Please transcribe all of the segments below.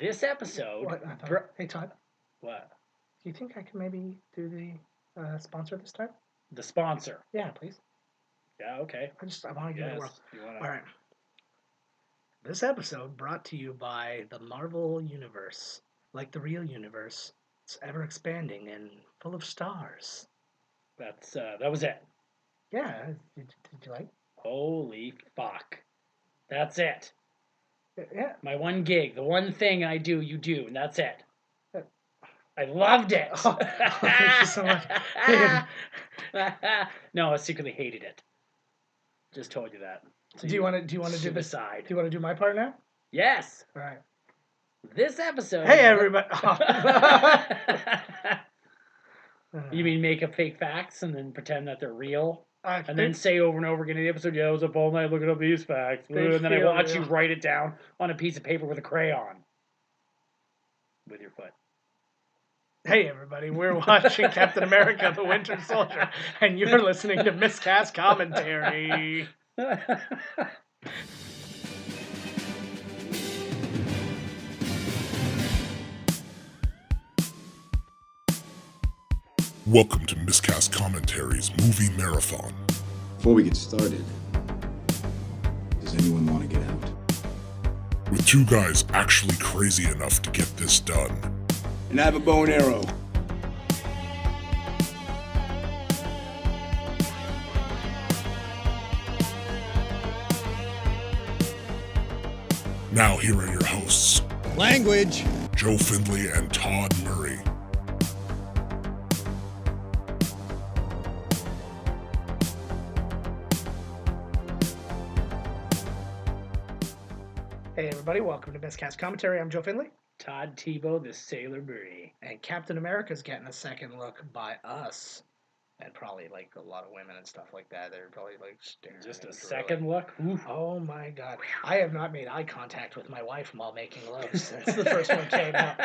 This episode... What? I thought, hey, Todd. What? Do you think I can maybe do the sponsor this time? The sponsor? Yeah, please. Yeah, okay. I want to give it a whirl. All right. This episode brought to you by the Marvel Universe. Like the real universe, it's ever expanding and full of stars. That was it. Yeah, did you like? Holy fuck. That's it. Yeah. My one gig, the one thing I do, you do, and that's it. I loved it. Oh, thank you so much. No, I secretly hated it. Just told you that. So do you want to do this? Do you want to do my part now? Yes. All right. This episode. Hey everybody. You mean make up fake facts and then pretend that they're real? And then say over and over again in the episode, yeah, I was up all night looking up these facts. And then I watch you write it down on a piece of paper with a crayon. With your foot. Hey everybody, we're watching Captain America the Winter Soldier, and you're listening to Miscast Commentary. Welcome to Miscast Commentary's Movie Marathon. Before we get started, does anyone want to get out? With two guys actually crazy enough to get this done. And I have a bow and arrow. Now here are your hosts. Language! Joe Findlay and Todd Murray. Hey everybody, welcome to Miscast Commentary. I'm Joe Findlay. Todd Tebow, the Sailor Murray. And Captain America's getting a second look by us. And probably like a lot of women and stuff like that. They're probably like staring. Just a second look? Oof. Oh my god. I have not made eye contact with my wife while making love since the first one came out.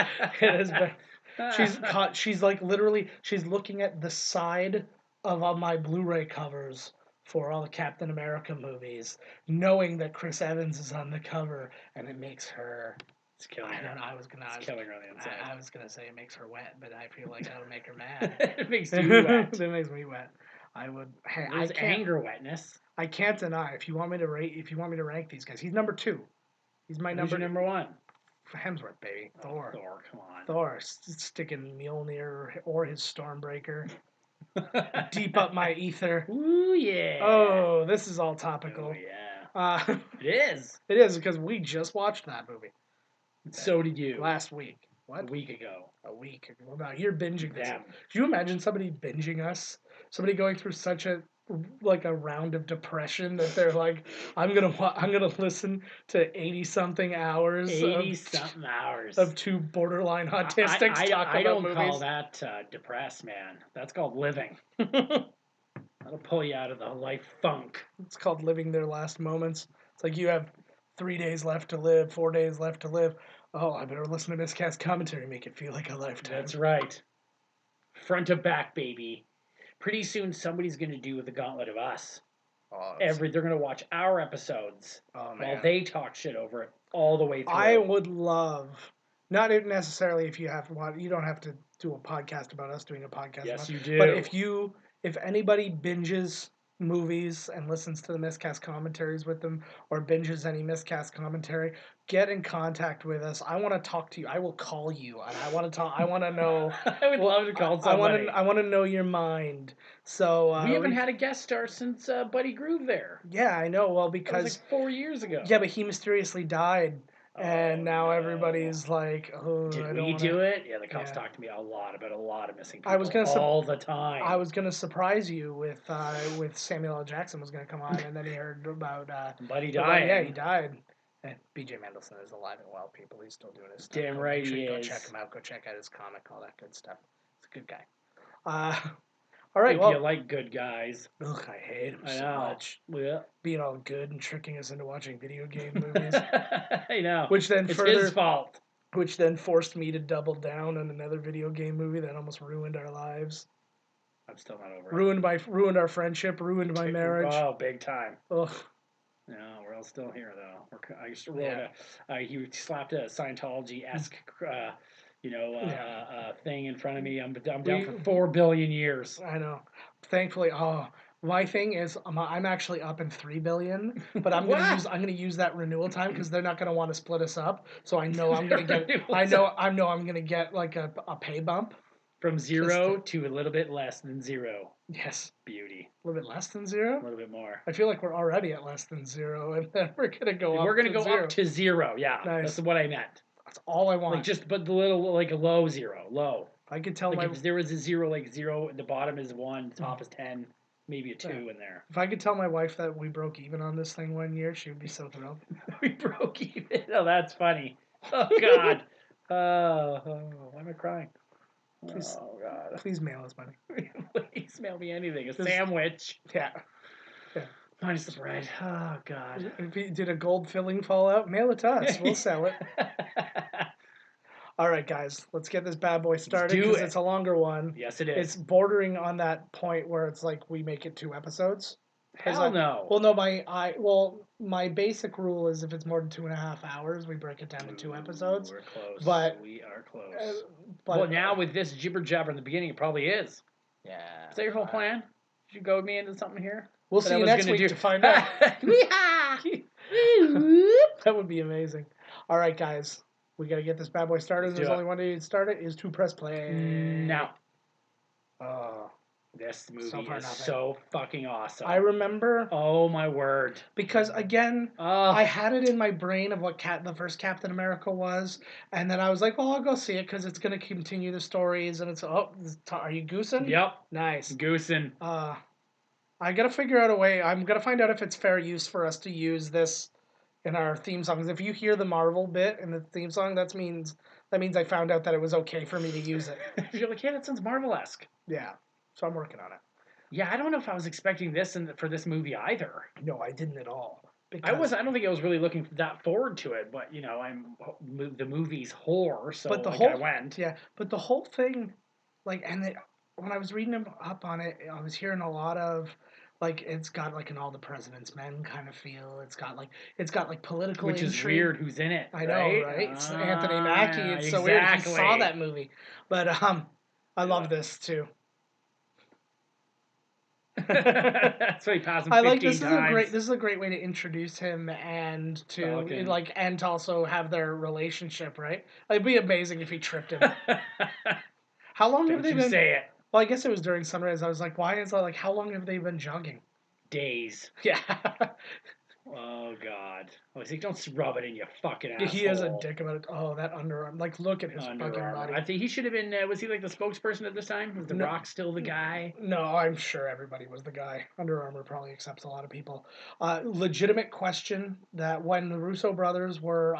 It has been she's like literally she's looking at the side of all my Blu-ray covers for all the Captain America movies, knowing that Chris Evans is on the cover, and it makes her. It's killing her. I don't know. It's killing her on the inside. I was gonna say it makes her wet, but I feel like that would make her mad. It makes you wet. It makes me wet. I would. Hey, There's anger wetness. I can't deny. If you want me to rank these guys, he's number 2. He's my number 1. Hemsworth, baby. Thor. Thor, come on. Thor, sticking Mjolnir or his Stormbreaker deep up my ether. Ooh, yeah. Oh, this is all topical. Oh, yeah. It is. It is, because we just watched that movie. So did you. Last week. What? A week ago. A week ago. Now you're binging this. Damn. Do you imagine somebody binging us? Somebody going through such a round of depression that they're like, I'm gonna listen to 80-something hours. 80-something hours of two borderline autistics talk about movies. I don't call that depressed, man. That's called living. That'll pull you out of the life funk. It's called living their last moments. It's like you have 3 days left to live, 4 days left to live. Oh, I better listen to Miscast Commentary, make it feel like a lifetime. That's right. Front to back, baby. Pretty soon somebody's going to do the gauntlet of us. Oh, they're going to watch our episodes while they talk shit over it all the way through. I would love, not necessarily if you have to watch, you don't have to do a podcast about us doing a podcast. Yes, you do. But if anybody binges movies and listens to the Miscast Commentaries with them, or binges any Miscast Commentary, get in contact with us. I want to talk to you. I will call you, and I want to talk. I want to know. I would love to call somebody. I want to know your mind. So we haven't had a guest star since Buddy Groove there. Yeah, I know. Well, because that was like 4 years ago. Yeah, but he mysteriously died. And now everybody's like, oh, did we do it? Yeah, the cops talked to me a lot about a lot of missing people all the time. I was going to surprise you with Samuel L. Jackson was going to come on, and then he heard about... Buddy died. Yeah, he died. And B.J. Mendelsohn is alive and well, people. He's still doing his stuff. Damn right he is. Go check him out. Go check out his comic, all that good stuff. He's a good guy. All right, if you like good guys. Ugh, I hate him so much. Yeah. Being all good and tricking us into watching video game movies. I know. It's his fault. Which then forced me to double down on another video game movie that almost ruined our lives. I'm still not over it. Ruined our friendship, ruined my marriage. Oh, big time. Ugh. No, we're all still here though. I just wrote he slapped a Scientology-esque, thing in front of me. I'm down for 4 billion years. I know. Thankfully, my thing is I'm actually up in 3 billion, but I'm gonna use that renewal time because they're not gonna want to split us up. So I know I'm gonna get I'm gonna get like a pay bump from 0 to a little bit less than 0. Yes, beauty. A little bit less than 0. A little bit more. I feel like we're already at less than 0, and then we're gonna go up. We're gonna go up to 0. Yeah, nice. That's what I meant. That's all I want. But the little a low 0, low. I could tell if there was a 0, 0, the bottom is 1, the top is 10, maybe a 2 in there. If I could tell my wife that we broke even on this thing 1 year, she would be so thrilled. We broke even. Oh, that's funny. Oh God. Why am I crying? Please, oh God. Please mail us money. Please mail me anything. Sandwich. Yeah. Minus the bread. Oh God. If you did a gold filling fallout, mail it to us. We'll sell it. All right, guys, let's get this bad boy started because it's a longer one. Yes, it is. It's bordering on that point where it's like we make it 2 episodes. Hell no. Well, no, my basic rule is if it's more than 2.5 hours, we break it down to 2 episodes. We're close. But we are close. Well, now with this jibber jabber in the beginning, it probably is. Yeah. Is that your whole plan? Did you goad me into something here? We'll see you next week to find out. That would be amazing. All right, guys. We got to get this bad boy started. There's only one way to start it is to press play. Now. Oh. This movie is so fucking awesome. I remember. Oh, my word. Because, again, I had it in my brain of what the first Captain America was. And then I was like, well, I'll go see it because it's going to continue the stories. And it's, are you goosing? Yep. Nice. Goosing. I got to figure out a way. I'm going to find out if it's fair use for us to use this in our theme songs. If you hear the Marvel bit in the theme song, that means I found out that it was okay for me to use it. You're like, yeah, that sounds Marvel-esque. Yeah. So I'm working on it. Yeah, I don't know if I was expecting this for this movie either. No, I didn't at all. I don't think I was really looking that forward to it, but the movie's horror, so I went. Yeah, but the whole thing, when I was reading up on it, I was hearing a lot of it's got like an All the President's Men kind of feel. It's got political Which intrigue. is weird. Who's in it? I know, right? It's Anthony Mackie. It's so weird. He saw that movie, but I love this too. That's why he passed him 15 times. This is a great way to introduce him and to and to also have their relationship, right? It'd be amazing if he tripped him. How long have they been? Say it. Well, I guess it was during sunrise. I was like, why is that? Like, how long have they been jogging? Days. Yeah. Oh God! I was like, don't rub it in, you fucking asshole. He has a dick about it. Oh, that underarm! Like, look at his fucking body. I think he should have been. Was he like the spokesperson at this time? Was The Rock still the guy? No, I'm sure everybody was the guy. Under Armour probably accepts a lot of people. Legitimate question that when the Russo brothers were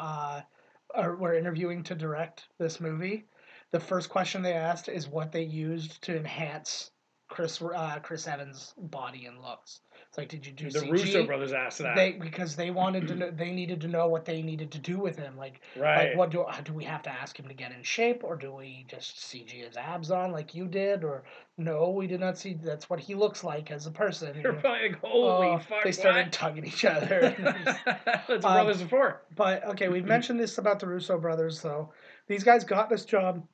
interviewing to direct this movie, the first question they asked is what they used to enhance Chris Evans' body and looks. It's like, did you do the CG? Russo brothers asked that because they wanted to know, they needed to know what they needed to do with him. Like, right? Like, what do we have to ask him to get in shape, or do we just CG his abs on like you did, or no, we did not see. That's what he looks like as a person. You're probably like, holy fuck! They started tugging each other. That's what brothers before. But okay, we've mentioned this about the Russo brothers, though. These guys got this job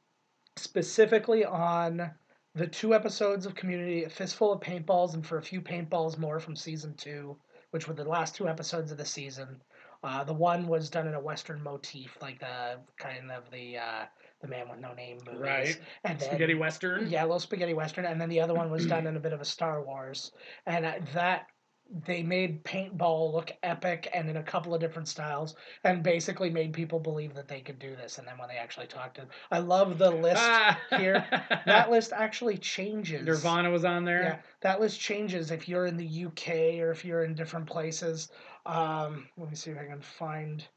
specifically on the 2 episodes of Community, A Fistful of Paintballs, and for a few paintballs more from season 2, which were the last 2 episodes of the season. The one was done in a Western motif, like the kind of the Man with No Name movies. Right. And then, spaghetti Western. Yeah, a little spaghetti Western, and then the other one was done in a bit of a Star Wars, and that. They made paintball look epic and in a couple of different styles, and basically made people believe that they could do this. And then when they actually talked to, I love the list here. That list actually changes. Nirvana was on there. Yeah, that list changes if you're in the UK or if you're in different places. Let me see if I can find.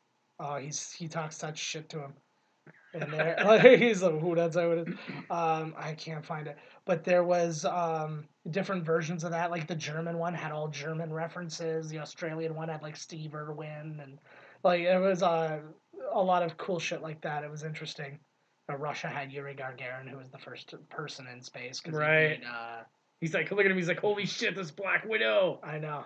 He talks such shit to him. And there, he's like, "Who? That's how it is." I can't find it, but there was different versions of that. Like the German one had all German references. The Australian one had like Steve Irwin, and like it was a lot of cool shit like that. It was interesting. Russia had Yuri Gagarin, who was the first person in space. Right. He's like, look at him. He's like, holy shit, this Black Widow. I know.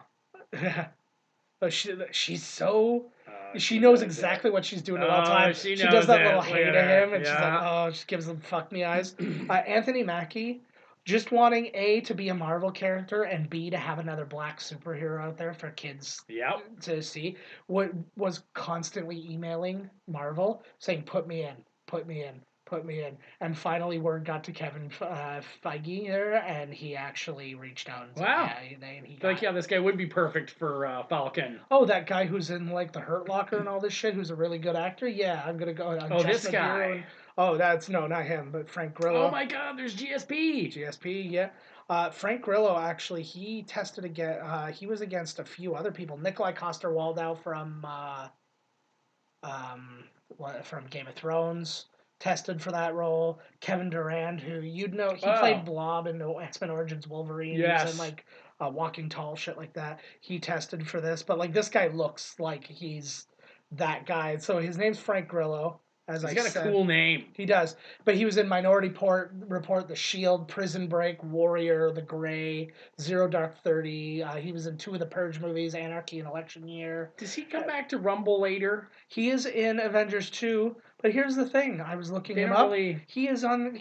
She's so. She She knows does exactly it. what she's doing at all times. She She knows does that it. little Look hey at to her. him, and she's like, Yeah. oh, she gives him fuck me eyes. Anthony Mackie, just wanting A, to be a Marvel character, and B, to have another black superhero out there for kids Yep. to see, what was constantly emailing Marvel saying, put me in, put me in, put me in. And finally, word got to Kevin Feige here, and he actually reached out and said, Wow. yeah, and he Like, yeah, this guy would be perfect for Falcon. Oh, that guy who's in like the Hurt Locker and all this shit, who's a really good actor. Yeah, I'm gonna go. Oh, Jess this Madero guy. and- oh, that's no, not him, but Frank Grillo. Oh my God, there's GSP. GSP, yeah. Frank Grillo actually, he tested again. He was against a few other people. Nikolai Coster-Waldau from Game of Thrones tested for that role. Kevin Durant, who you'd know, he played Blob in X-Men Origins Wolverine. Yes. He was in like Walking Tall, shit like that. He tested for this, but like this guy looks like he's that guy. So his name's Frank Grillo. As He's I got said, a cool name. he does, but he was in Minority Report, The Shield, Prison Break, Warrior, The Gray, Zero Dark 30. He was in 2 of the Purge movies, Anarchy and Election Year. Does he come back to Rumble later? He is in Avengers 2, but here's the thing. I was looking They him don't up. really- He is on.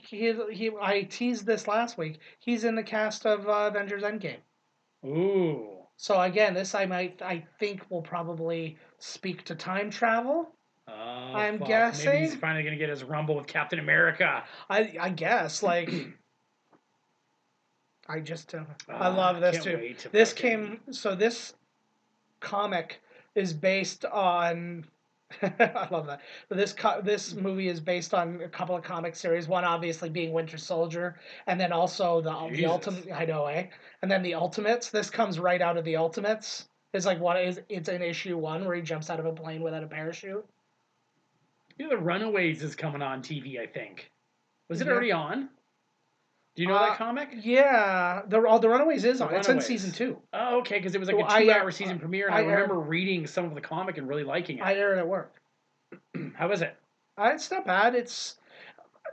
I teased this last week. He's in the cast of Avengers Endgame. Ooh. So again, I think will probably speak to time travel. Oh, I'm fuck. guessing. Maybe he's finally gonna get his Rumble with Captain America. I guess like. I just I love this can't too. wait to This fucking- this comic is based on. I love that. This movie is based on a couple of comic series. One obviously being Winter Soldier, and then also the Ultimate. I know, eh? And then the Ultimates. This comes right out of the Ultimates. It's like it's in issue 1 where he jumps out of a plane without a parachute. You know, the Runaways is coming on TV, I think. Was it Yeah. already on? Do you know that comic? Yeah, the Runaways is The on. It's in Runaways. season 2. Oh, okay, because it was like Well, a 2-hour season premiere, and I I remember reading some of the comic and really liking it. I aired at work. How was it? It's not bad. It's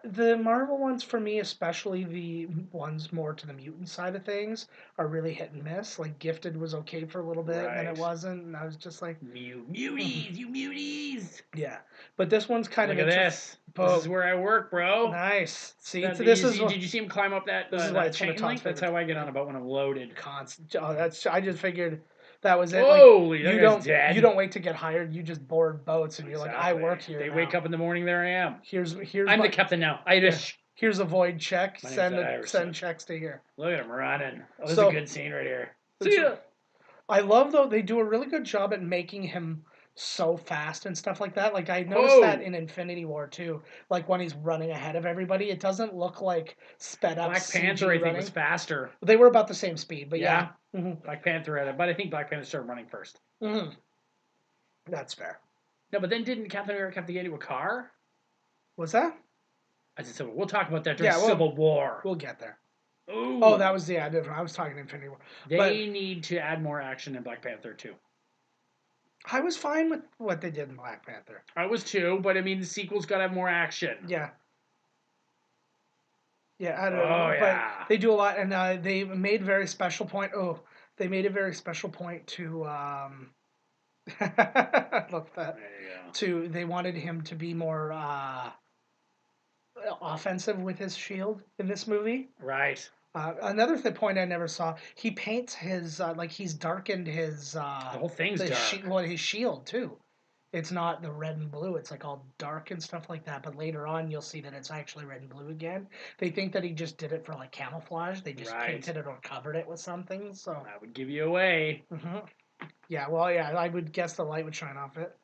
the Marvel ones for me, especially the ones more to the mutant side of things, are really hit and miss. Like Gifted was okay for a little bit, then it Right. wasn't, and I was just like, Muties, you muties! yeah. But this one's kind Look of at this. This is where I work, bro. Nice. See, Did this you is see, did you see him climb up that, this is why that it's one of chain Todd's link? That's favorite- how I get on a boat when I'm loaded. constant. Oh, that's. I just figured that was it. Holy, like, that guy's dead. you don't wait to get hired. You just board boats, and you're like, I work here. They now. wake up in the morning, there I am. Here's I'm the captain now. Irish. Here's a void check. My name's Irish. Send checks to here. Look at him running. Oh, this is So- a good scene right here. It's- See ya. I love though they do a really good job at making him so fast and stuff like that. Like I noticed that in Infinity War too. Like when he's running ahead of everybody, it doesn't look like sped up. Black Panther, CG I think, running. was faster. They were about the same speed, but yeah. Black Panther had it, but I think Black Panther started running first. That's fair. No, but then didn't Captain America have to get into a car? What's that? I said, so we'll talk about that during Yeah, Civil War. We'll get there. Ooh. Oh, that was different. I was talking Infinity War. They need to add more action in Black Panther too. I was fine with what they did in Black Panther. I was too, but I mean the sequel's got to have more action. Yeah. Yeah, I don't Oh, know. yeah. But they do a lot, and they made very special point. Oh, they made a very special point to. I love that. There you go. They wanted him to be more offensive with his shield in this movie. Right. Another point I never saw. He paints his like he's darkened his. The whole thing's dark. His shield too. It's not the red and blue. It's like all dark and stuff like that. But later on, you'll see that it's actually red and blue again. They think that he just did it for like camouflage. They just painted it or covered it with something. So that would give you away. Yeah, well, yeah, I would guess the light would shine off it.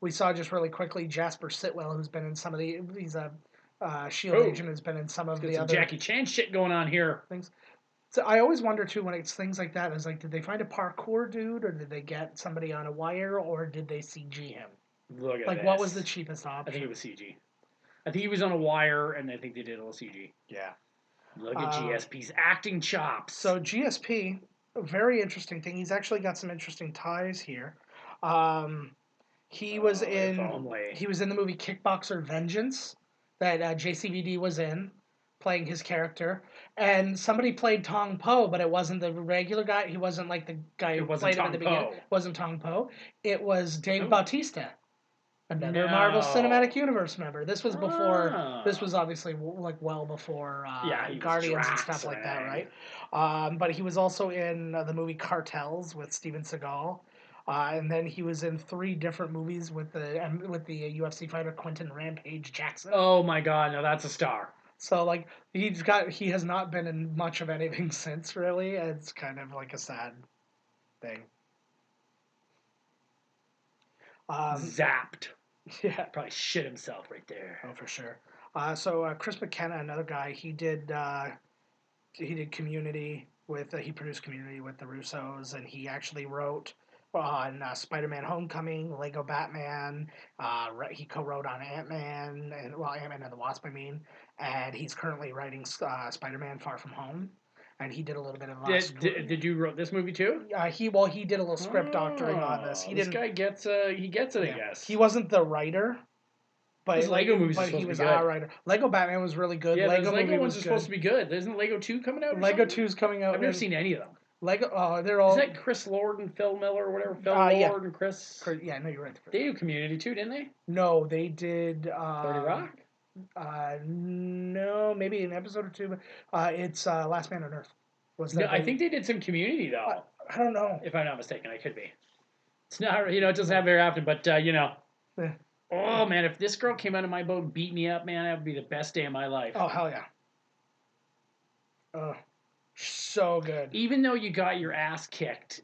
We saw just really quickly Jasper Sitwell, who's been in some of the. He's a Shield agent, who's been in some of the other Jackie Chan shit going on here. things. So I always wonder too when it's things like that. Is like, did they find a parkour dude, or did they get somebody on a wire, or did they CG him? Look at like, this. what was the cheapest option? I think it was CG. I think he was on a wire, and I think they did a little CG. Yeah. Look at GSP's acting chops. So GSP, a very interesting thing. He's actually got some interesting ties here. He was in the movie Kickboxer Vengeance that JCVD was in. playing his character, and somebody played Tong Po, but it wasn't the regular guy. He wasn't like the guy who played him at the beginning. It wasn't Tong Po. It was Dave Bautista, another Marvel Cinematic Universe member. This was before. This was obviously like well before Guardians and stuff like that, right? But he was also in the movie Cartels with Steven Seagal. And then he was in 3 different movies with the UFC fighter Quentin Rampage Jackson. Oh my God! No, that's a star. So like he has not been in much of anything since, really. It's kind of like a sad thing. Zapped. Yeah, probably shit himself right there. Oh, for sure. So Chris McKenna, another guy, he did Community with he produced Community with the Russos, and he actually wrote on Spider-Man: Homecoming, Lego Batman. He co-wrote on Ant-Man and Ant-Man and the Wasp, I mean, and he's currently writing Spider-Man: Far From Home. And he did a little bit of. Did you wrote this movie too? He did a little script doctoring on this. This guy gets he gets it, I guess. He wasn't the writer, but his Lego movies but he was our writer. Lego Batman was really good. Yeah, Lego ones are supposed to be good. Isn't Lego 2 coming out? Lego 2's coming out. I've never seen any of them. Lego, they're all. Is that Chris Lord and Phil Miller or whatever? Phil Lord and Chris. Yeah, no, you're right. They do Community too, didn't they? No, they did. 30 Rock. No, maybe an episode or 2. But it's Last Man on Earth. No, I think they did some Community though. I don't know. If I'm not mistaken, I could be. It's not, it doesn't happen very often, but Yeah. Oh man, if this girl came out of my boat and beat me up, man, that would be the best day of my life. Oh hell yeah. Oh, so good. Even though you got your ass kicked,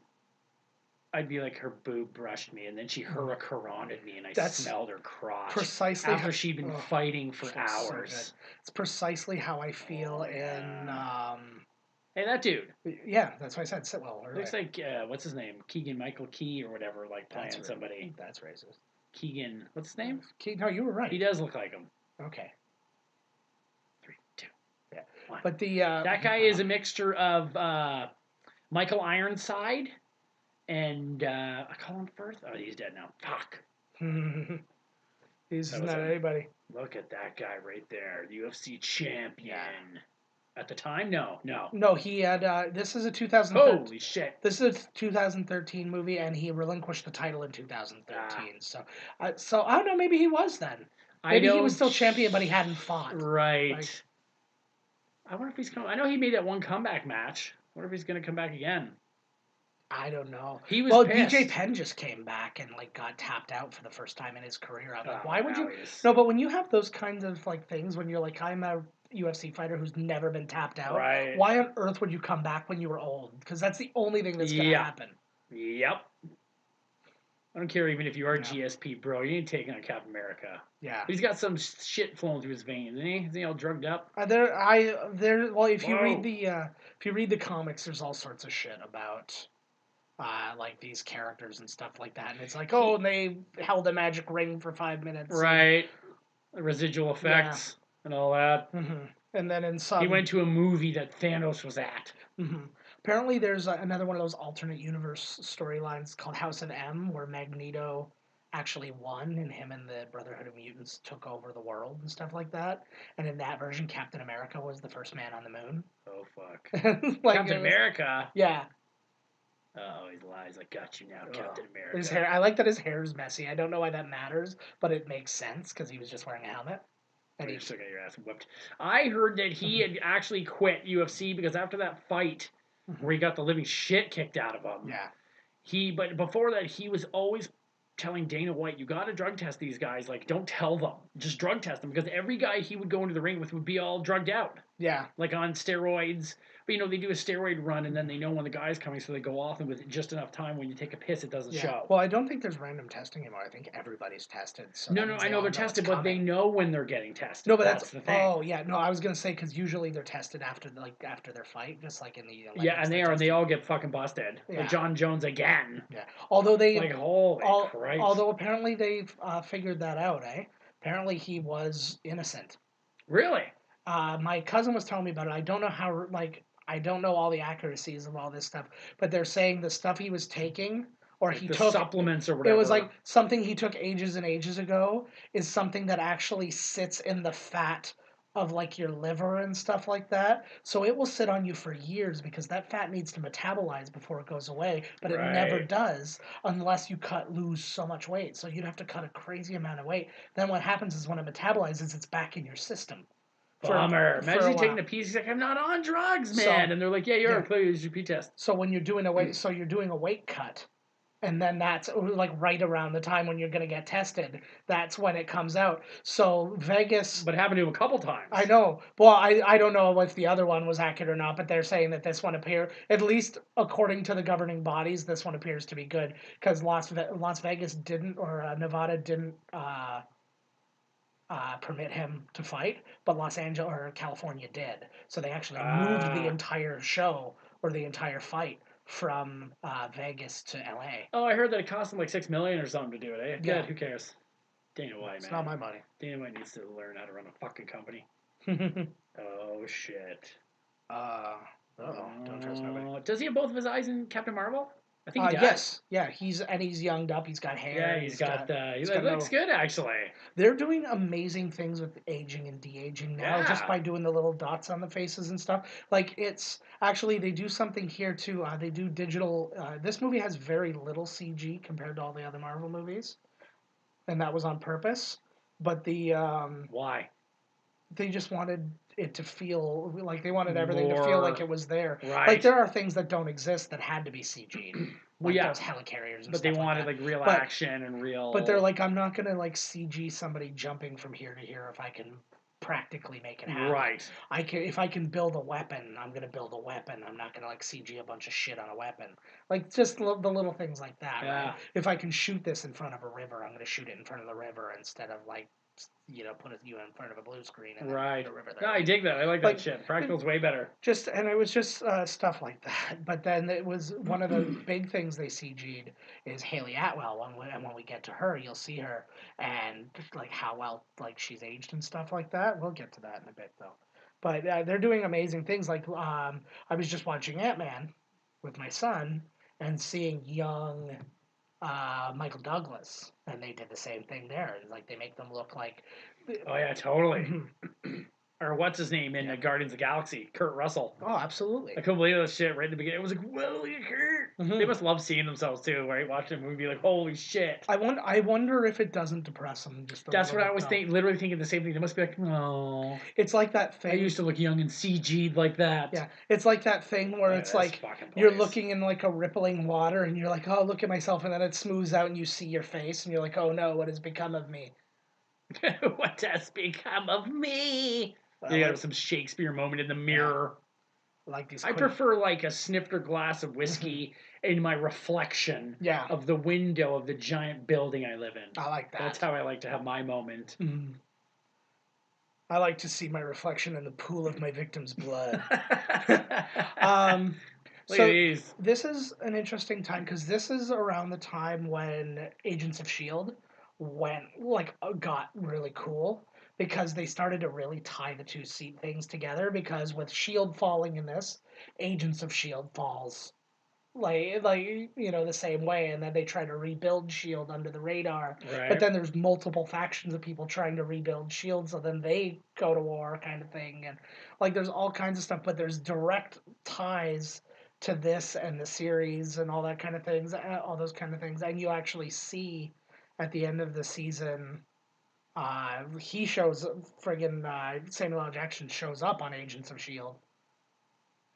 I'd be like, her boob brushed me, and then she hurricaned me, and I smelled her crotch. Precisely after she'd been fighting for hours. So it's precisely how I feel in. Hey, that dude. Yeah, that's what I said. Well, looks like what's his name, Keegan Michael Key or whatever, like playing somebody. That's racist. Keegan, what's his name? No, you were right. He does look like him. Okay. 3, 2, yeah. 1. But that guy is a mixture of Michael Ironside and I call him Firth. Oh, he's dead now. Fuck. He's not anybody. Look at that guy right there, UFC champion. Yeah. At the time, no. No, he had. This is a 2013. Holy shit! This is a 2013 movie, and he relinquished the title in 2013. So I don't know. Maybe he was then. Maybe he was still champion, but he hadn't fought. Right. I wonder if he's coming. I know he made that one comeback match. I wonder if he's going to come back again. I don't know. He was pissed. BJ Penn just came back and got tapped out for the first time in his career. I'm like, why would you? No, but when you have those kinds of things, when you're like, I'm a UFC fighter who's never been tapped out. Right. Why on earth would you come back when you were old? Because that's the only thing that's going to happen. Yep. I don't care even if you are GSP, bro. You ain't taking on Captain America. Yeah. He's got some shit flowing through his veins, isn't he? Is he all drugged up? Well, if you read the comics, there's all sorts of shit about these characters and stuff like that, and it's like, and they held a magic ring for 5 minutes. Right. Residual effects. And all that. Mm-hmm. And then in some... He went to a movie that Thanos was at. Mm-hmm. Apparently there's another one of those alternate universe storylines called House of M, where Magneto actually won, and him and the Brotherhood of Mutants took over the world and stuff like that. And in that version, Captain America was the first man on the moon. Oh, fuck. Captain America? Yeah. Oh, he lies. I got you now, Captain America. His hair. I like that his hair is messy. I don't know why that matters, but it makes sense, because he was just wearing a helmet. And you still got your ass whipped. I heard that he had actually quit UFC because after that fight where he got the living shit kicked out of him. Yeah. But before that, he was always telling Dana White, you got to drug test these guys. Like, don't tell them. Just drug test them. Because every guy he would go into the ring with would be all drugged out. Yeah. Like on steroids. But, they do a steroid run, and then they know when the guy's coming, so they go off, and with just enough time, when you take a piss, it doesn't show. Well, I don't think there's random testing anymore. I think everybody's tested. So no, I know they're tested, but they know when they're getting tested. No, but that's the thing. Oh, yeah. No, I was going to say, because usually they're tested after their fight, just like in the... yeah, and they all get fucking busted. Yeah. Like John Jones again. Yeah. Although they... Like, holy Christ. Although apparently they've figured that out, eh? Apparently he was innocent. Really? My cousin was telling me about it. I don't know how, I don't know all the accuracies of all this stuff, but they're saying the stuff he was taking, or he took supplements or whatever. It was like something he took ages and ages ago is something that actually sits in the fat of like your liver and stuff like that. So it will sit on you for years because that fat needs to metabolize before it goes away, but it never Right. does unless you lose so much weight. So you'd have to cut a crazy amount of weight. Then what happens is when it metabolizes, it's back in your system. Bummer. For Imagine a you taking while. a piece, he's like, I'm not on drugs, So man. And they're like, yeah, you are. yeah. Clearly, your GP test. So when you're doing a weight cut, and then that's like right around the time when you're going to get tested. That's when it comes out. So Vegas. But it happened to him a couple times. I know. Well, I don't know if the other one was accurate or not, but they're saying that this one at least according to the governing bodies, this one appears to be good because Las Vegas didn't, or Nevada didn't permit him to fight, but Los Angeles or California did. So they actually moved the entire show or the entire fight from Vegas to LA. Oh, I heard that it cost him like $6 million or something to do it. Eh? Yeah. Good. Who cares? Dana White, It's man. not my money. Dana White needs to learn how to run a fucking company. Oh shit. Don't trust nobody. Does he have both of his eyes in Captain Marvel? I think he does. Yes, yeah, he's younged up. He's got hair. Yeah, he's got he looks good actually. They're doing amazing things with aging and de-aging now, just by doing the little dots on the faces and stuff. Like it's actually they do something here too. They do digital. This movie has very little CG compared to all the other Marvel movies, and that was on purpose. But the why? They just wanted it to feel like they wanted everything to feel like it was there. Right. Like there are things that don't exist that had to be CG'd. Like yeah. those helicarriers and but stuff they wanted like real action and real. But they're like, I'm not gonna like CG somebody jumping from here to here if I can practically make it happen. Right. If I can build a weapon, I'm gonna build a weapon. I'm not gonna like CG a bunch of shit on a weapon. Like just the little things like that. Yeah. Right? If I can shoot this in front of a river, I'm gonna shoot it in front of the river instead of like put you in front of a blue screen and right. the river there. No, I dig that. I like that shit. Practical's way better. And it was just stuff like that. But then it was one of the big things they CG'd is Haley Atwell. And when we get to her, you'll see her and like how well like she's aged and stuff like that. We'll get to that in a bit though. But they're doing amazing things. Like I was just watching Ant-Man with my son and seeing young Michael Douglas, and they did the same thing there. And like they make them look like. Oh yeah, totally. Or what's his name in Guardians of the Galaxy? Kurt Russell. Oh, absolutely. I couldn't believe that shit right in the beginning. It was like, whoa, look at Kurt. They must love seeing themselves too, right? Watching a movie like, holy shit. I wonder if it doesn't depress them. That's what I was literally thinking the same thing. They must be like, oh. It's like that thing. I used to look young and CG'd like that. Yeah, it's like that thing where it's like you're looking in like a rippling water and you're like, oh, look at myself, and then it smooths out and you see your face and you're like, oh no, what has become of me? What has become of me? You got some Shakespeare moment in the mirror. Like these. I prefer like a snifter glass of whiskey in my reflection of the window of the giant building I live in. I like that. That's how I like to have my moment. I like to see my reflection in the pool of my victim's blood. So this is an interesting time because this is around the time when Agents of S.H.I.E.L.D. got really cool. Because they started to really tie the two things together. Because with S.H.I.E.L.D. falling in this, Agents of S.H.I.E.L.D. falls the same way, and then they try to rebuild S.H.I.E.L.D. under the radar. Right. But then there's multiple factions of people trying to rebuild S.H.I.E.L.D., so then they go to war, kind of thing, and there's all kinds of stuff. But there's direct ties to this and the series and all that kind of things, all those kind of things, and you actually see at the end of the season. He shows Samuel L. Jackson shows up on Agents of S.H.I.E.L.D.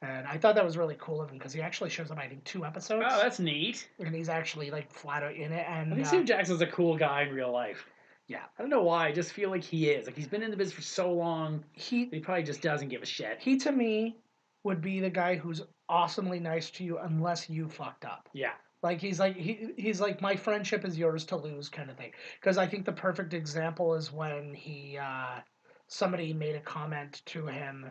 And I thought that was really cool of him because he actually shows up, I think, 2 episodes. Oh, that's neat. And he's actually like flat out in it. And I think Samuel Jackson's a cool guy in real life. Yeah. I don't know why. I just feel like he is. Like he's been in the business for so long. He probably just doesn't give a shit. He to me would be the guy who's awesomely nice to you unless you fucked up. Yeah. Like he's like my friendship is yours to lose kind of thing. Because I think the perfect example is when somebody made a comment to him,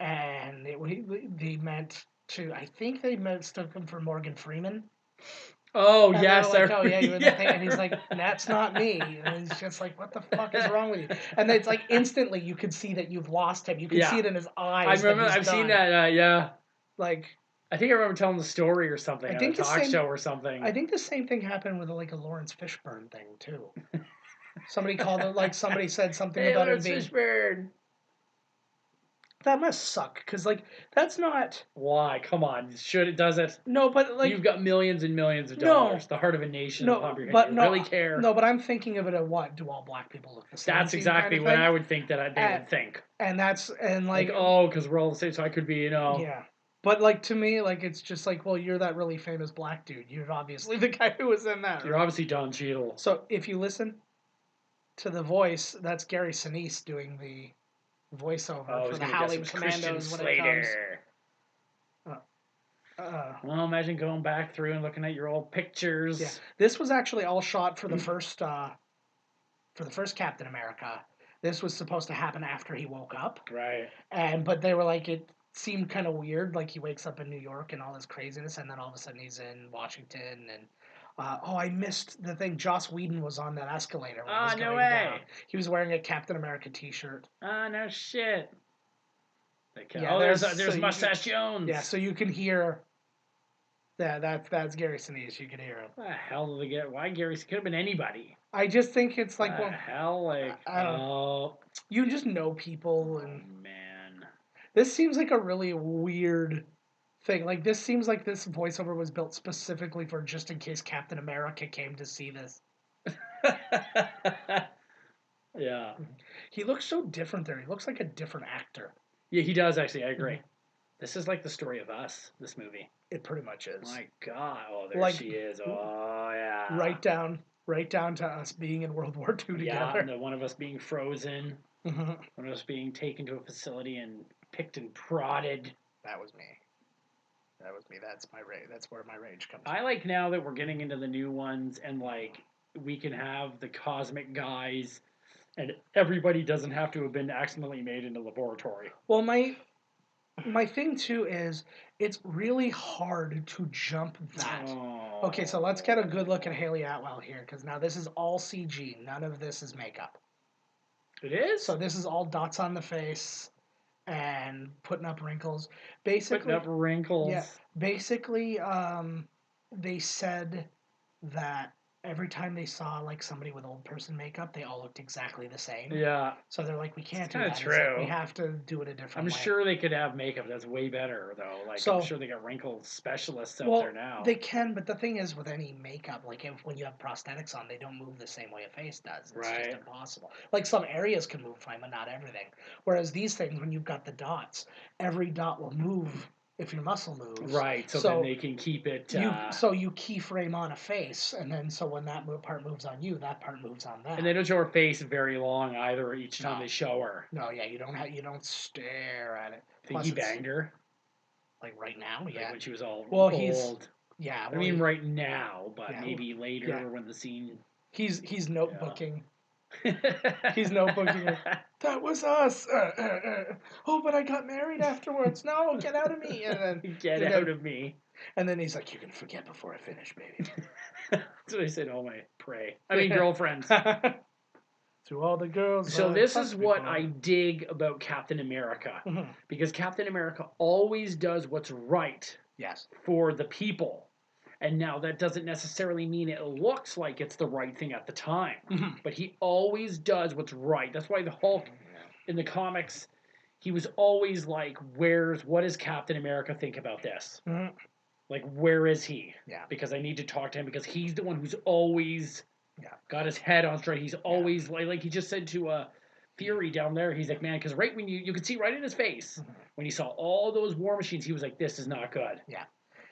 and they meant to. I think they mistook him for Morgan Freeman. Oh and yes, like, oh yeah, you're the thing. And he's like, that's not me. And he's just like, what the fuck is wrong with you? And it's like instantly you could see that you've lost him. You can see it in his eyes. I remember. I've seen that. Yeah. Like. I think I remember telling the story or something on a talk show or something. I think the same thing happened with like a Lawrence Fishburne thing too. Somebody called it somebody said something about Lawrence him being Fishburne. That must suck, because, like, that's not... Why? Come on. Does it? No, but, like... You've got millions and millions of No. dollars. The heart of a nation. No, Popular but you no, really care? no, but I'm thinking of it at what? Do all black people look the same? That's exactly what I would think that they would think. And that's, and like... oh, because we're all the same, so I could be, Yeah. But, like, to me, like, it's just like, well, you're that really famous black dude. You're obviously the guy who was in that. You're obviously Don Cheadle. So, if you listen to the voice, that's Gary Sinise doing the voiceover for the Howling Commandos when it comes. Well, imagine going back through and looking at your old pictures. Yeah. This was actually all shot for the first Captain America. This was supposed to happen after he woke up. Right. But they were like, it seemed kind of weird, like he wakes up in New York and all this craziness, and then all of a sudden he's in Washington, and I missed the thing. Joss Whedon was on that escalator when he was going down. He was wearing a Captain America t-shirt. Oh, no shit. Yeah, there's Mustache Jones. Yeah, so you can hear... Yeah, that's Gary Sinise. You can hear him. What the hell did they get? Why Gary? Could have been anybody. I just think it's like... What the hell? Like, I don't know. You just know people, and... Oh, man. This seems like a really weird thing. Like, this seems like this voiceover was built specifically for just in case Captain America came to see this. Yeah. He looks so different there. He looks like a different actor. Yeah, he does, actually. I agree. This is like the story of us, this movie. It pretty much is. My God. Oh, there she is. Oh, yeah. Right down to us being in World War II together. Yeah, and one of us being frozen. One of us being taken to a facility and picked and prodded. That was me. That's my rage. That's where my rage comes from. I like now that we're getting into the new ones, and like we can have the cosmic guys, and everybody doesn't have to have been accidentally made in a laboratory. Well, my thing too is it's really hard to jump that. Oh. Okay, so let's get a good look at Haley Atwell here, because now this is all CG. None of this is makeup. It is? So this is all dots on the face and putting up wrinkles. Basically, putting up wrinkles. Yeah. Basically, they said that every time they saw like somebody with old person makeup, they all looked exactly the same. Yeah. So they're like, we can't do that. True. We have to do it a different way. I'm sure they could have makeup that's way better though. Like I'm sure they got wrinkle specialists out there now. They can, but the thing is with any makeup, like when you have prosthetics on, they don't move the same way a face does. It's just impossible. Like some areas can move fine, but not everything. Whereas these things, when you've got the dots, every dot will move if your muscle moves. Right, so then they can keep it... So you keyframe on a face, and then so when that part moves on you, that part moves on them. And they don't show her face very long either each time they show her. No, yeah, you don't stare at it. Think he banged her? Like right now, yeah. Like when she was all old. Yeah. I mean right now, but maybe later when the scene... He's notebooking. He's notebooking. That was us. Oh, but I got married afterwards. No, get out of me. And then get out of me. And then he's like, "You can forget before I finish, baby." That's what I said. Oh my prey. I mean girlfriends. To all the girls. So this is what I dig about Captain America, because Captain America always does what's right. Yes. For the people. And now that doesn't necessarily mean it looks like it's the right thing at the time. But he always does what's right. That's why the Hulk in the comics, he was always like, what does Captain America think about this? Like, where is he? Yeah. Because I need to talk to him, because he's the one who's always got his head on straight. He's always, like he just said to Fury down there, he's like, man, because right when you could see right in his face, when he saw all those war machines, he was like, this is not good. Yeah.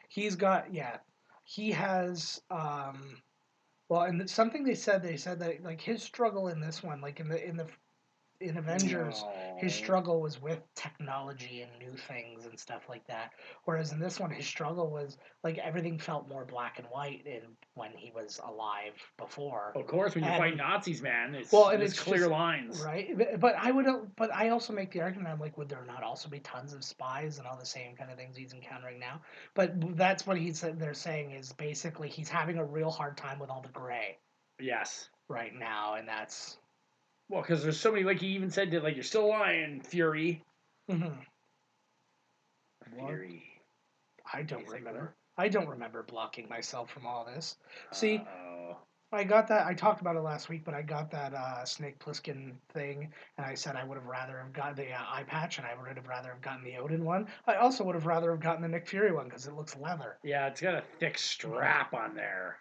He's got, he has, and something they said that like his struggle in this one, like in Avengers, his struggle was with technology and new things and stuff like that. Whereas in this one, his struggle was like everything felt more black and white when he was alive before. Of course, when you fight Nazis, man, it's clear just, lines, right? But I also make the argument. I'm like, would there not also be tons of spies and all the same kind of things he's encountering now? But that's what they're saying is basically he's having a real hard time with all the gray. Yes. Right now, and that's. Well, because there's so many, like he even said that, like, you're still lying, Fury. Fury. I don't remember blocking myself from all this. See, I got that. I talked about it last week, but I got that Snake Plissken thing, and I said I would have rather have gotten the eye patch, and I would have rather have gotten the Odin one. I also would have rather have gotten the Nick Fury one because it looks leather. Yeah, it's got a thick strap on there.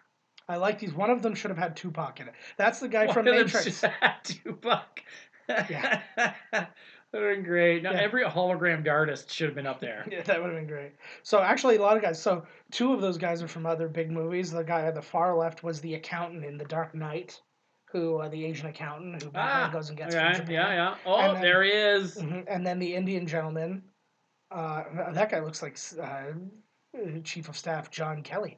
I like these. One of them should have had Tupac in it. That's the guy from One of them Matrix. should have Tupac. Yeah. That would have been great. Now, Yeah. every hologrammed artist should have been up there. Yeah, that would have been great. So actually, a lot of guys. So two of those guys are from other big movies. The guy at the far left was the accountant in The Dark Knight, who the Asian accountant who Batman goes and gets from okay, Japan. yeah. Oh, And then- there he is. And then the Indian gentleman. That guy looks like Chief of Staff John Kelly.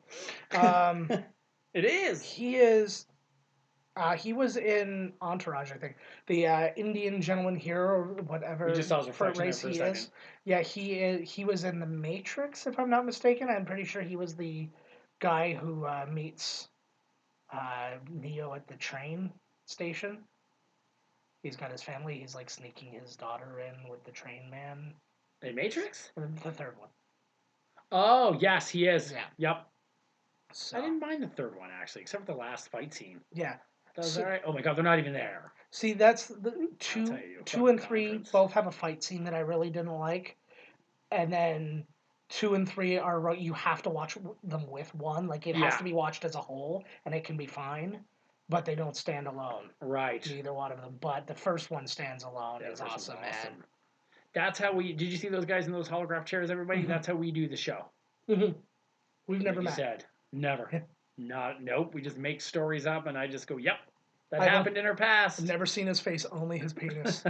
It is. He is. He was in Entourage, I think. The Indian gentleman here, or whatever. We just saw his reflection there race for a he second. is. Yeah, he was in The Matrix, if I'm not mistaken. I'm pretty sure he was the guy who meets Neo at the train station. He's got his family. He's like sneaking his daughter in with the train man. In Matrix? The third one. Oh, yes, he is. Yeah. Yep. So, I didn't mind the third one, actually, except for the last fight scene. yeah. That was So- all right. Oh, my God, they're not even there. See, that's the tell you, two and fucking three conference. both have a fight scene that I really didn't like, and then 2 and 3 are you have to watch them with one. Like it has Yeah. to be watched as a whole, and it can be fine, but they don't stand alone. Right. Neither one of them. But the first one stands alone. Yeah, It's the first awesome, one's man. That's how we. Did you see those guys in those holograph chairs, everybody? Mhm. That's how we do the show. We've never Like you met. said. Never. Nope. We just make stories up, and I just go, yep, that I don't- happened in our past. I've never seen his face, only his penis.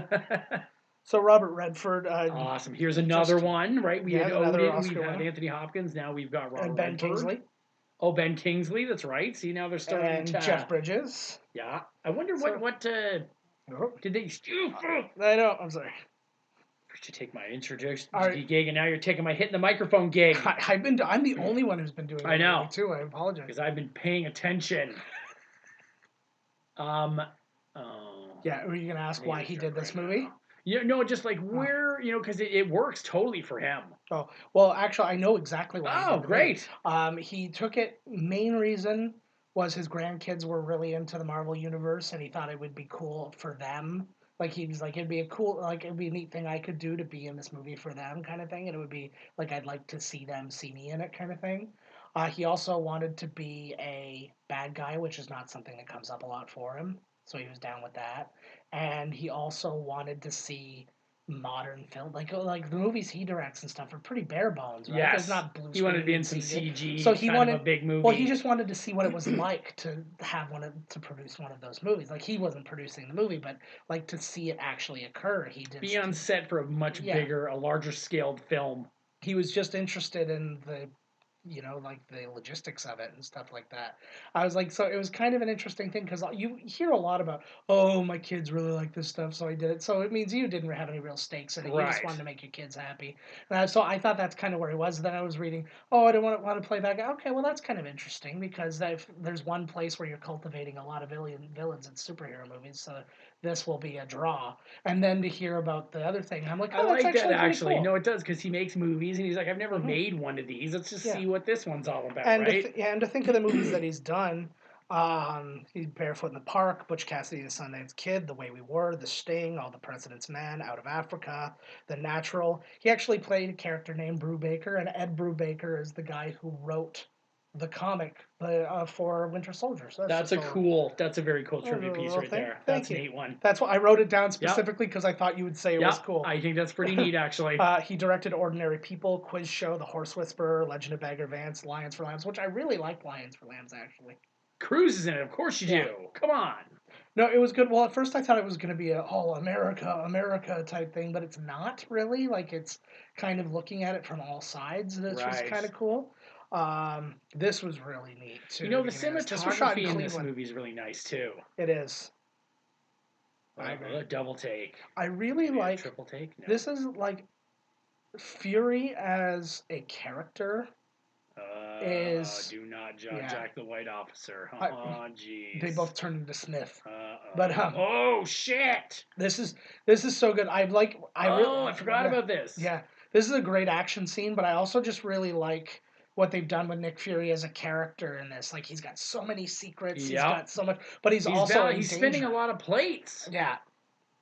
So Robert Redford Awesome. Here's another one, right? We had another Odin, Oscar we've had winner. Anthony Hopkins, now we've got Robert and Ben Redford. Kingsley Oh, Ben Kingsley, that's right. See, now they're starting and to... Jeff Bridges. Yeah. I wonder So- what Oh, did they... I know. I'm sorry. First you take my introduction All right. gig, and now you're taking my hitting the microphone gig. I'm the only one who's been doing. I it know. lately, too. I apologize. Because I've been paying attention. Oh. Yeah, were you gonna ask why he did this movie? Yeah, no, just like where, because it works totally for him. Oh, well, actually, I know exactly why. He Oh, did the movie. great. He took it. Main reason was his grandkids were really into the Marvel universe, and he thought it would be cool for them. Like he was like, it'd be a neat thing I could do to be in this movie for them, kind of thing, and it would be like I'd like to see them see me in it, kind of thing. He also wanted to be a bad guy, which is not something that comes up a lot for him, so he was down with that. And he also wanted to see modern film, like the movies he directs and stuff are pretty bare bones, right? Yes. It's not blue He wanted to be in screen some and CG, So he kind wanted of a big movie. Well, he just wanted to see what it was like to have to produce one of those movies. Like he wasn't producing the movie, but like to see it actually occur, he did. be on set for a much Yeah. bigger, a larger scaled film. He was just interested in the like the logistics of it and stuff like that. I was like, so it was kind of an interesting thing because you hear a lot about, oh, my kids really like this stuff, so I did it. So it means you didn't have any real stakes in it. You just Right. wanted to make your kids happy. So I thought that's kind of where he was. Then I was reading, oh, I don't want to play that guy. Okay, well, that's kind of interesting because there's one place where you're cultivating a lot of villains in superhero movies, so this will be a draw. And then to hear about the other thing, I'm like, oh, I that's like that pretty actually. cool. No, it does because he makes movies and he's like, I've never Mhm. made one of these. Let's just Yeah. see what this one's all about, And right? and to think of the movies that he's done, he's Barefoot in the Park, Butch Cassidy and the Sundance Kid, The Way We Were, The Sting, All the President's Men, Out of Africa, The Natural. He actually played a character named Brubaker, and Ed Brubaker is the guy who wrote the comic for Winter Soldier. So That's just a very cool Oh, trivia a piece little right thing. there. Thank That's you. a neat one. That's why I wrote it down specifically because I thought you would say it was cool. I think that's pretty neat actually. He directed Ordinary People, Quiz Show, The Horse Whisperer, Legend of Bagger Vance, Lions for Lambs, which I really liked Lions for Lambs, actually. Cruise is in it, of course you Yeah. do. Come on. No, it was good. Well, at first I thought it was going to be a America type thing, but it's not really. Like, it's kind of looking at it from all sides, which was Right. kind of cool. This was really neat, too. You know, the beginning of this. This was shot cinematography in this Cleveland. movie is really nice too. It is. I agree. A double take. I really Maybe a like... triple take. No. This is, like, Fury as a character. is- do not judge yeah. Jack the White Officer. I- Oh, jeez. They both turned into Smith. Uh-oh. But, oh shit! This is so good. I I forgot yeah. about this. Yeah, this is a great action scene, but I also just really like what they've done with Nick Fury as a character in this. Like, he's got so many secrets. He's Yep. got so much, but he's also in he's danger. spinning a lot of plates. Yeah,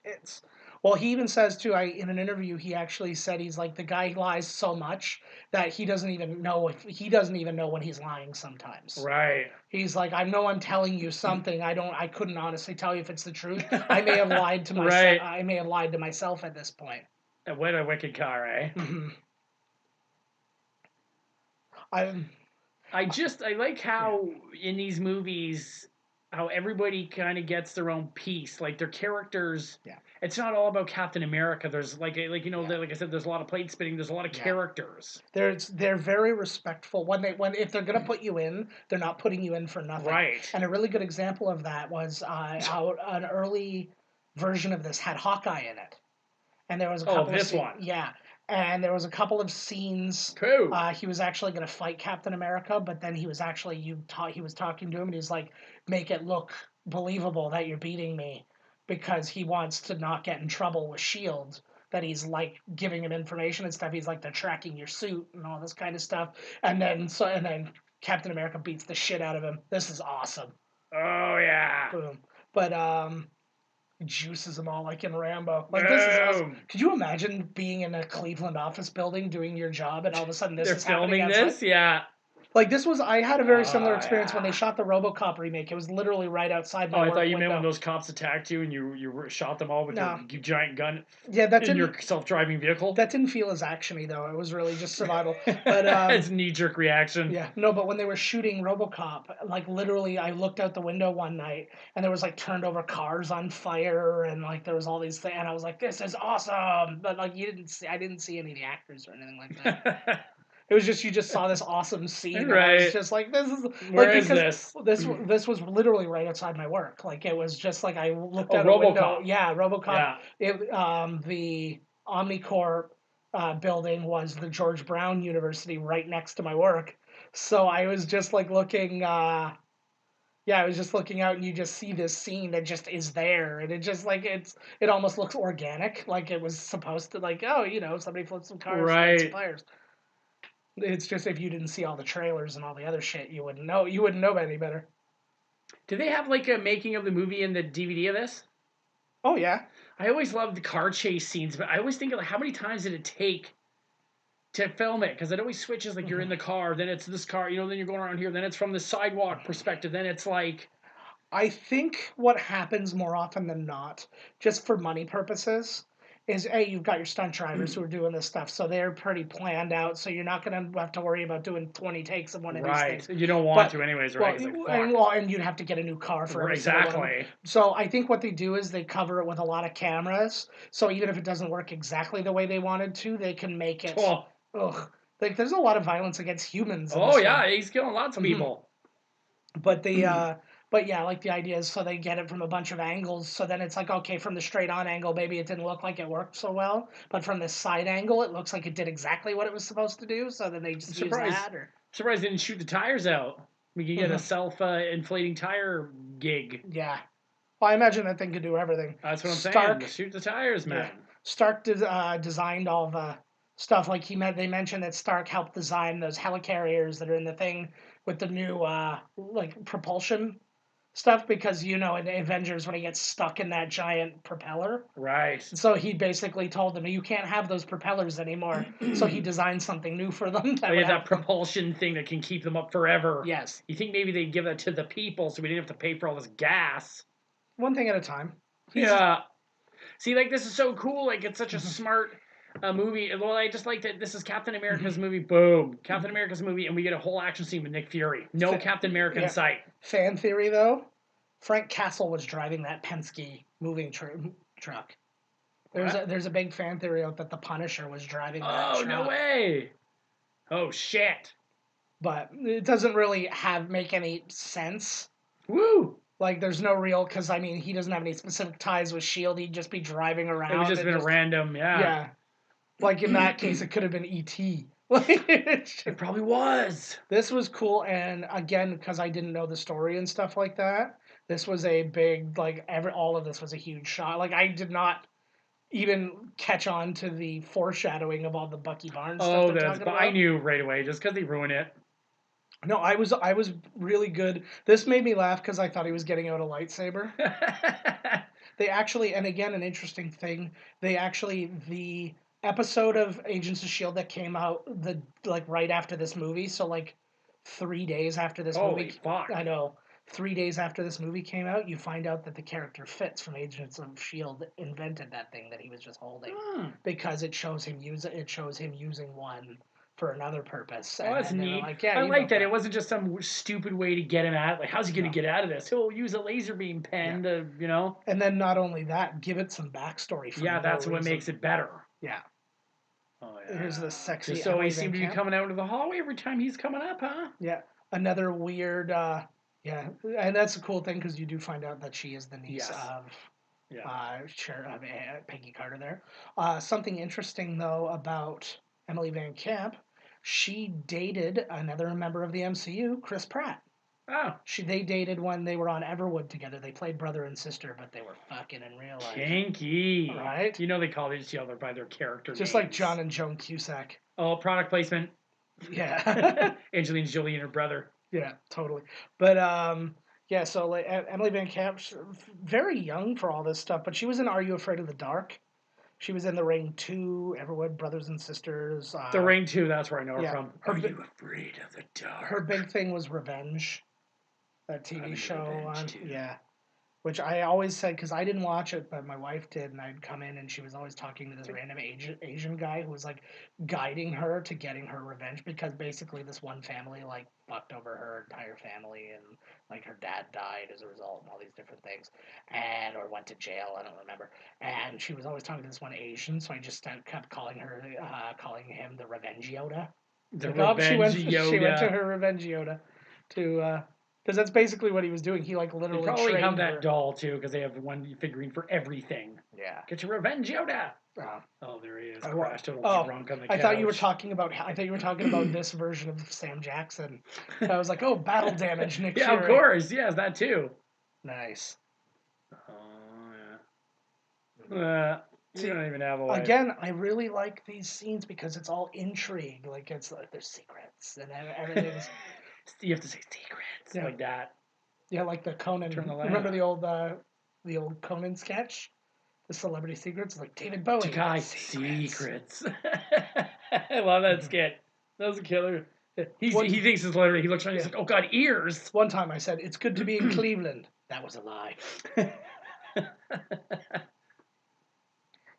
it's well. He even says too. In an interview, he actually said he's like the guy lies so much that he doesn't even know when he's lying sometimes. Right. He's like, I know I'm telling you something. I couldn't honestly tell you if it's the truth. I may have lied to myself. Right. I may have lied to myself at this point. What a wicked car, eh? Mm-hmm. I like how in these movies how everybody kind of gets their own piece. Like their characters. Yeah. It's not all about Captain America. There's like I said, there's a lot of plate spinning. There's a lot of characters. They're very respectful if they're gonna put you in, they're not putting you in for nothing. Right. And a really good example of that was an early version of this had Hawkeye in it, and there was a couple this of one. Yeah. And there was a couple of scenes. Cool. He was actually going to fight Captain America, but then he was actually he was talking to him, and he's like, "Make it look believable that you're beating me," because he wants to not get in trouble with Shield. That he's like giving him information and stuff. He's like, they're tracking your suit and all this kind of stuff. And then Captain America beats the shit out of him. This is awesome. Oh yeah. Boom. But juices them all like in Rambo. Like this is awesome. Could you imagine being in a Cleveland office building doing your job and all of a sudden they're filming this? Yeah. Like this was, I had a very similar experience when they shot the RoboCop remake. It was literally right outside my work I thought you window. meant when those cops attacked you and you shot them all with your giant gun. Yeah, that's in your self-driving vehicle. That didn't feel as actiony though. It was really just survival. But it's knee-jerk reaction. Yeah, no, but when they were shooting RoboCop, like literally, I looked out the window one night and there was like turned over cars on fire and like there was all these things, and I was like, "This is awesome!" But like I didn't see any of the actors or anything like that. It was just you just saw this awesome scene. Right. And I was just like, this is where is this? This was literally right outside my work. Like it was just like I looked out a RoboCop. window. Yeah, RoboCop. Yeah. The Omnicorp building was the George Brown University right next to my work. So I was just like looking. I was just looking out, and you just see this scene that just is there, and it just like it almost looks organic, like it was supposed to. Like, oh, somebody flipped some cars, right? Some fires. It's just if you didn't see all the trailers and all the other shit, you wouldn't know any better. Do they have like a making of the movie and the DVD of this? Oh yeah. I always loved the car chase scenes, but I always think of like, how many times did it take to film it? Because it always switches. Like you're in the car, then it's this car, then you're going around here, then it's from the sidewalk perspective, then it's like. I think what happens more often than not, just for money purposes, is you've got your stunt drivers who are doing this stuff, so they're pretty planned out, so you're not going to have to worry about doing 20 takes of one of these things. You don't want to anyways, right? And you'd have to get a new car for every single one. So I think what they do is they cover it with a lot of cameras, so even if it doesn't work exactly the way they wanted to, they can make it... Like, there's a lot of violence against humans. He's killing lots of people. But the... But yeah, like the idea is so they get it from a bunch of angles. So then it's like, okay, from the straight on angle, maybe it didn't look like it worked so well. But from the side angle, it looks like it did exactly what it was supposed to do. So then they just use that. Surprised they didn't shoot the tires out. We could get a self-inflating tire gig. Yeah. Well, I imagine that thing could do everything. That's what I'm saying. Just shoot the tires, man. Yeah. Stark designed all the stuff. Like they mentioned that Stark helped design those helicarriers that are in the thing with the new propulsion stuff, because in Avengers when he gets stuck in that giant propeller, right? So he basically told them you can't have those propellers anymore. So he designed something new for them. That propulsion thing that can keep them up forever. Yes. You think maybe they'd give that to the people so we didn't have to pay for all this gas? One thing at a time. Yeah. See, like this is so cool. Like it's such a smart movie. Well, I just like that this is Captain America's movie. Boom. Captain America's movie, and we get a whole action scene with Nick Fury. No Captain America in sight. Fan theory, though, Frank Castle was driving that Penske moving truck. There's a big fan theory out that the Punisher was driving that truck. Oh, no way. Oh, shit. But it doesn't really make any sense. Woo! Like, there's no real, because, I mean, he doesn't have any specific ties with S.H.I.E.L.D. He'd just be driving around. It would just been a random, Yeah. Like, in that case, it could have been E.T. It probably was. This was cool, and again, because I didn't know the story and stuff like that, this was a big, all of this was a huge shot. Like, I did not even catch on to the foreshadowing of all the Bucky Barnes stuff they're talking about. I knew right away, just because they ruined it. No, I was really good. This made me laugh because I thought he was getting out a lightsaber. They actually, and again, an interesting thing. The episode of Agents of Shield that came out right after this movie. So like 3 days after this Holy movie, fuck. I know. 3 days after this movie came out, you find out that the character Fitz from Agents of Shield invented that thing that he was just holding because it shows him using one for another purpose. Oh, that's And they were neat. like, yeah, I you like built that. It wasn't just some stupid way to get him out. Like, how's he going to No. get out of this? He'll use a laser beam pen to, you know. And then not only that, give it some backstory for Yeah, no that's what reason. makes it better. Yeah. Oh, yeah. Here's the sexy Just so Emily he Van seemed to be Camp. coming out of the hallway every time he's coming up, huh? Yeah. Another weird, yeah. And that's a cool thing because you do find out that she is the niece Yes. of Yeah. Peggy Carter there. Something interesting, though, about Emily Van Camp, she dated another member of the MCU, Chris Pratt. Oh. They dated when they were on Everwood together. They played brother and sister, but they were fucking in real life. Kinky. Right? You know they call each other by their character Just names. like John and Joan Cusack. Oh, product placement. Yeah. Angelina Jolie and her brother. Yeah, totally. But yeah, so like Emily Van Camp, very young for all this stuff, but she was in Are You Afraid of the Dark? She was in The Ring 2, Everwood Brothers and Sisters. The Ring 2, that's where I know her yeah. from. Are you afraid of the dark? Her big thing was Revenge, that TV show on yeah. Which I always said, because I didn't watch it, but my wife did, and I'd come in and she was always talking to this random Asian guy who was like guiding her to getting her revenge because basically this one family like fucked over her entire family and like her dad died as a result and all these different things, and or went to jail, I don't remember. And she was always talking to this one Asian, so I just kept calling him the Revenge Yoda. She went to her Revenge Yoda to. Because that's basically what he was doing. He like literally They probably trained have that her. doll too, because they have one figurine for everything. Yeah. Get your revenge, Yoda. Oh, there he is. Crashed a Oh, drunk on the I couch. thought you were talking about. this version of Sam Jackson. I was like, oh, battle damage, Nick Yeah, Fury. of course. Yes, that too. Nice. Oh yeah. You don't even have a wife. Again, I really like these scenes because it's all intrigue. Like it's like there's secrets and everything's. You have to say secrets like that. Yeah, like the Conan. Remember the old Conan sketch, the Celebrity Secrets, like David Bowie. Takai secrets. I love that skit. That was a killer. He thinks it's celebrity. He looks around. He's like, "Oh God, ears." One time I said, "It's good to be in Cleveland." That was a lie.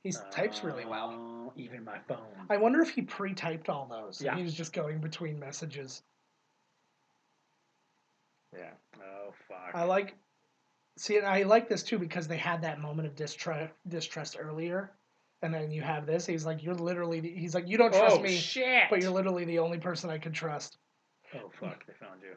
He types really well. Even my phone. I wonder if he pre-typed all those. Yeah. He was just going between messages. Yeah. Oh fuck. I like this too because they had that moment of distrust earlier, and then you have this. He's like, you don't trust me, shit. but you're literally the only person I can trust. Oh fuck, they found you.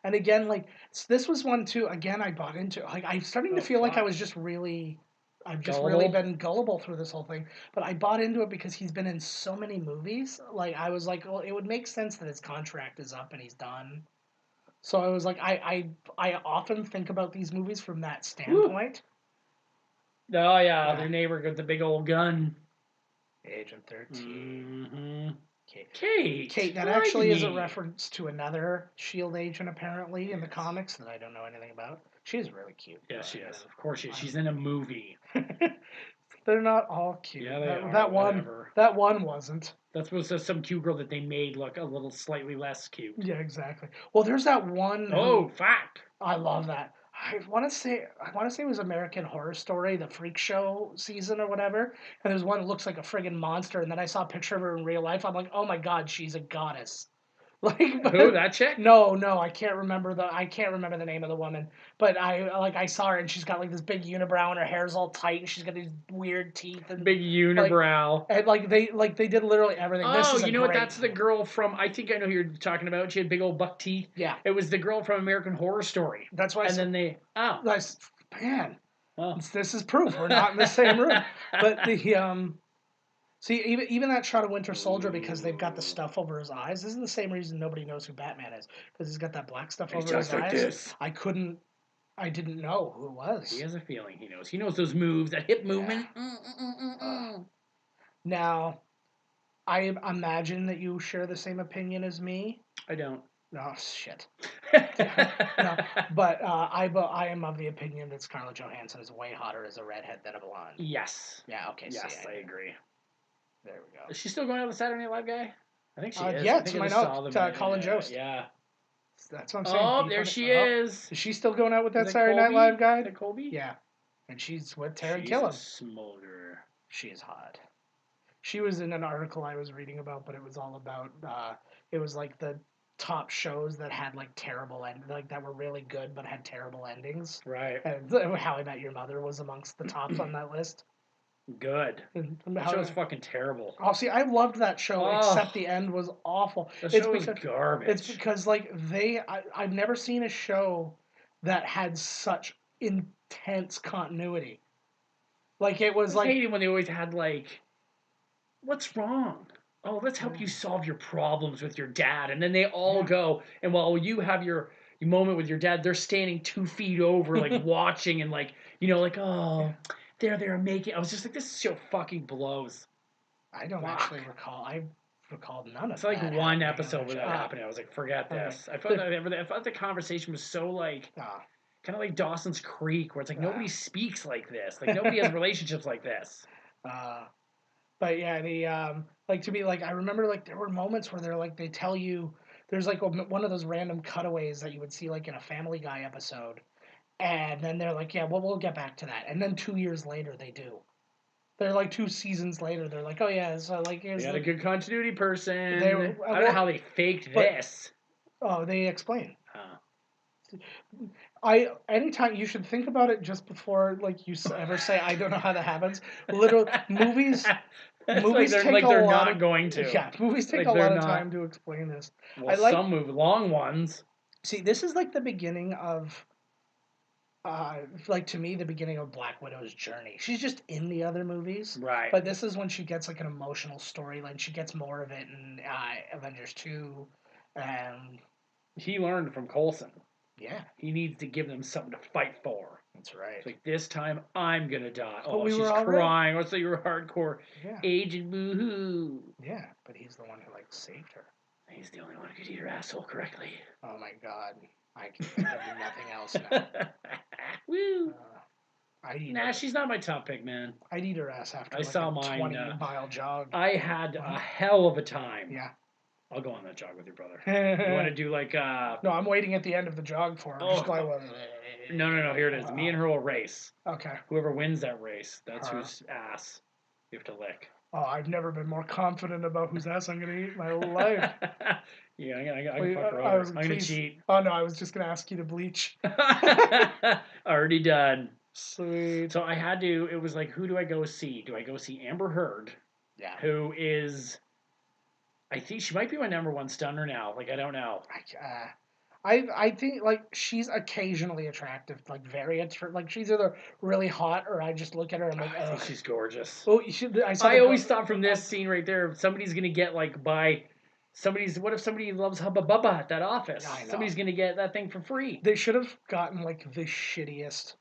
And again, like this was one too. Again, I bought into. Like I'm starting to feel like I've just really been gullible through this whole thing. But I bought into it because he's been in so many movies. Like I was like, well, it would make sense that his contract is up and he's done. So I was like, I often think about these movies from that standpoint. Woo. Oh yeah, their neighbor got the big old gun. Agent 13. Mm-hmm. Kate, that actually is a reference to another S.H.I.E.L.D. agent, apparently, in the comics that I don't know anything about. She's really cute. Yeah, she is. Of course she is. She's in a movie. They're not all cute. Yeah, they are. That one wasn't. That was just some cute girl that they made look a little slightly less cute. Yeah, exactly. Well, there's that one. Oh, fuck! I love that. I want to say it was American Horror Story, the Freak Show season or whatever. And there's one that looks like a friggin' monster, and then I saw a picture of her in real life. I'm like, oh my god, she's a goddess. Like who, that chick? No, I can't remember the name of the woman. But I saw her and she's got like this big unibrow and her hair's all tight and she's got these weird teeth and big unibrow. And they did literally everything. Oh, you know what? That's the girl from. I think I know who you're talking about. She had big old buck teeth. Yeah. It was the girl from American Horror Story. That's why. Then they. Oh. Man. Oh. This is proof we're not in the same room. But the See, even that shot of Winter Soldier, because they've got the stuff over his eyes. This is the same reason nobody knows who Batman is, because he's got that black stuff over his eyes. This. I didn't know who it was. He has a feeling he knows. He knows those moves, that hip movement. Now, I imagine that you share the same opinion as me. I don't. Oh shit. No, but I am of the opinion that Scarlett Johansson is way hotter as a redhead than a blonde. Yes. Yeah. Okay. Yes, See, I agree. there we go. Is she still going out with the Saturday Night Live guy? I think she is. Yeah, I to think my I just saw knowledge, them. Colin Jost. Yeah. That's what I'm saying. Oh, Beef there on it. she Oh, is. is she still going out with that Is Saturday Night Colby? Live guy? Is that Colby? Yeah, and she's with Taron She's Killam. a smolder. She is hot. She was in an article I was reading about, but it was all about. It was like the top shows that had like terrible like that were really good but had terrible endings. Right. And How I Met Your Mother was amongst the tops on that list. Good. And That show was fucking terrible. Oh, see, I loved that show, except the end was awful. The show was garbage. It's because like I've never seen a show that had such intense continuity. Like it was I hated when they always had like, what's wrong? Oh, let's help you solve your problems with your dad, and then they all go, and while you have your moment with your dad, they're standing 2 feet over, like watching, and like like oh, they're making. I was just like, this show fucking blows. I don't actually recall. I recalled none of It's like that one happening episode where that happened. I was like, forget this. I felt the conversation was so like kind of like Dawson's Creek, where it's like nobody speaks like this, like nobody has relationships like this. But yeah, the like to me, like I remember like there were moments where they tell you there's like one of those random cutaways that you would see like in a Family Guy episode, and then they're like, yeah, well we'll get back to that, and then 2 years later they do. They're like 2 seasons later. They're like, oh yeah, so like here's they got a good continuity person. I don't well, know how they faked this. Oh, they explain. Huh. Anytime you should think about it just before like you ever say I don't know how that happens. Literally, movies like they're, take like a they're lot not of, going to. Yeah, movies take like a lot of not, time to explain this. Well, some long ones. See, this is like the beginning of like to me the beginning of Black Widow's journey. She's just in the other movies, right? But this is when she gets like an emotional storyline. She gets more of it in Avengers 2, and he learned from Coulson. Yeah, he needs to give them something to fight for. That's right. It's like this time I'm gonna die. But oh, she's crying. Oh, so you're hardcore. Yeah. Agent boo-hoo. Yeah, but he's the one who like saved her. He's the only one who could eat her asshole correctly. Oh my god. I can think of nothing else now. Woo! She's not my top pick, man. I'd eat her ass after I saw a mine, 20-mile jog. I had a hell of a time. Yeah. I'll go on that jog with your brother. You want to do like No, I'm waiting at the end of the jog for him. No. Here it is. Me and her will race. Okay. Whoever wins that race, that's whose ass you have to lick. Oh, I've never been more confident about whose ass I'm going to eat in my life. Yeah, I'm going to fuck her over. I'm going to cheat. Oh, no, I was just going to ask you to bleach. Already done. Sweet. So I had to, it was like, who do I go see? Do I go see Amber Heard? Yeah. Who is, I think she might be my number one stunner now. Like, I don't know. I think like she's occasionally attractive, like like she's either really hot or I just look at her and I'm like, I think she's gorgeous. Oh, I always thought from this scene right there, somebody's gonna get like what if somebody loves Hubba Bubba at that office? Somebody's gonna get that thing for free. They should have gotten like the shittiest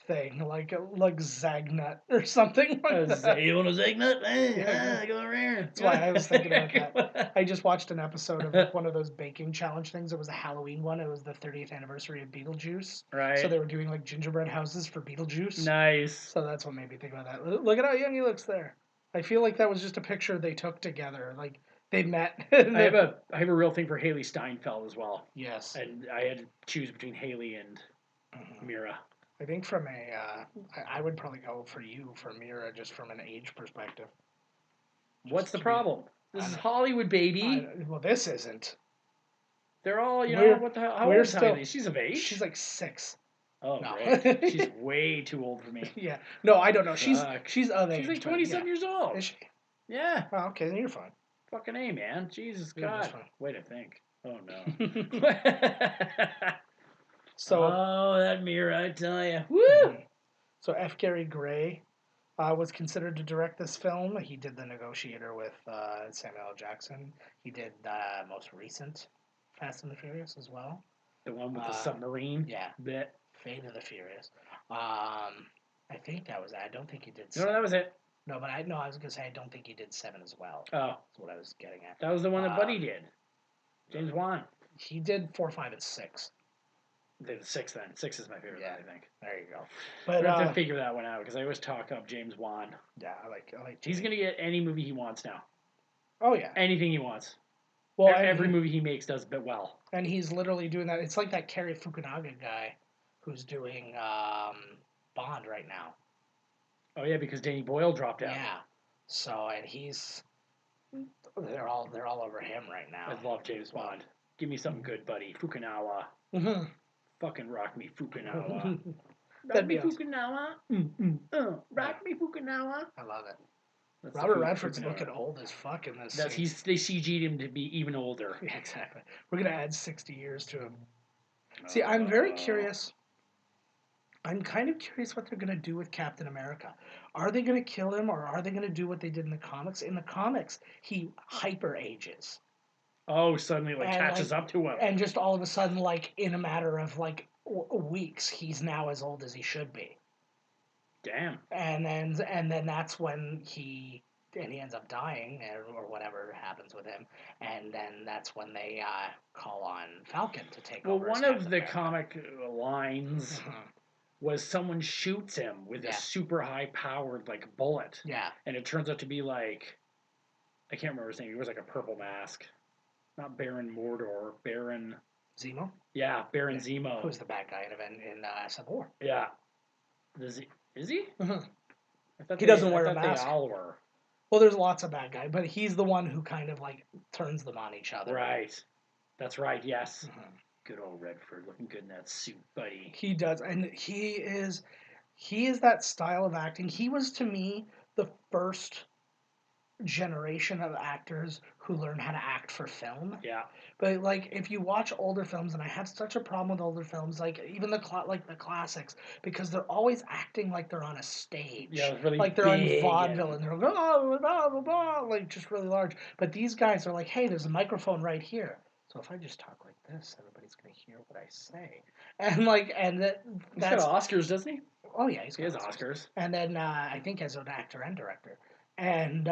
thing, like Zagnut or something like that. You want a Zagnut? Hey, go over here. That's why I was thinking about that. I just watched an episode of like one of those baking challenge things. It was a Halloween one. It was the 30th anniversary of Beetlejuice. Right. So they were doing like gingerbread houses for Beetlejuice. Nice. So that's what made me think about that. Look at how young he looks there. I feel like that was just a picture they took together. Like they met. I have a real thing for Haley Steinfeld as well. Yes. And I had to choose between Haley and Mira. I think from I would probably go for you for Mira just from an age perspective. What's the problem? This is Hollywood, baby. Well, this isn't. They're all, what the hell? How old is Haley? She's of age? She's like 6. Oh, no. Right. She's way too old for me. Yeah. No, I don't know. She's of age. She's like 20-some years old. Is she? Yeah. Oh, okay, then you're fine. Fucking A, man. Jesus God. Wait, I think. Oh, no. that Mira, I tell you. Woo! So F. Gary Gray was considered to direct this film. He did The Negotiator with Samuel L. Jackson. He did the most recent Fast and the Furious as well. The one with the submarine? Yeah. Bit. Fate of the Furious. I think that was it. I don't think he did 7. No, that was it. No, but I was going to say I don't think he did 7 as well. Oh. That's what I was getting at. That was the one that Buddy did. James Wan. He did 4, 5, and 6. The 6 then. 6 is my favorite, Yeah. I think. There you go. But I But have to figure that one out because I always talk up James Wan. yeah, I like. He's going to get any movie he wants now. Oh yeah. Anything he wants. Well, Every movie he makes does but well. And he's literally doing that. It's like that Cary Fukunaga guy who's doing Bond right now. Oh yeah, because Danny Boyle dropped out. Yeah. So and they're all over him right now. I love James Bond. Give me something good, buddy. Fukunaga. Mm-hmm. Fucking rock me, Fukunaga. That'd rock be me, awesome. Fukunaga. Rock me, Fukunaga. I love it. That's Robert Redford's looking old as fuck in this. They CG'd him to be even older. Yeah, exactly. We're gonna add 60 years to him. See, I'm very curious. I'm kind of curious what they're gonna do with Captain America. Are they gonna kill him, or are they gonna do what they did in the comics? In the comics, he hyper ages. Oh, suddenly And, catches up to him. And just all of a sudden, in a matter of weeks, he's now as old as he should be. Damn. And then that's when he ends up dying or whatever happens with him, and then that's when they call on Falcon to take over. Well, one of the comic lines was someone shoots him with a super high powered bullet. Yeah. And it turns out to be I can't remember his name. He was a purple mask. Not Baron Mordor, Baron Zemo? Yeah, Baron Zemo. Who's the bad guy in Civil War. Yeah. Is he? Mm-hmm. He doesn't wear a mask. They all were. Well, there's lots of bad guys, but he's the one who kind of turns them on each other. Right. That's right, yes. Mm-hmm. Good old Redford, looking good in that suit, buddy. He does, and he is that style of acting. He was, to me, the first generation of actors who learned how to act for film. Yeah. But if you watch older films, and I have such a problem with older films, even the classics, because they're always acting like they're on a stage. Yeah, really they're on big vaudeville and they're blah, blah, blah, blah, just really large. But these guys are like, hey, there's a microphone right here. So if I just talk like this, everybody's gonna hear what I say. And that's he's got Oscars, doesn't he? Oh yeah, he has Oscars. And then I think as an actor and director. And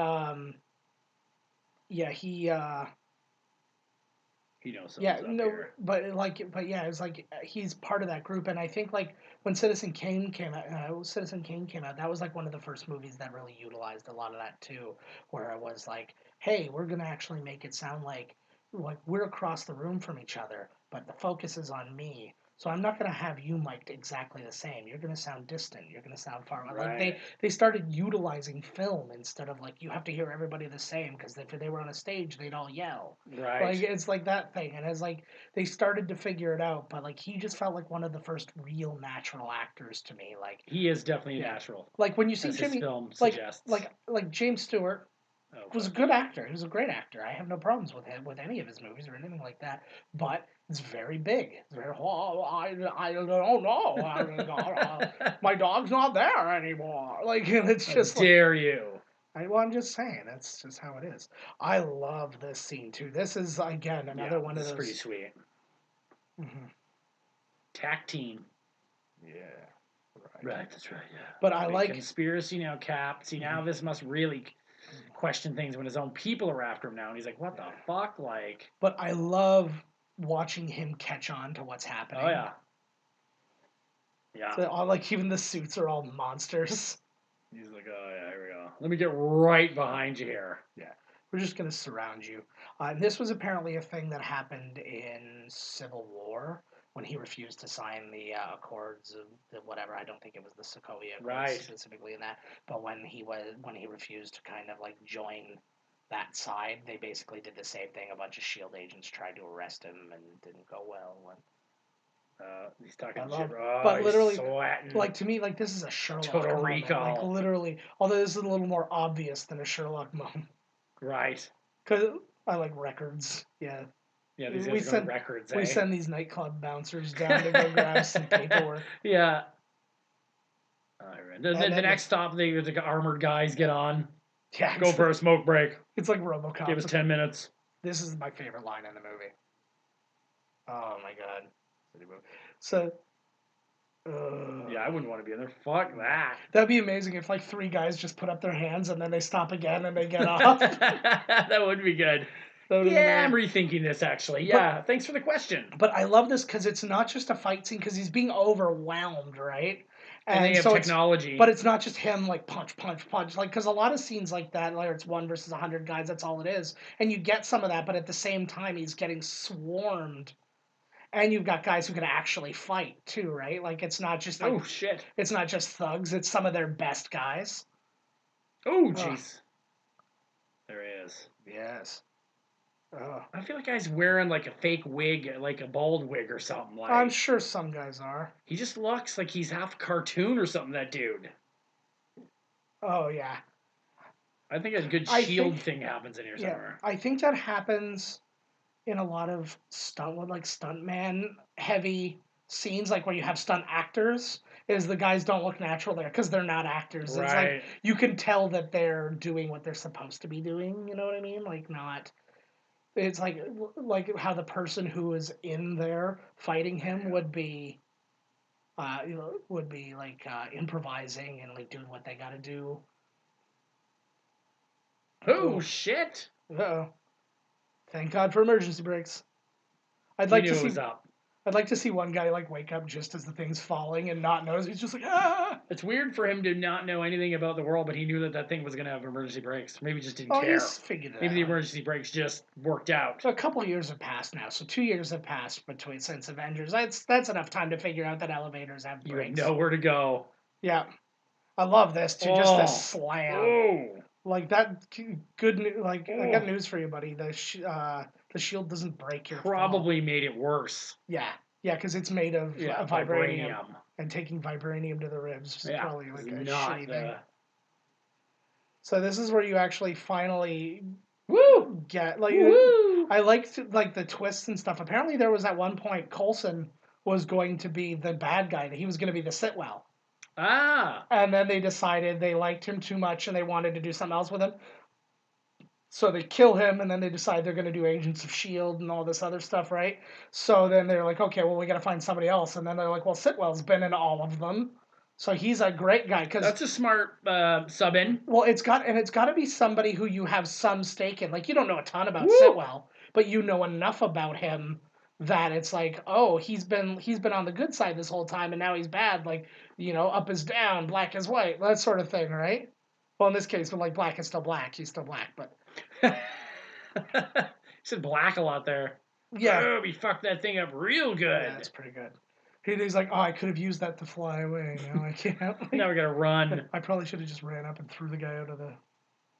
he knows something. But yeah, it's he's part of that group, and I think when Citizen Kane came out, that was one of the first movies that really utilized a lot of that too, where it was hey, we're gonna actually make it sound like we're across the room from each other, but the focus is on me. So I'm not going to have you mic'd exactly the same. You're going to sound distant. You're going to sound far away. Right. They started utilizing film instead of you have to hear everybody the same, because if they were on a stage, they'd all yell. Right. It's that thing. And it's they started to figure it out, but he just felt like one of the first real natural actors to me. He is definitely natural. When you see Jimmy, his film suggests. James Stewart, was a good actor. He was a great actor. I have no problems with him, with any of his movies or anything like that. But it's very big. It's very, I don't know. My dog's not there anymore. It's just dare you. I'm just saying, that's just how it is. I love this scene, too. This is, again, another one of those. It's pretty sweet. Mm-hmm. Tack team. Yeah. Right, that's right, yeah. But I like... Conspiracy now, Cap. See, now this must really question things when his own people are after him now, and he's like, what the fuck? But I love watching him catch on to what's happening. Oh, yeah. Yeah. So, even the suits are all monsters. He's like, oh, yeah, here we go. Let me get right behind you here. Yeah. We're just going to surround you. And this was apparently a thing that happened in Civil War when he refused to sign the accords of the whatever. I don't think it was the Sokovia Accords specifically in that. But when he refused to kind of join that side, they basically did the same thing. A bunch of S.H.I.E.L.D. agents tried to arrest him and didn't go well. He's talking shit. But literally, sweating. To me, this is a Sherlock Total moment. Recall. Literally, although this is a little more obvious than a Sherlock moment. Right. Because I like records. Yeah. Yeah, these guys are records. We send these nightclub bouncers down to go grab some paperwork. Yeah. All right. The next stop, the armored guys get on. Yeah. Go for a smoke break. It's like RoboCop. Give us 10 minutes. This is my favorite line in the movie. Oh my god. So. Yeah, I wouldn't want to be in there. Fuck that. That'd be amazing if 3 guys just put up their hands and then they stop again and they get off. That would be good. That would've been Yeah, I'm weird. rethinking this actually. Yeah, thanks for the question. But I love this because it's not just a fight scene because he's being overwhelmed, right? And they And have so technology. but it's not just him like punch, punch, punch. Like because a lot of scenes like that, like it's 1 versus 100 guys. That's all it is, and you get some of that. But at the same time, he's getting swarmed, and you've got guys who can actually fight too, right? Like it's not just like Oh shit. it's not just thugs. It's some of their best guys. Oh jeez. There he is. Yes. I feel like guy's wearing like a fake wig, like a bald wig or something. Like I'm sure some guys are. he just looks like he's half cartoon or something. That dude. Oh yeah. I think a good I shield think- thing happens in here Yeah. somewhere. I think that happens in a lot of stuntman heavy scenes, like where you have stunt actors, is the guys don't look natural there because they're not actors. It's Right. like you can tell that they're doing what they're supposed to be doing. You know what I mean? Like not. It's like how the person who is in there fighting him would be, improvising and like doing what they got to do. Oh Oh. shit! Uh-oh. Thank God for emergency brakes. I'd He like knew to it see. was up. I'd like to see one guy like wake up just as the thing's falling and not notice. He's just like, ah. It's weird for him to not know anything about the world, but he knew that that thing was going to have emergency brakes. Maybe he just didn't Oh, care. he's figured it Maybe the out. emergency brakes just worked out. A couple of years have passed now, so 2 years have passed between since Avengers. That's enough time to figure out that elevators have You have brakes. nowhere to go. Yeah, I love this too. Just Oh. this slam. Oh. Like that. Good news. Like I got Oh. news for you, buddy. The shield doesn't break your fall. Probably made it worse. Yeah, because it's made of vibranium. And taking vibranium to the ribs is probably like a shitty thing. So this is where you actually finally get like. Woo! I liked like the twists and stuff. Apparently, there was at one point Coulson was going to be the bad guy. That he was going to be the Sitwell. Ah. And then they decided they liked him too much and they wanted to do something else with him. So they kill him, and then they decide they're going to do Agents of S.H.I.E.L.D. and all this other stuff, right? So then they're like, okay, well, we got to find somebody else. And then they're like, well, Sitwell's been in all of them. So he's a great guy. That's a smart sub in. Well, it's got to be somebody who you have some stake in. Like, you don't know a ton about Woo! Sitwell, but you know enough about him that it's like, oh, he's been on the good side this whole time, and now he's bad. Like, up is down, black is white, that sort of thing, right? Well, in this case, but like black is still black. He's still black, but You said black a lot there. yeah. Oh, we fucked that thing up real good. Yeah, that's pretty good. He's like, oh, I could have used that to fly away. I can't. Like, Now we gotta run. I probably should have just ran up and threw the guy out of the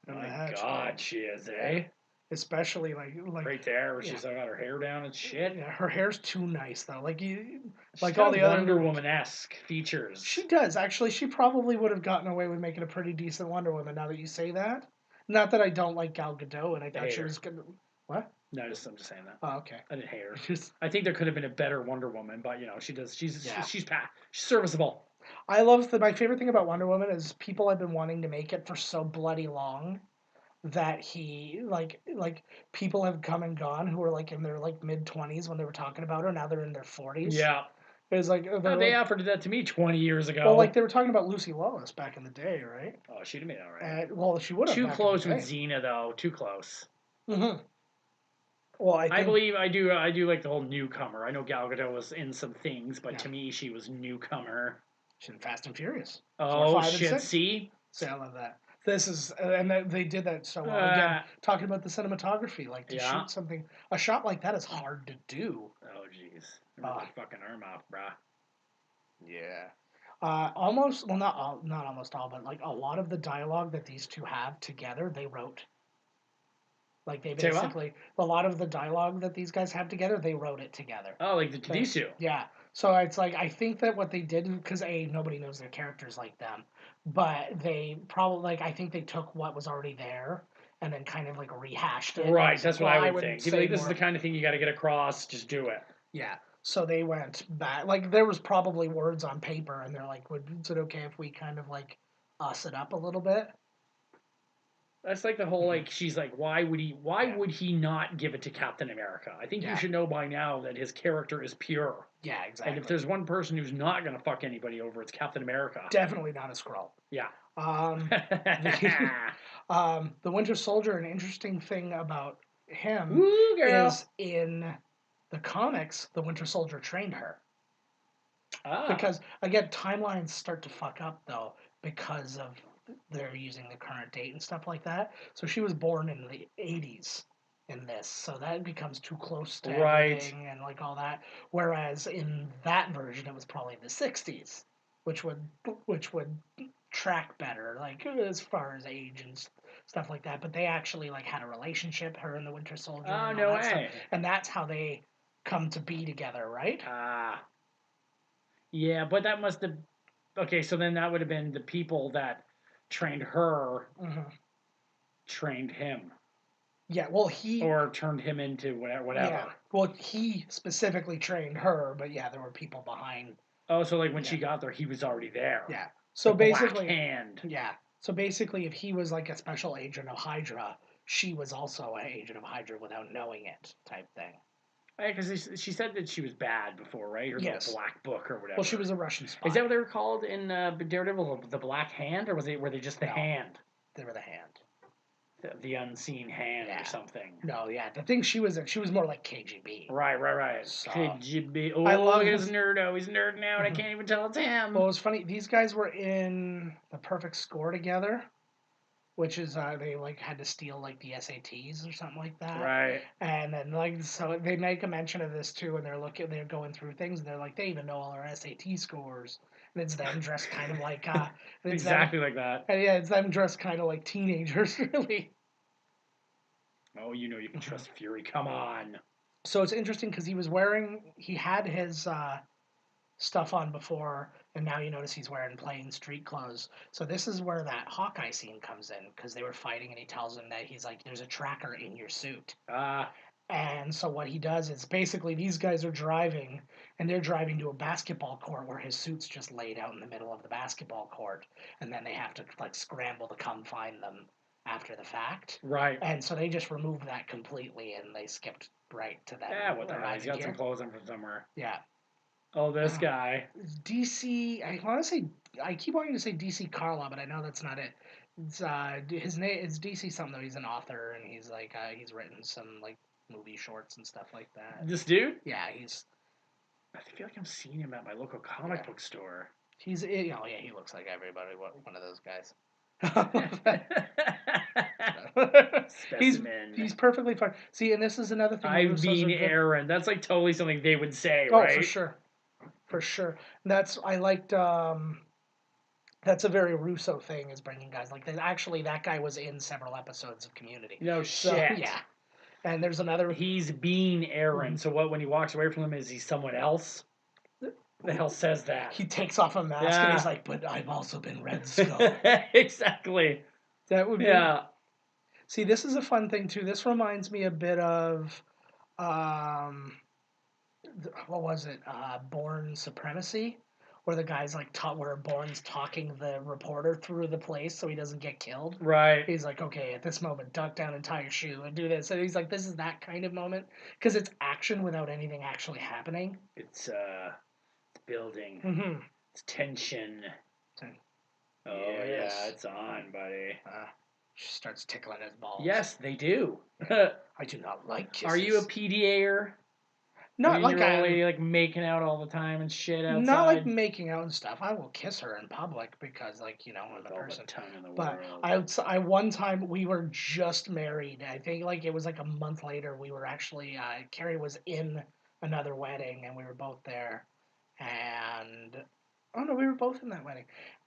hatch. God, she is, eh? Especially like Right there, where she's got her hair down and shit. Yeah, her hair's too nice though. Like She's all got the other Wonder Woman-esque features. She does actually. She probably would have gotten away with making a pretty decent Wonder Woman. Now that you say that, not that I don't like Gal Gadot, and I thought she was gonna. What? No, I'm just saying that. Oh, okay. I didn't hate her. Just I think there could have been a better Wonder Woman, but she does. She's serviceable. I love my favorite thing about Wonder Woman is people have been wanting to make it for so bloody long that he like people have come and gone who were like in their like mid-20s when they were talking about her. Now they're in their 40s. Yeah. It was like They offered that to me 20 years ago. Well, like they were talking about Lucy Lawless back in the day, right? Oh, she'd have made it all right. Well, she would have. Too close with Xena, though. Too close. Mm-hmm. Well, I believe I do like the whole newcomer. I know Gal Gadot was in some things, but to me, she was newcomer. She's in Fast and Furious. Oh 4, 5, shit! and 6. See, I love that. This is and they did that so well. Again, talking about the cinematography, like to shoot something, a shot like that is hard to do. Oh jeez, rip the fucking arm off, brah. Yeah. Almost, well, not almost all, but like a lot of the dialogue that these two have together, they wrote. Like they basically, a lot of the dialogue that these guys have together, they wrote it together. Oh, like these two. Yeah. So it's like I think that what they did, because nobody knows their characters like them, but they probably I think they took what was already there and then kind of like rehashed it. Right, that's what I would think. Say Like, this is the kind of thing you got to get across. Just do it. Yeah. So they went back. Like there was probably words on paper, and they're like, "Is it okay if we kind of like us it up a little bit?" That's like the whole she's like, why would he not give it to Captain America? I think you should know by now that his character is pure. Yeah, exactly. And if there's one person who's not gonna fuck anybody over, it's Captain America. Definitely not a Skrull. Yeah. The Winter Soldier. An interesting thing about him Woo, girl. is in the comics, the Winter Soldier trained her. Ah. Because, again, timelines start to fuck up, though, because of they're using the current date and stuff like that. So she was born in the 80s in this, so that becomes too close to everything and like all that. Whereas in that version, it was probably the 60s, which would track better, like as far as age and stuff like that. But they actually like had a relationship, her and the Winter Soldier. Oh, and all no that stuff. way. And that's how they come to be together, right? Ah. Yeah, but that must have. Okay, so then that would have been the people that trained her, trained him. Yeah, well, he. Or turned him into whatever. Yeah, well, he specifically trained her, but yeah, there were people behind. Oh, so like when she got there, he was already there. Yeah. So The basically. Black Hand. Yeah. So basically, if he was like a special agent of Hydra, she was also an agent of Hydra without knowing it, type thing. Right, because she said that she was bad before, right? Her little black book or whatever. Well, she was a Russian spy. Is that what they were called in Daredevil? The Black Hand, or were they just the hand? They were the hand. The unseen hand or something. No, yeah. The thing she was in, she was more like KGB. Right. So, KGB. Oh, I love look at his nerdo. He's nerding out. I can't even tell it's him. Well, it was funny. These guys were in The Perfect Score together, which is they like had to steal like the SATs or something like that. Right. And then like so they make a mention of this too, and they're going through things, and they're like they even know all our SAT scores, and it's them dressed kind of like exactly like that. And yeah, it's them dressed kind of like teenagers, really. Oh, you know you can trust Fury. Come on. So it's interesting because he had his stuff on before, and now you notice he's wearing plain street clothes. So this is where that Hawkeye scene comes in, because they were fighting, and he tells him that he's like, "There's a tracker in your suit." And so what he does is basically these guys are driving, and they're driving to a basketball court where his suit's just laid out in the middle of the basketball court, and then they have to like scramble to come find them after the fact. Right. And so they just removed that completely, and they skipped right to that. Yeah, what the hell? He's got some clothes on from somewhere. Yeah. Oh, this guy. DC. I keep wanting to say DC Carla, but I know that's not it. It's his name is DC something though. He's an author, and he's like he's written some like movie shorts and stuff like that. This dude? Yeah, he's. I feel like I'm seeing him at my local comic book store. He's he looks like everybody. One of those guys. he's perfectly fine. See, and this is another thing. I've been Aaron. That's like totally something they would say, oh, right? For sure. I liked. That's a very Russo thing, is bringing guys like that. Actually, that guy was in several episodes of Community. No shit. Yeah. And there's another. He's being Aaron. So what? When he walks away from him, is he someone else? The hell says that? He takes off a mask and he's like, "But I've also been Red Skull." Exactly. That would be. Yeah. See, this is a fun thing too. This reminds me a bit of, what was it? Bourne Supremacy, where the guy's like where Bourne's talking the reporter through the place so he doesn't get killed. Right. He's like, "Okay, at this moment, duck down and tie your shoe and do this." And he's like, "This is that kind of moment because it's action without anything actually happening." It's building. Mm-hmm. It's tension. Oh yes. Yeah, it's on, buddy. She starts tickling his balls. Yes, they do. I do not like kisses. Are you a PDAer? Not like really like making out all the time and shit outside. Not like making out and stuff. I will kiss her in public because, like, I'm a person. The tongue in the but world. I one time we were just married. I think like it was like a month later. We were actually Carrie was in another wedding and we were both there, and we were both in that wedding.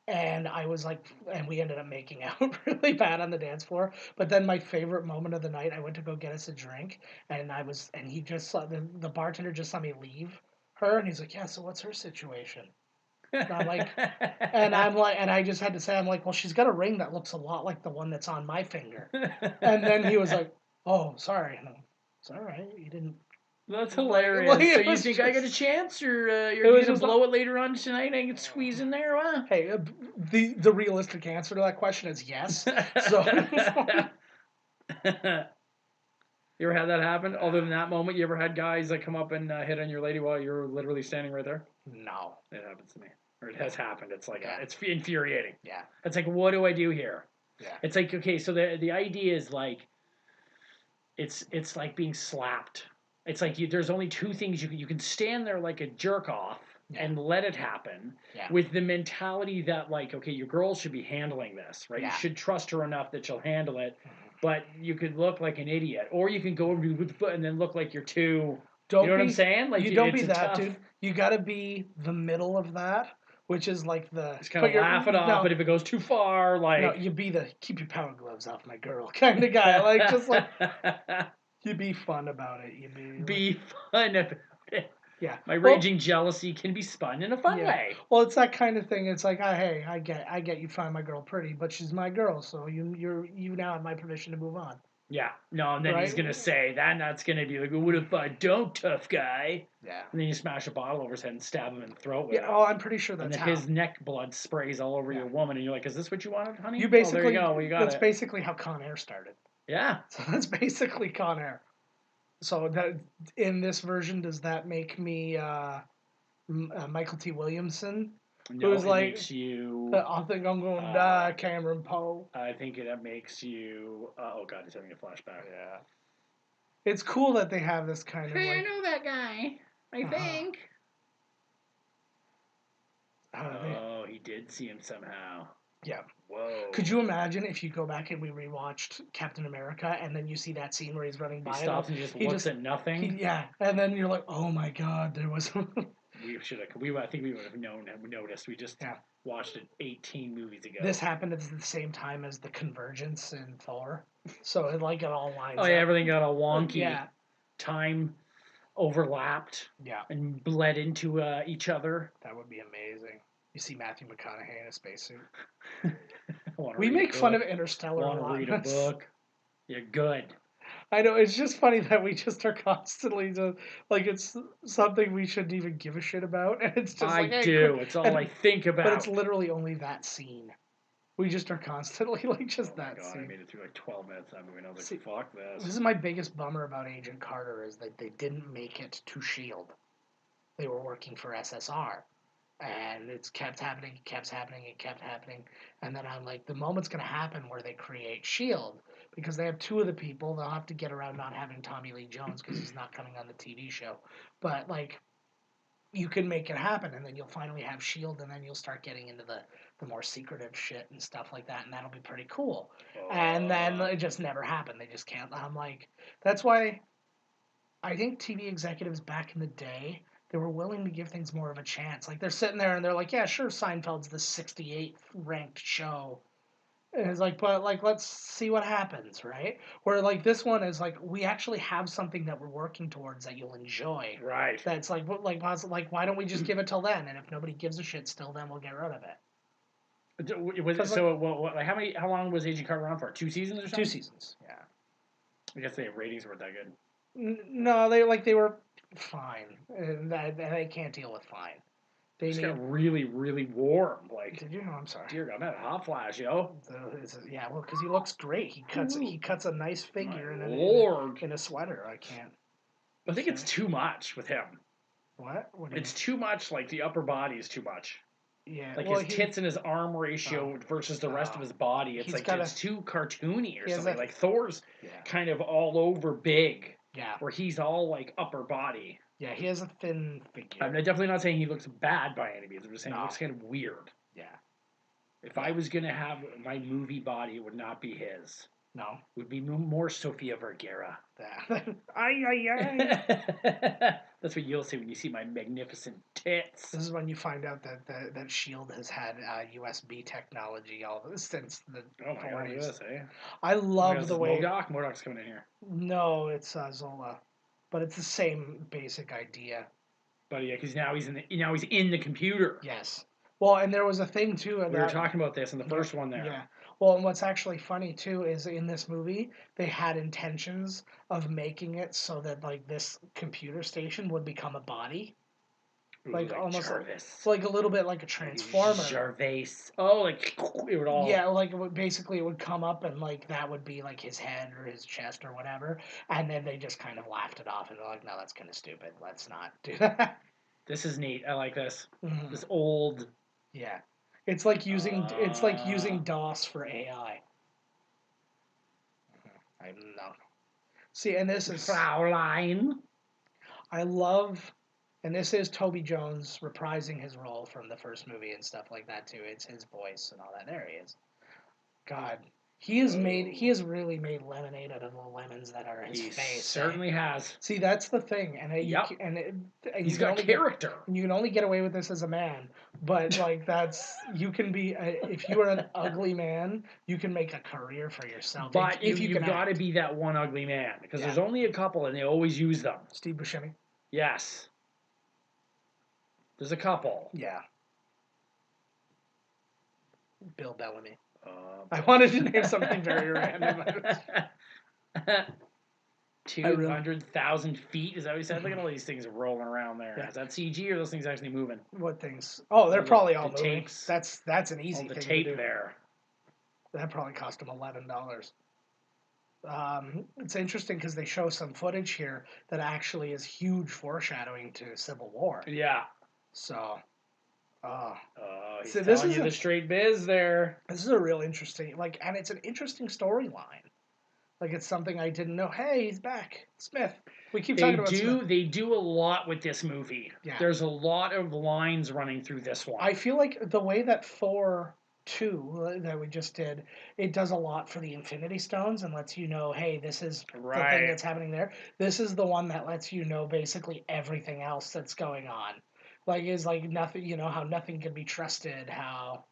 And I was like, and we ended up making out really bad on the dance floor. But then my favorite moment of the night, I went to go get us a drink, and he just saw the bartender just saw me leave her, and he's like, "Yeah, so what's her situation?" And I'm like, and I just had to say, I'm like, "Well, she's got a ring that looks a lot like the one that's on my finger." And then he was like, "Oh, sorry." And I'm like, "It's all right. You didn't." That's hilarious. So you think I got a chance, or you're going to blow it later on tonight and I can squeeze in there, huh? Hey, the realistic answer to that question is yes. So. You ever had that happen? Other than that moment, you ever had guys that come up and hit on your lady while you're literally standing right there? No. It happens to me. Or it has happened. It's like, it's infuriating. Yeah. It's like, what do I do here? Yeah. It's like, okay, so the idea is like, it's like being slapped. It's like there's only two things you can stand there like a jerk off and let it happen with the mentality that like, okay, your girl should be handling this, right? You should trust her enough that she'll handle it. But you could look like an idiot, or you can go with the foot and then look like you're too. Don't you know be, what I'm saying? Like you don't be it's that tough, dude. You got to be the middle of that, which is like the. Just kind of laugh it off, but if it goes too far, like no, you be the keep your power gloves off my girl kind of guy. Like just like you be fun about it. You be fun about it. Yeah. My raging jealousy can be spun in a fun way. Well, it's that kind of thing. It's like, hey, I get you find my girl pretty, but she's my girl, so you now have my permission to move on. Yeah. No, and then he's gonna say that's gonna be like, what if I don't, tough guy? Yeah. And then you smash a bottle over his head and stab him in the throat with it. Oh, I'm pretty sure that's and then how. his neck blood sprays all over your woman, and you're like, is this what you wanted, honey? You basically, there you go. We got that's it. basically how Con Air started. Yeah. So that's basically Con Air. So that in this version, does that make me Michael T. Williamson? No, who's it like, makes you. I think I'm going to die, Cameron Poe. I think that makes you. Oh God, he's having a flashback. Yeah. It's cool that they have this kind of. Hey, I know that guy. I think. Oh, he did see him somehow. Yeah. Whoa. Could you imagine if you go back and we rewatched Captain America and then you see that scene where he's running by? He stops and just looks at nothing. And then you're like, oh my God, there was. We should have. I think we would have noticed. We just watched it 18 movies ago. This happened at the same time as the Convergence in Thor, so it all lines. Oh yeah, everything got all wonky. Yeah. Time overlapped. Yeah. And bled into each other. That would be amazing. You see Matthew McConaughey in a spacesuit. We make fun of Interstellar a lot. Want to read a book? You're good. I know, it's just funny that we just are constantly just, like, it's something we shouldn't even give a shit about. And it's just like, it's all I think about. But it's literally only that scene. We just are constantly like just that God, scene. I made it through like 12 minutes of that movie and I was like, fuck this. This is my biggest bummer about Agent Carter is that they didn't make it to S.H.I.E.L.D. They were working for SSR. And it's kept happening, and then I'm like, the moment's going to happen where they create S.H.I.E.L.D. because they have two of the people. They'll have to get around not having Tommy Lee Jones because he's not coming on the TV show. But, like, you can make it happen, and then you'll finally have S.H.I.E.L.D., and then you'll start getting into the more secretive shit and stuff like that, and that'll be pretty cool. And then it just never happened. They just can't. I'm like, that's why I think TV executives back in the day, they were willing to give things more of a chance. Like, they're sitting there and they're like, yeah, sure, Seinfeld's the 68th ranked show. And it's like, but, like, let's see what happens, right? Where, like, this one is like, we actually have something that we're working towards that you'll enjoy. Right. That's like, why don't we just give it till then? And if nobody gives a shit still, then we'll get rid of it. How long was Agent Carter on for? 2 seasons or something? 2 seasons, yeah. I guess the ratings weren't that good. No, they were fine. And they can't deal with fine. They got really, really warm. Like, did you? I'm sorry. Dear God, I'm at a hot flash, yo. Yeah, well, because he looks great. He cuts a nice figure in a sweater. I can't. I think it's too much with him. What? It's too much. Like, the upper body is too much. Yeah. Like, his tits and his arm ratio versus the rest of his body. It's like it's too cartoony or something. Like, Thor's kind of all over big. Yeah. Where he's all, like, upper body. Yeah, he has a thin figure. I'm definitely not saying he looks bad by any means. I'm just saying he looks kind of weird. Yeah. If I was going to have my movie body, it would not be his. No. It would be more Sofia Vergara. Ay. That's what you'll see when you see my magnificent tits. This is when you find out that S.H.I.E.L.D. has had USB technology since the 40s. God, eh? I love the way... MODOK's coming in here. No, it's Zola. But it's the same basic idea. But yeah, because now he's in the computer. Yes. Well, and there was a thing too. We were talking about this in the first one there. Yeah. Well, and what's actually funny too is in this movie they had intentions of making it so that like this computer station would become a body. Like almost like a little bit like a transformer. Jarvis. Oh, like it would all. Yeah, like basically it would come up and like that would be like his head or his chest or whatever, and then they just kind of laughed it off and they're like, no, that's kind of stupid. Let's not do that. This is neat. I like this. Mm-hmm. This old. Yeah, it's like using DOS for AI. I know. See, and this is Fraulein. I love, and this is Toby Jones reprising his role from the first movie and stuff like that too. It's his voice and all that. There he is. God, he has really made lemonade out of the lemons that are his He face. certainly has. See, that's the thing, and Yep. He's you can got only character. you can only get away with this as a man, but like you can be if you are an ugly man, you can make a career for yourself. But if you you've can got to act. be that one ugly man because Yeah. there's only a couple and they always use them. Steve Buscemi. Yes. There's a couple. Yeah. Bill Bellamy. I wanted to name something very random. 200,000 feet. Is that what you said? Look at all these things rolling around there. Yeah. Is that CG or are those things actually moving? What things? Oh, they're probably all the moving. tapes. That's an easy All the thing tape to do. there. That probably cost him $11. It's interesting because they show some footage here that actually is huge foreshadowing to Civil War. Yeah. So, He's so telling you the straight biz there. This is a real interesting, and it's an interesting storyline. Like, it's something I didn't know. Hey, he's back. Smith. We keep talking about Smith. They do a lot with this movie. Yeah. There's a lot of lines running through this one. I feel like the way that Thor 2 that we just did, it does a lot for the Infinity Stones and lets you know, hey, this is the thing that's happening there. This is the one that lets you know basically everything else that's going on. Like, is like nothing, how nothing can be trusted, how...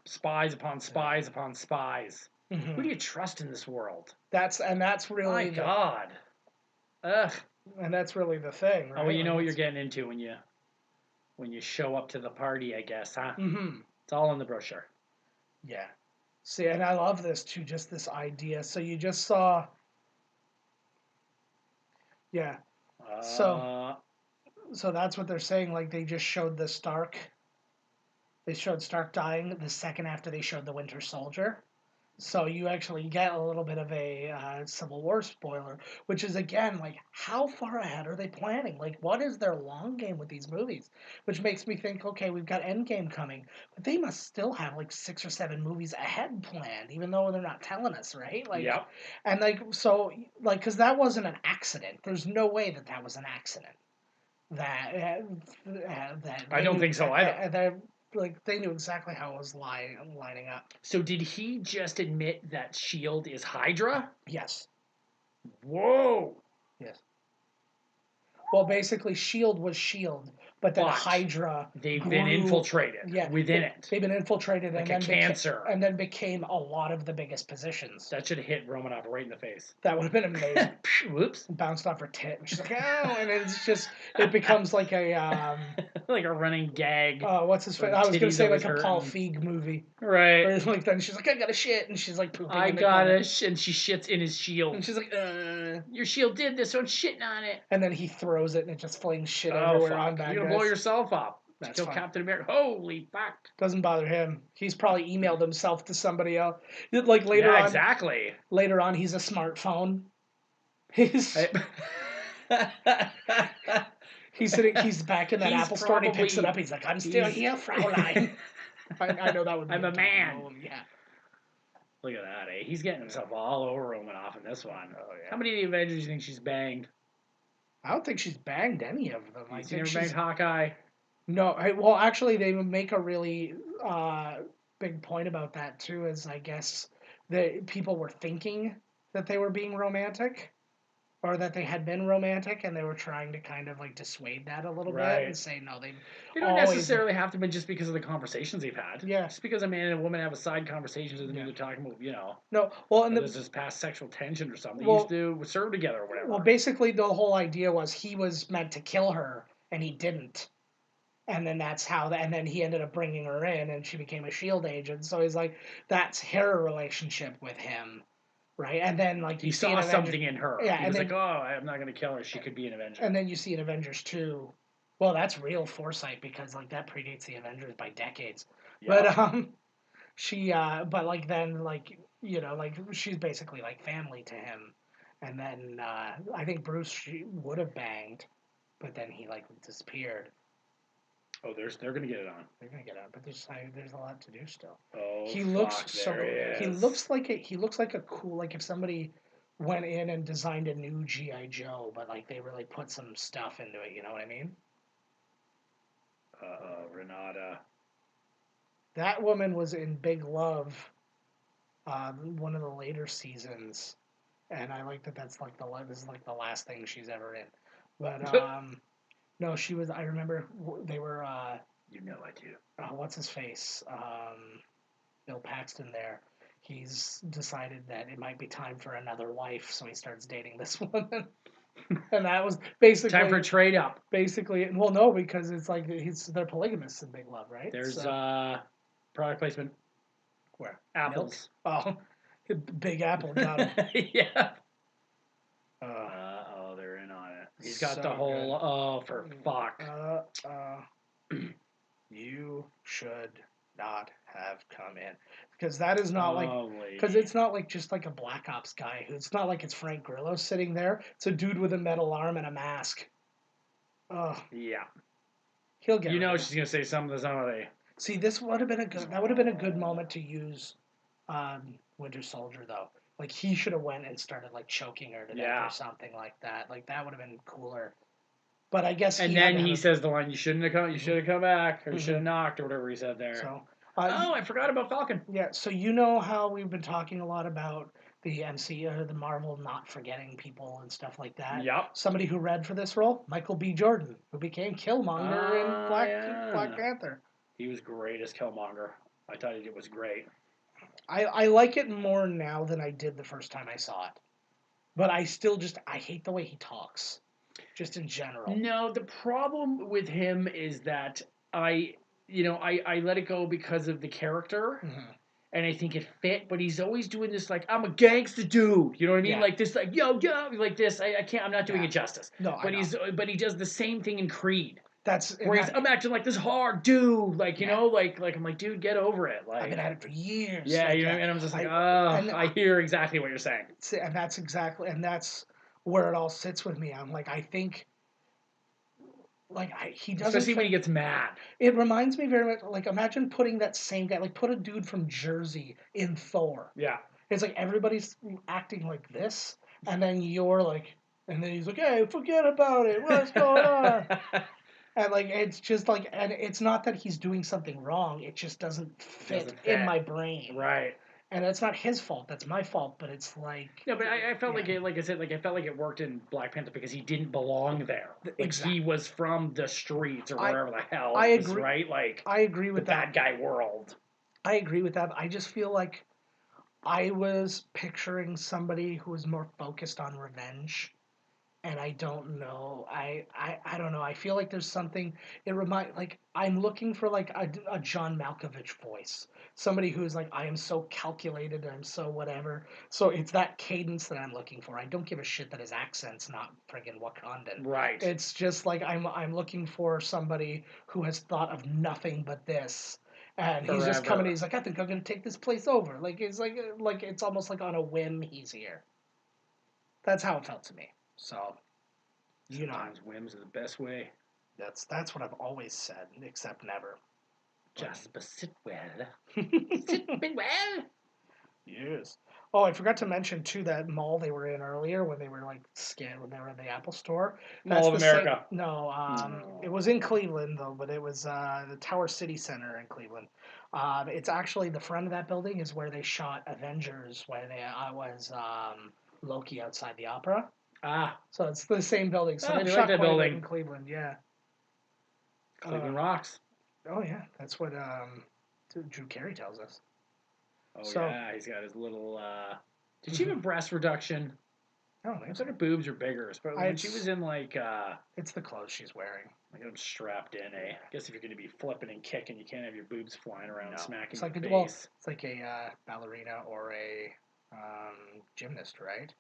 Spies upon spies upon spies. Mm-hmm. Who do you trust in this world? That's really... My God. Ugh. And that's really the thing, right? Oh, well, you know what you're getting into when you show up to the party, I guess, huh? Mm-hmm. It's all in the brochure. Yeah. See, and I love this too, just this idea. So you just saw... Yeah. So that's what they're saying. Like, they just showed the Stark. They showed Stark dying the second after they showed the Winter Soldier. So you actually get a little bit of a Civil War spoiler, which is, again, like, how far ahead are they planning? Like, what is their long game with these movies? Which makes me think, okay, we've got Endgame coming, but they must still have, like, 6 or 7 movies ahead planned, even though they're not telling us, right? Like, yep. And, so, because that wasn't an accident. There's no way that was an accident. That I don't think so either. They knew exactly how it was lining up. So did he just admit that S.H.I.E.L.D. is Hydra? Yes. Whoa. Yes. Well, basically, S.H.I.E.L.D. was S.H.I.E.L.D., but then Hydra they've been infiltrated within it. They've been infiltrated like and cancer. And then became a lot of the biggest positions. That should have hit Romanoff right in the face. That would have been amazing. Whoops. Bounced off her tit. And she's like, oh, and it becomes like a... like a running gag. What's his face? I was going to say like a Paul Feig movie. Right. Where like then she's like, I got a shit, and she's like pooping. I got a shit, and she shits in his shield. And she's like, your shield did this, so I'm shitting on it. And then he throws it, and it just flings shit everywhere on bad guys. You're gonna blow yourself up. That's Kill Captain America. Holy fuck. Doesn't bother him. He's probably emailed himself to somebody else. Like later on. Exactly. Later on, he's a smartphone. He's he's back in that Apple store and he picks it up. He's like, I'm still here, Fraulein. I know that would be I'm a man. Yeah. Look at that, eh? He's getting himself all over Romanoff in this one. Oh, yeah. How many of the Avengers do you think she's banged? I don't think she's banged any of them. You never banged Hawkeye? No. Well, actually, they make a really big point about that, too, is I guess that people were thinking that they were being romantic. Or that they had been romantic, and they were trying to kind of like dissuade that a little bit and say no. They don't necessarily have to be just because of the conversations they've had. Yeah, just because a man and a woman have a side conversation doesn't mean they're talking about No, well, and there's this past sexual tension or something. They used to serve together or whatever. Well, basically the whole idea was he was meant to kill her and he didn't, and then that's how. And then he ended up bringing her in, and she became a S.H.I.E.L.D. agent. So he's like, that's her relationship with him. Right, and then like he saw something in her. Yeah, he was like, "Oh, I'm not going to kill her. She could be an Avenger." And then you see in Avengers 2. Well, that's real foresight because like that predates the Avengers by decades. Yep. But but like then like like she's basically like family to him. And then I think Bruce she would have banged, but then he like disappeared. Oh, they're gonna get it on. They're gonna get it on, but there's a lot to do still. Oh, he looks so. He looks like a cool. Like if somebody went in and designed a new G.I. Joe, but like they really put some stuff into it, you know what I mean? Renata. That woman was in Big Love, one of the later seasons, and I like that. That's like this is like the last thing she's ever in. But no, she was. I remember they were. You know I do. What's his face? Bill Paxton. There, he's decided that it might be time for another wife, so he starts dating this woman. And that was basically Time for a trade up. Basically, well, no, because it's like they're polygamists in Big Love, right? There's So, product placement. where Apples. Milk? Oh, Big Apple got him. Yeah. Oh, they're in on it. He's got So the whole. good. Oh, for fuck. You should not have come in because that is not like Holy. because it's not like just like a Black Ops guy. It's not like it's Frank Grillo sitting there. It's a dude with a metal arm and a mask. Oh, Yeah. he'll get. You know rid of she's gonna say somebody. See, this would have been a good. That would have been a good moment to use Winter Soldier though. Like he should have went and started like choking her to death or something like that. Like that would have been cooler. But I guess And then he says the line, "You shouldn't have come. You should have come back, or you should have knocked, or whatever he said there." So, oh, I forgot about Falcon. Yeah. So you know how we've been talking a lot about the MCU, the Marvel not forgetting people and stuff like that. Yep. Somebody who read for this role, Michael B. Jordan, who became Killmonger in Black Panther. He was great as Killmonger. I thought it was great. I like it more now than I did the first time I saw it. But I still I hate the way he talks. Just in general. No, the problem with him is that I let it go because of the character. Mm-hmm. And I think it fit, but he's always doing this like I'm a gangster dude, you know what I mean? Yeah. Like this, like yo, like this. I can't. I'm not doing it justice. No, but he does the same thing in Creed. Where he's imagine like this hard dude, like you know, like I'm like, dude, get over it. Like I've been at it for years. Yeah, like, you know, and I'm just like, I hear exactly what you're saying. And that's where it all sits with me. I'm like, I think. Like he doesn't. Especially when he gets mad. It reminds me very much. Like imagine putting that same guy. Like put a dude from Jersey in Thor. Yeah. It's like everybody's acting like this, and then you're like, and then he's like, hey, forget about it. What's going on? And like it's just like, and it's not that he's doing something wrong. It just doesn't fit in my brain. Right. And that's not his fault. That's my fault. But it's like no, but I felt like it. Like I said, like I felt like it worked in Black Panther because he didn't belong there. Like he was from the streets or wherever the hell. I agree. Right. Like I agree with the bad guy world. I agree with that. I just feel like I was picturing somebody who was more focused on revenge. And I don't know. I don't know. I feel like there's something. I'm looking for like a John Malkovich voice. Somebody who's like, I am so calculated. I'm so whatever. So it's that cadence that I'm looking for. I don't give a shit that his accent's not friggin' Wakandan. Right. It's just like I'm looking for somebody who has thought of nothing but this. And he's just coming. He's like, I think I'm gonna take this place over. Like it's like it's almost like on a whim he's here. That's how it felt to me. So, sometimes whims are the best way. That's what I've always said, except never. Just sit well. Sit well. Yes. Oh, I forgot to mention too that mall they were in earlier when they were like scanned when they were in the Apple Store. Mall of America. It was in Cleveland though, but it was the Tower City Center in Cleveland. It's actually the front of that building is where they shot Avengers when was Loki outside the opera. So it's the same building. So they shot that building in Cleveland. Yeah. Cleveland rocks. Oh yeah, that's what Drew Carey tells us. Oh yeah, he's got his little. Did she have a breast reduction? I don't think I thought her boobs are bigger. But when she was in like. It's the clothes she's wearing. I got them strapped in, eh? I guess if you're going to be flipping and kicking, you can't have your boobs flying around smacking it's like your face. Well, it's like a ballerina or a gymnast, right?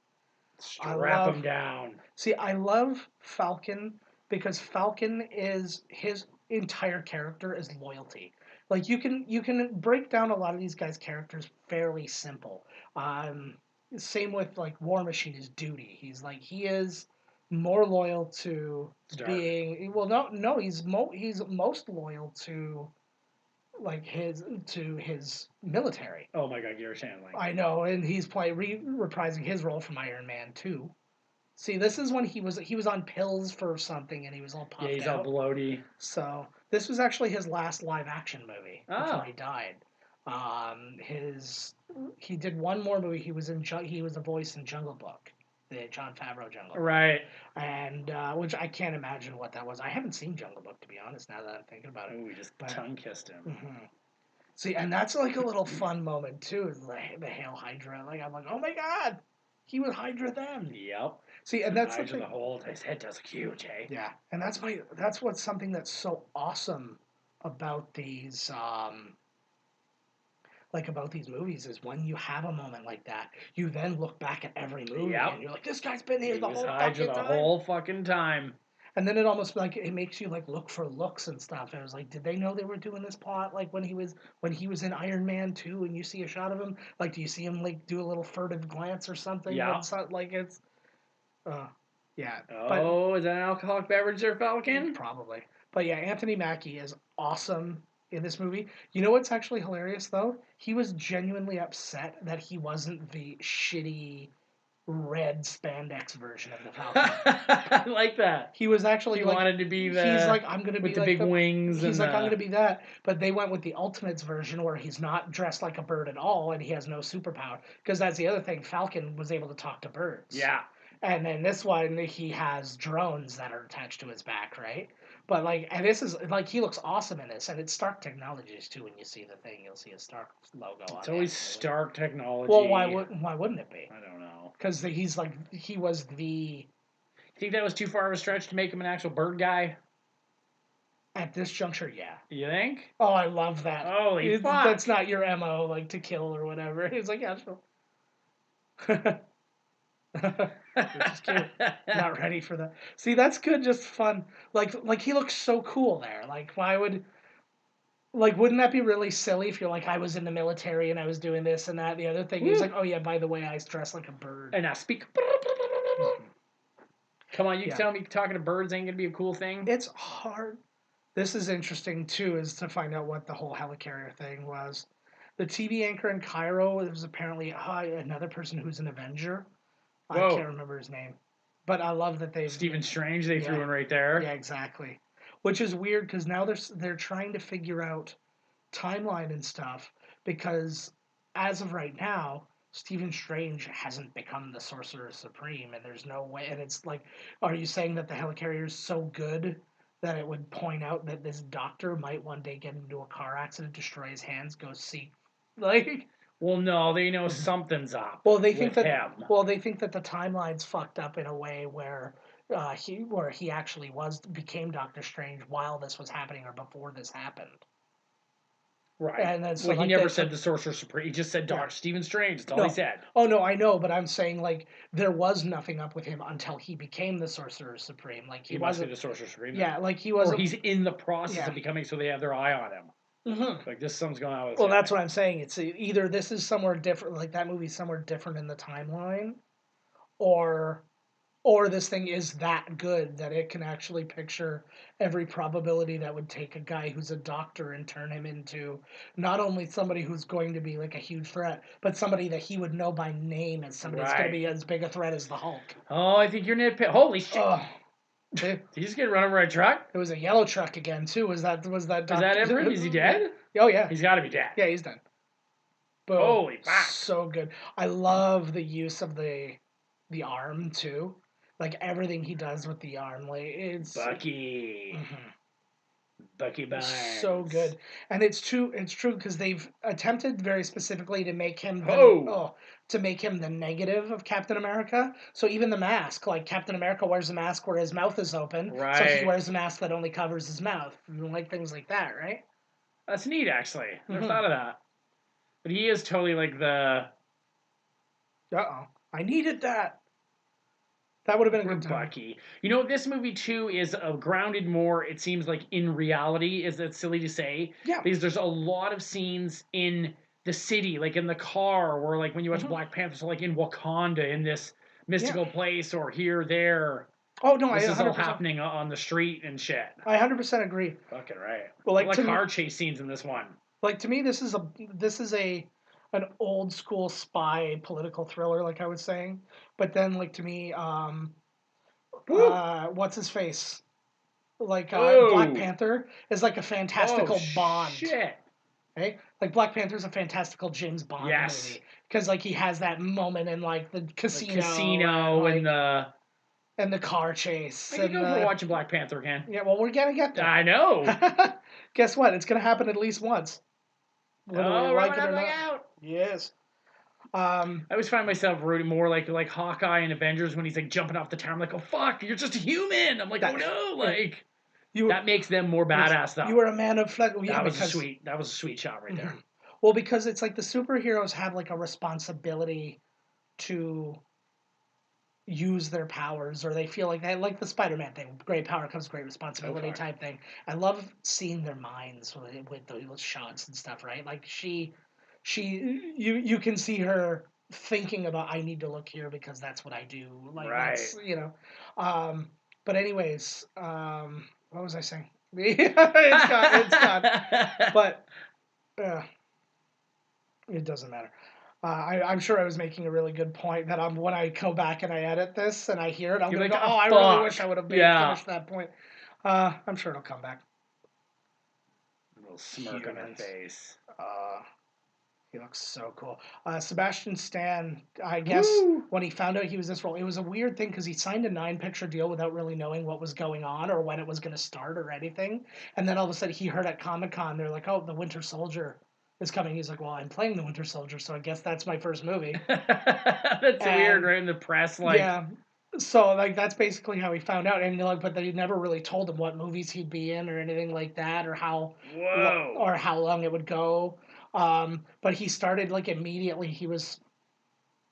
Strap them down. See, I love Falcon because Falcon is his entire character is loyalty. Like you can break down a lot of these guys' characters fairly simple. Same with like War Machine is duty. He is more loyal to Stark. Being well. No, he's most loyal to like his military. Oh my God, Garrett Shandling. I know, and he's reprising his role from Iron Man 2. See, this is when he was on pills for something and he was all puffed Yeah, he's out. all bloaty. So this was actually his last live action movie before Oh. he died. He did one more movie. He was a voice in Jungle Book, the Jon Favreau Jungle Book. Right. And which I can't imagine what that was. I haven't seen Jungle Book, to be honest. Now that I'm thinking about it. Oh, we just tongue kissed him. Mm-hmm. See, and that's like a little fun moment too. Is the Hail Hydra? Like I'm like, oh my God, he was Hydra then. Yep. See, and that's Hydra the whole. His head does look huge, eh? Yeah, and that's what's something that's so awesome about these about these movies is when you have a moment like that, you then look back at every movie and you're like, this guy's been here the whole Hydra fucking time. the whole fucking time. And then it almost like it makes you like look for looks and stuff. And it was like, did they know they were doing this plot? Like when he was in Iron Man 2 and you see a shot of him, like do you see him like do a little furtive glance or something? Yeah. Like it's yeah. Oh, is that an alcoholic beverage there, Falcon? Probably. But yeah, Anthony Mackie is awesome in this movie. You know what's actually hilarious though? He was genuinely upset that he wasn't the shitty red spandex version of the Falcon. I like that. He was actually he like, wanted to be the. He's like, I'm gonna be with the like big wings. He's and like, I'm gonna be that. But they went with the Ultimates version where he's not dressed like a bird at all and he has no superpower. Because that's the other thing. Falcon was able to talk to birds. Yeah. And then this one, he has drones that are attached to his back, right? But like, and this is like, he looks awesome in this, and it's Stark Technologies too. When you see the thing, you'll see a Stark logo on it. It's always Stark Technology. Well, why wouldn't it be? I don't know. Because he was the. You think that was too far of a stretch to make him an actual bird guy? At this juncture, yeah. You think? Oh, I love that. Holy fuck! That's not your MO, like to kill or whatever. He's like, yeah, sure. Which is cute. Not ready for that. See, that's good, just fun. Like he looks so cool there. Like, wouldn't that be really silly if you're like, I was in the military and I was doing this and that and the other thing? He's like, oh yeah, by the way, I dress like a bird. And I speak. Come on, you tell me talking to birds ain't gonna be a cool thing? It's hard. This is interesting too, is to find out what the whole helicarrier thing was. The TV anchor in Cairo was apparently another person who's an Avenger. Whoa. I can't remember his name, but I love that they've Stephen Strange. They threw in right there. Yeah, exactly. Which is weird because now they're trying to figure out timeline and stuff because as of right now, Stephen Strange hasn't become the Sorcerer Supreme, and there's no way. And it's like, are you saying that the helicarrier is so good that it would point out that this doctor might one day get into a car accident, destroy his hands, go seek like? Well, no, they know something's up. Well, they think that. Him. Well, they think that the timeline's fucked up in a way where he actually became Doctor Strange while this was happening or before this happened. Right. And then, he never said the Sorcerer Supreme. He just said Doctor Stephen Strange. That's all he said. Oh no, I know, but I'm saying like there was nothing up with him until he became the Sorcerer Supreme. Like he must wasn't be the Sorcerer Supreme. Yeah, like he wasn't. Or he's in the process of becoming, so they have their eye on him. Mm-hmm. Like this, something's going on with. Well, that's what I'm saying. It's either this is somewhere different, like that movie's somewhere different in the timeline, or this thing is that good that it can actually picture every probability that would take a guy who's a doctor and turn him into not only somebody who's going to be like a huge threat, but somebody that he would know by name as somebody that's going to be as big a threat as the Hulk. Oh, I think you're nitpicking. Holy shit! Did he just get run over by a truck? It was a yellow truck again too. Was that? Is that Everett? Is he dead? Oh yeah, he's got to be dead. Yeah, he's dead. Boom. Holy fuck! So good. I love the use of the arm too. Like everything he does with the arm, like it's Bucky. Mm-hmm. Bucky Barnes. So good, and it's true because they've attempted very specifically to make him the negative of Captain America. So even the mask, like Captain America wears a mask where his mouth is open, right? So he wears a mask that only covers his mouth, like things like that, right? That's neat, actually. Never thought of that. But he is totally like the. I needed that. That would have been a good time. Bucky. You know, this movie, too, is grounded more, it seems like, in reality. Is that silly to say? Yeah. Because there's a lot of scenes in the city, like in the car, or like when you watch Black Panther, so like in Wakanda, in this mystical place, or here, there. Oh, no, this is all happening on the street and shit. I 100% agree. Fucking right. Well, like car chase scenes in this one. Like to me, this is an old school spy political thriller, like I was saying. But then, like to me, Woo! what's his face? Like Black Oh! Panther is like a Oh, fantastical Bond. shit! Okay? Like Black Panther's a fantastical James Bond Yes. movie because like he has that moment in like the The casino, casino and the... and the car chase I could and go for watching Black Panther again. yeah. Well, we're gonna get there. I know! Guess what? It's gonna happen at least once, whether we Oh, like Robin, it I'm or going not. out! Yes. I always find myself rooting more like Hawkeye in Avengers when he's like jumping off the tower. I'm like, oh fuck, you're just a human. I'm like, oh no, like you that makes them more badass though. you were a man of flesh. Well, yeah, That was because a sweet shot right there. Mhm. Well, because it's like the superheroes have like a responsibility to use their powers, or they feel like they like the Spider-Man thing. Great power comes great responsibility fuck. type thing. I love seeing their minds with those shots and stuff. Right, like you can see her thinking about I need to look here because that's what I do. Like Right. that's Um, but anyways, what was I saying? It's gone. But it doesn't matter. I'm sure I was making a really good point that when I go back and I edit this and I hear it, I'm You're gonna like, go, "Oh, I really fuck." wish I would have Yeah. finished that point. I'm sure it'll come back. A little smirk on her Humans. face. He looks so cool. Sebastian Stan, I guess Woo! when he found out he was this role, it was a weird thing because he signed a 9-picture deal without really knowing what was going on or when it was going to start or anything. And then all of a sudden he heard at Comic-Con, they're like, oh, the Winter Soldier is coming. He's like, well, I'm playing the Winter Soldier, so I guess that's my first movie. That's weird, right? In the press, like, Yeah. So like that's basically how he found out, and like, but they never really told him what movies he'd be in or anything like that, or whoa. or how long it would go. But he started like immediately. He was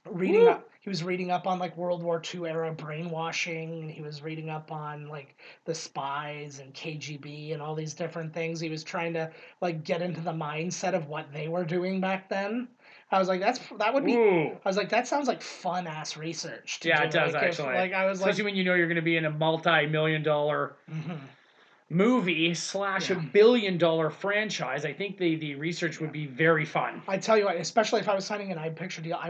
reading Woo! up. He was reading up on like World War II era brainwashing, and he was reading up on like the spies and KGB and all these different things. He was trying to like get into the mindset of what they were doing back then. I was like, that would be. Ooh. I was like, that sounds like fun ass research. To Yeah, do. it does Like, actually. Like I was especially like, when you know you're going to be in a multi-million-dollar movie / Yeah. $1 billion franchise. I think the research would be very fun. I tell you what, especially if I was signing an I-picture deal, I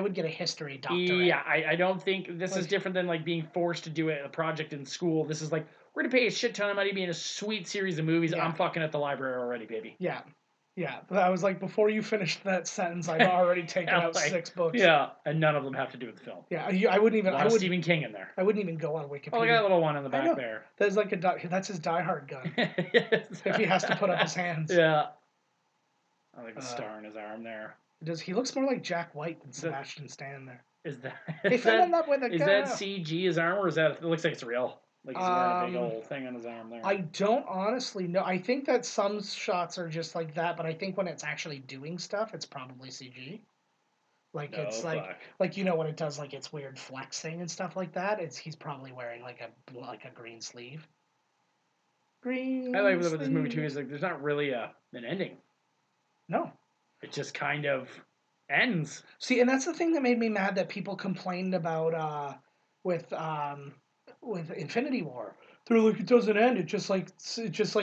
would get a history doctorate. Yeah, I don't think this is different than like being forced to do a project in school. This is like, we're going to pay a shit ton of money to be in a sweet series of movies. Yeah. I'm fucking at the library already, baby. Yeah. Yeah. I was like, before you finished that sentence, I've already taken out Like, 6 books. Yeah, and none of them have to do with the film. Yeah, I wouldn't even. A lot of Stephen King in there. I wouldn't even go on Wikipedia. Oh, I got a little one in the I know. back there. There's like that's his diehard gun. If he has to put up his hands. Yeah. I like the star in his arm there. He looks more like Jack White than Sebastian Stan there. Is that He fell up with a is girl. that CG his arm, or is that it looks like it's real? Like he's wearing a big old thing on his arm there. I don't honestly know. I think that some shots are just like that, but I think when it's actually doing stuff, it's probably CG. Like it's like you know when it does like its weird flexing and stuff like that. He's probably wearing like a green sleeve. Green. I like with this movie too. Is like there's not really an ending. No. It just kind of ends. See, and that's the thing that made me mad that people complained about with Infinity War. They're like, it doesn't end. It just like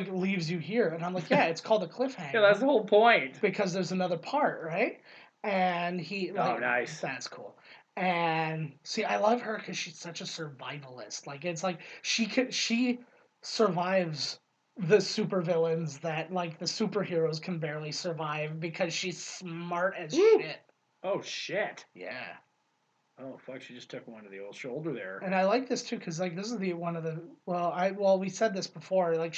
leaves you here, and I'm like, yeah, it's called a cliffhanger. Yeah, that's the whole point. Because there's another part, right? And he. Like, oh, nice. That's cool. And see, I love her because she's such a survivalist. Like it's like she survives the supervillains that like the superheroes can barely survive because she's smart as shit. Oh shit. Yeah. Oh fuck! She just took one to the old shoulder there. And I like this too because like this is one of the we said this before. Like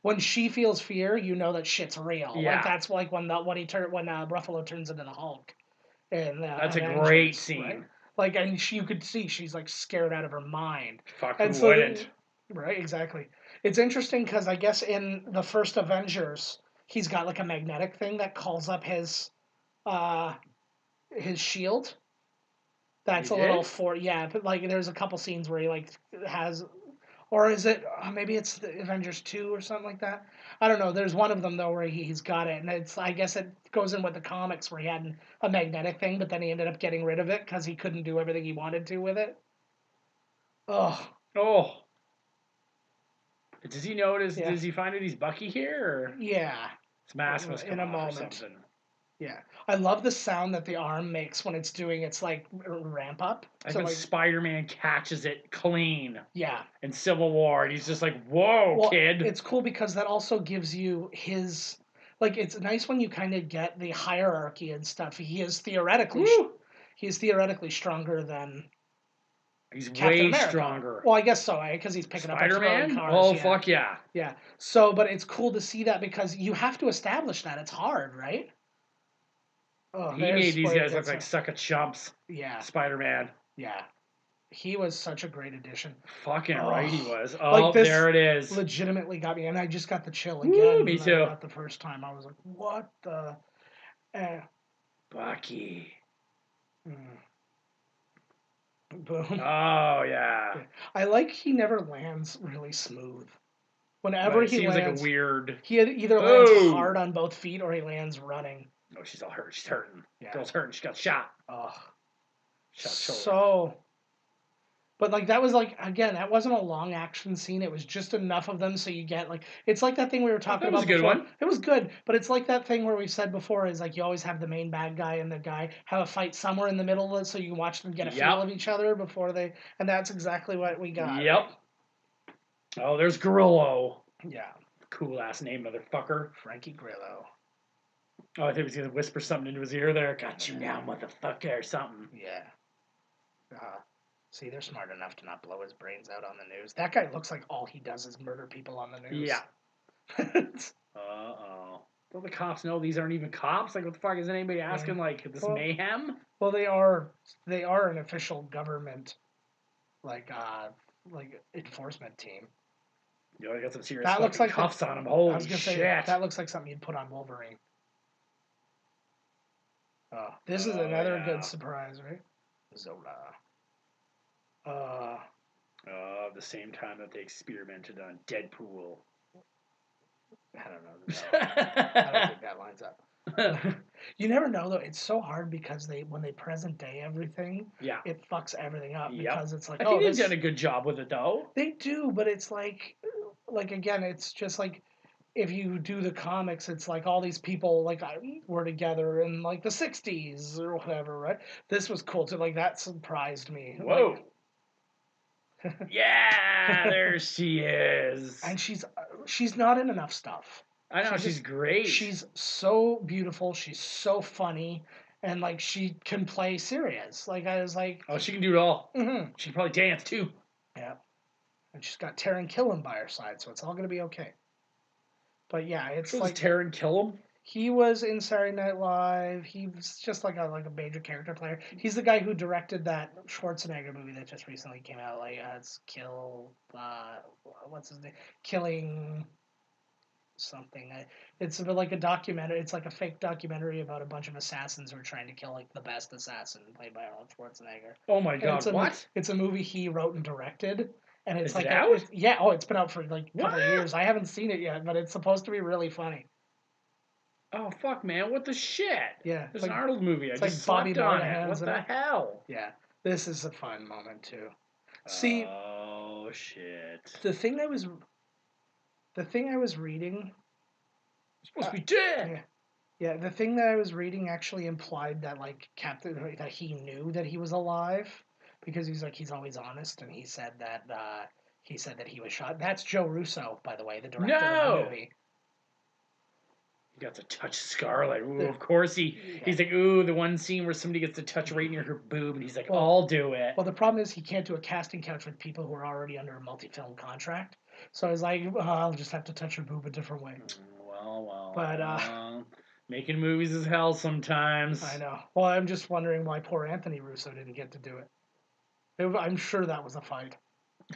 when she feels fear, you know that shit's real. Yeah. Like that's like when Ruffalo turns into the Hulk. And that's a great scene. Right? Like and you could see she's like scared out of her mind. Fuck, who wouldn't? Right, exactly. It's interesting because I guess in the first Avengers, he's got like a magnetic thing that calls up his shield. That's a little but like there's a couple scenes where he like has, or is it maybe it's the Avengers 2 or something like that. I don't know. There's one of them though where he's got it, and I guess it goes in with the comics where he had a magnetic thing, but then he ended up getting rid of it because he couldn't do everything he wanted to with it. Oh. Does he notice? Yeah. Does he find out he's Bucky here? Or? Yeah. It's mask must come in a off or moment. something. Yeah, I love the sound that the arm makes when it's doing its like ramp up. Like So when like, Spider-Man catches it clean yeah. in Civil War, and he's just like, "Whoa, Well, kid!" it's cool because that also gives you his like. It's nice when you kind of get the hierarchy and stuff. Woo! He is theoretically stronger than He's Captain way America. stronger. Well, I guess so, because he's picking up and throwing Spider-Man? cars. Oh, yeah. fuck yeah. Yeah. So, but it's cool to see that because you have to establish that. It's hard, right? Oh, He made these where it guys look gets like sucker chumps. Yeah. Spider-Man. Yeah. He was such a great addition. Fucking right he was. Like Oh, this there it is. legitimately got me, and I just got the chill Woo, again. me that too. I got the first time. I was like, "What the?" Bucky. Boom. Oh, yeah. I like he never lands really smooth. Whenever But it he seems lands, like a weird... he either lands Boom. hard on both feet or he lands running. Oh, she's all hurt. She's hurting. Yeah. Girl's hurting. She got shot. Oh, Shot shoulder. so. But like that was like again, that wasn't a long action scene. It was just enough of them so you get like it's like that thing we were talking that was about a good before. one. It was good, but it's like that thing where we've said before is like you always have the main bad guy and the guy have a fight somewhere in the middle of it so you can watch them get a feel of each other before they and that's exactly what we got. Yep. Right? Oh, there's Grillo. Yeah. Cool ass name, motherfucker. Frankie Grillo. Oh, I think he was gonna whisper something into his ear there. Got you now, motherfucker, or something. Yeah. See, they're smart enough to not blow his brains out on the news. That guy looks like all he does is murder people on the news. Yeah. Uh-oh. Don't the cops know these aren't even cops? Like, what the fuck? Isn't anybody asking, like, this mayhem? Well, they are an official government, like enforcement team. You know, I got some serious That looks like cuffs on him. Holy I was gonna shit. say, that looks like something you'd put on Wolverine. Oh, this is another good surprise, right? Zola. The same time that they experimented on Deadpool. I don't know. I don't think that lines up. You never know though. It's so hard because when they present day everything, it fucks everything up because it's like I think they've done a good job with it though. They do, but it's like again, it's just like if you do the comics, it's like all these people like were together in like the '60s or whatever, right? This was cool too. Like that surprised me. Whoa. Like, yeah, there she is. And she's not in enough stuff. I know, she's great. She's so beautiful. She's so funny, and like she can play serious. Like I was like, oh, she can do it all. Mm-hmm. She can probably dance too. Yeah, and she's got Taron Killam by her side, so it's all gonna be okay. But yeah, it's like Taron Killam. He was in Saturday Night Live. He was just like a major character player. He's the guy who directed that Schwarzenegger movie that just recently came out. Like it's what's his name? Killing something. It's like a documentary. It's like a fake documentary about a bunch of assassins who are trying to kill like the best assassin, played by Arnold Schwarzenegger. Oh my god! What? It's a movie he wrote and directed. And it's Is like it out? It's been out for like a couple of years. I haven't seen it yet, but it's supposed to be really funny. Oh fuck, man! What the shit? Yeah, there's an Arnold movie. I just Bobby slept on it. What the hell? Yeah, this is a fun moment too. See, oh shit! The thing I was reading. You're supposed to be dead. Yeah, the thing that I was reading actually implied that like that he knew that he was alive because he's always honest, and he said that he was shot. That's Joe Russo, by the way, the director of the movie. He got to touch Scarlet. Ooh, of course he's like, ooh, the one scene where somebody gets to touch right near her boob, and he's like, I'll do it. Well, the problem is he can't do a casting couch with people who are already under a multi-film contract. So I was like, I'll just have to touch her boob a different way. Well. But making movies is hell sometimes. I know. Well, I'm just wondering why poor Anthony Russo didn't get to do it. I'm sure that was a fight.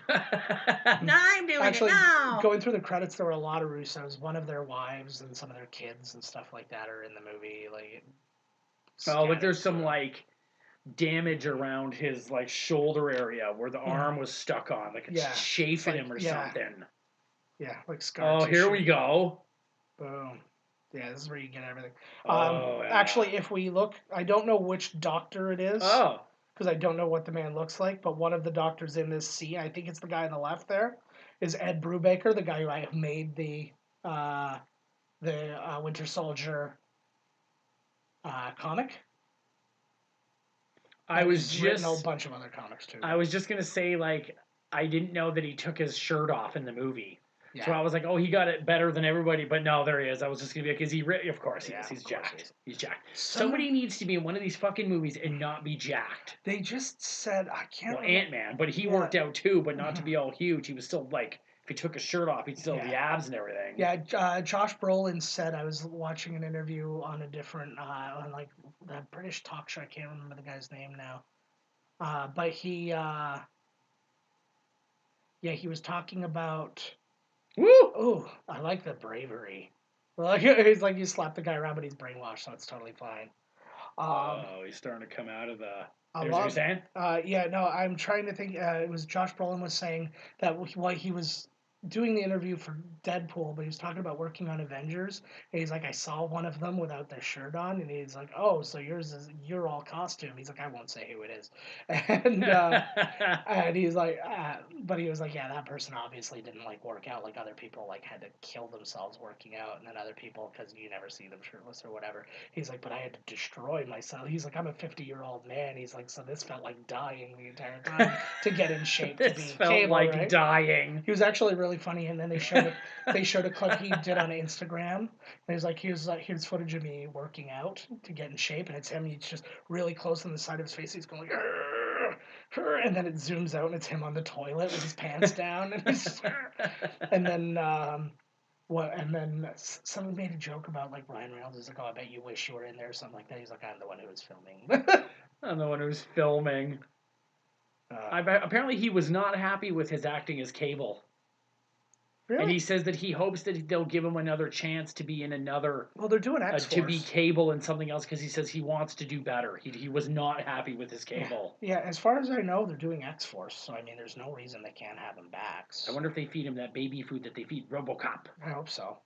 No, I'm doing Actually, it now. Going through the credits, there were a lot of Russos. One of their wives and some of their kids and stuff like that are in the movie. Like, there's some like damage around his like shoulder area where the arm was stuck on, like it's chafing him or something. Yeah, like scar tissue. Here we go. Boom. Yeah, this is where you get everything. Yeah. Actually, if we look, I don't know which doctor it is. Oh. Because I don't know what the man looks like, but one of the doctors in this scene, I think it's the guy on the left there, is Ed Brubaker, the guy who made the the Winter Soldier comic. I And was he's written a just bunch of other comics too. I was just gonna say like I didn't know that he took his shirt off in the movie. Yeah. So I was like, oh, he got it better than everybody, but no, there he is. I was just gonna be like, is he? Of course he Yeah, is. He's of course he jacked. is. He's jacked. Some Somebody needs to be in one of these fucking movies and not be jacked. They just said I can't. Well, remember. Ant-Man, but he Yeah. worked out too, but not to be all huge. He was still like, if he took his shirt off, he'd still have the Yeah. abs and everything. Yeah, Josh Brolin said, I was watching an interview on a different, on like that British talk show. I can't remember the guy's name now. But he was talking about. Woo! Oh, I like the bravery. Like he's like you slap the guy around, but he's brainwashed, so it's totally fine. He's starting to come out of the. I Here's what you're love. saying? Yeah, no, I'm trying to think. It was Josh Brolin was saying that while he was doing the interview for Deadpool, but he was talking about working on Avengers. And he's like, I saw one of them without their shirt on, and he's like, oh, so you're all costume. He's like, I won't say who it is, and he's like, but he was like, yeah, that person obviously didn't like work out like other people like had to kill themselves working out, and then other people because you never see them shirtless or whatever. He's like, but I had to destroy myself. He's like, I'm a 50-year-old man. He's like, so this felt like dying the entire time to get in shape to be felt Cable, like right? dying. He was actually really funny, and then they showed a clip he did on Instagram. And he's like, here's footage of me working out to get in shape, and it's him. He's just really close on the side of his face. He's going like, and then it zooms out, and it's him on the toilet with his pants down, and he's, and then. And then someone made a joke about like Ryan Reynolds is like, oh, I bet you wish you were in there or something like that. He's like, I'm the one who was filming. I'm the one who's filming. Apparently, he was not happy with his acting as Cable. Really? And he says that he hopes that they'll give him another chance to be in another. Well, they're doing X-Force. To be Cable and something else because he says he wants to do better. He was not happy with his Cable. Yeah, as far as I know, they're doing X-Force, so I mean, there's no reason they can't have him back. So. I wonder if they feed him that baby food that they feed RoboCop. I hope so.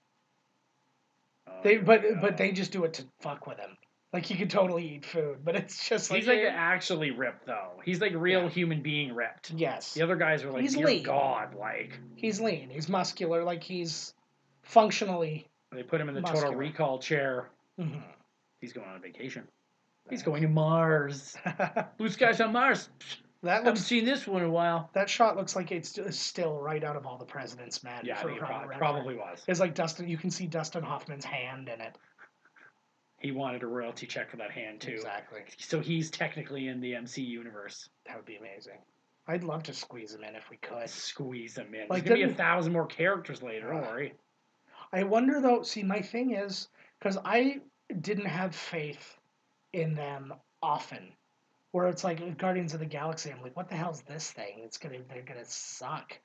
Oh, but they just do it to fuck with him. Like he could totally eat food, but it's just like he's like actually ripped though. He's like real human being ripped. Yes. The other guys are like, he's dear lean. God, like he's lean. He's muscular. Like he's functionally. They put him in the muscular. Total Recall chair. Mm-hmm. He's going on vacation. He's going to Mars. Blue skies on Mars. Haven't seen this one in a while. That shot looks like it's still right out of All the President's Men. Yeah, I think it probably was. It's like Dustin. You can see Dustin Hoffman's hand in it. He wanted a royalty check for that hand too. Exactly. So he's technically in the MC universe. That would be amazing. I'd love to squeeze him in if we could. Squeeze him in. Like, There's gonna be 1,000 more characters later. Don't worry. I wonder though. See, my thing is because I didn't have faith in them often. Where it's like Guardians of the Galaxy, I'm like, what the hell's this thing? They're gonna suck.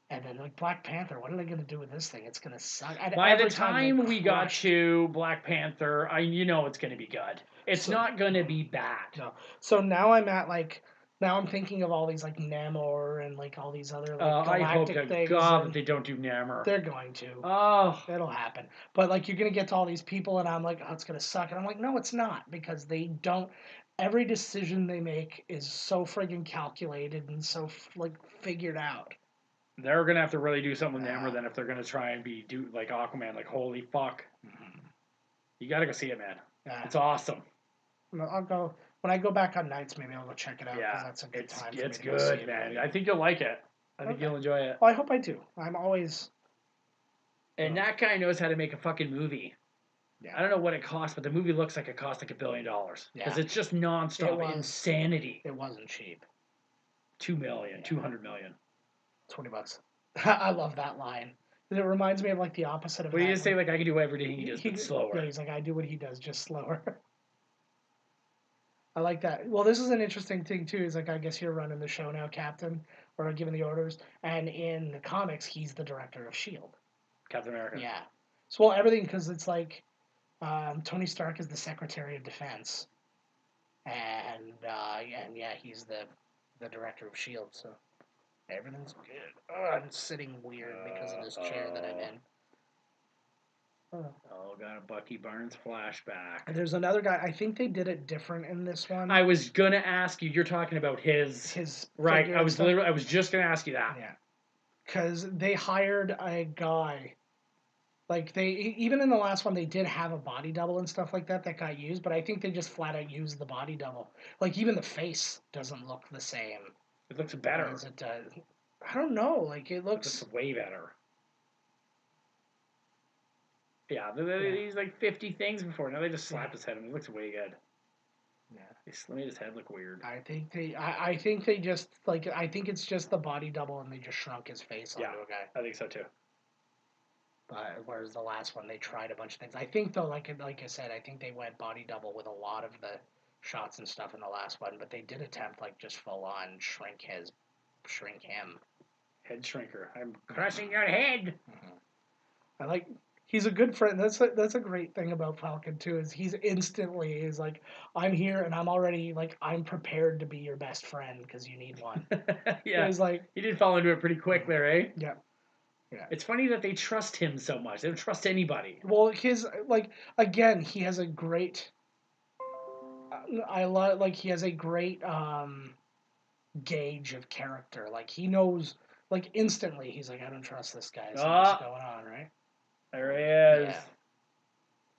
And then like Black Panther, what are they gonna do with this thing? It's gonna suck. And by the time we got to Black Panther, it's gonna be good. It's not gonna be bad. No. So now I'm at like now I'm thinking of all these like Namor and like all these other like galactic I hope things. God that they don't do Namor. They're going to. Oh, it'll happen. But like you're gonna get to all these people, and I'm like, oh, it's gonna suck. And I'm like, no, it's not, because they don't. Every decision they make is so friggin' calculated and so like figured out. They're gonna have to really do something with Namor then if they're gonna try and do like Aquaman. Like holy fuck, you gotta go see it, man. Yeah. It's awesome. I'll go when I go back on nights. Maybe I'll go check it out. Yeah, that's a good time. It's good, man. I think you'll like it. I think you'll enjoy it. Well, I hope I do. I'm always. And that guy knows how to make a fucking movie. Yeah. I don't know what it costs, but the movie looks like it cost like $1 billion. Because it's just nonstop insanity. It wasn't cheap. $2 million, $200 million. $20. I love that line. It reminds me of like the opposite of. What do you say? Like I can do everything he does, but slower. Yeah, he's like I do what he does, just slower. I like that. Well, this is an interesting thing too. Is like I guess you're running the show now, Captain, or giving the orders. And in the comics, he's the director of S.H.I.E.L.D. Captain America. Yeah. So everything because it's like. Tony Stark is the Secretary of Defense, and he's the director of S.H.I.E.L.D. So everything's good. I'm sitting weird because of this chair that I'm in. Got a Bucky Barnes flashback. And there's another guy. I think they did it different in this one. I was gonna ask you. You're talking about his right. I was just gonna ask you that. Yeah, because they hired a guy. Like even in the last one, they did have a body double and stuff like that got used, but I think they just flat out used the body double. Like even the face doesn't look the same It looks better. as it does. I don't know. Like it It looks. looks way better. Yeah, Yeah. he's like 50 things before. Now they just slap Yeah. his head and it looks way good. Yeah. They made his head look weird. I think they just like I think it's just the body double and they just shrunk his face onto a guy. I think so too. But whereas the last one they tried a bunch of things. I think though, like I said, I think they went body double with a lot of the shots and stuff in the last one, but they did attempt like just full on shrink him. Head shrinker. I'm crushing your head. I like. He's a good friend. That's a great thing about Falcon too. Is he's like, I'm here and I'm already like I'm prepared to be your best friend because you need one. Yeah. He's like, he did fall into it pretty quick there, eh? yeah. Yeah. It's funny that they trust him so much. They don't trust anybody. Well, his like again, he has a great. I love like he has a great gauge of character. Like he knows like instantly. He's like, I don't trust this guy. Something's going on, right? There he is. Yeah.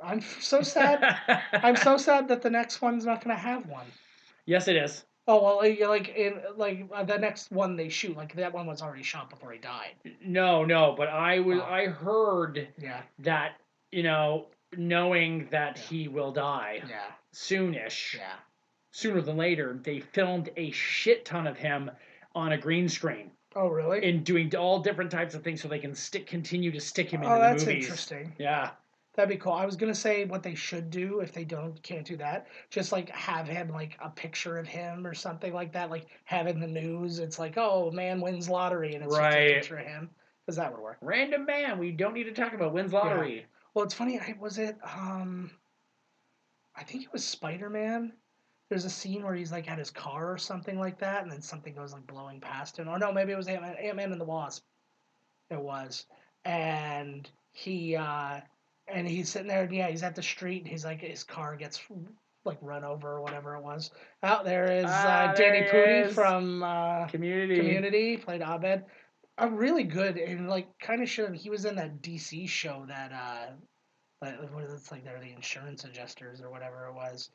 I'm so sad. I'm so sad that the next one's not going to have one. Yes, it is. Oh well, the next one they shoot, like that one was already shot before he died. No, but I heard Yeah. that knowing that he will die soonish, sooner than later, they filmed a shit ton of him on a green screen. Oh really? And doing all different types of things so they can continue to stick him into the that's movies. Interesting. Yeah. That'd be cool. I was gonna say what they should do if they can't do that. Just like have him like a picture of him or something like that. Like have in the news. It's like, oh, man wins lottery, and it's just a picture of him. Because that would work. Random man. We don't need to talk about wins lottery. Yeah. Well, it's funny. I think it was Spider-Man. There's a scene where he's like at his car or something like that, and then something goes like blowing past him. Or no, maybe it was Ant-Man and the Wasp. It was, and he's sitting there. Yeah, he's at the street, and he's like his car gets like run over or whatever it was. Out there is Danny Pudi from Community, played Abed. Really good and like kind of should. He was in that DC show that it's like they're the insurance adjusters or whatever it was,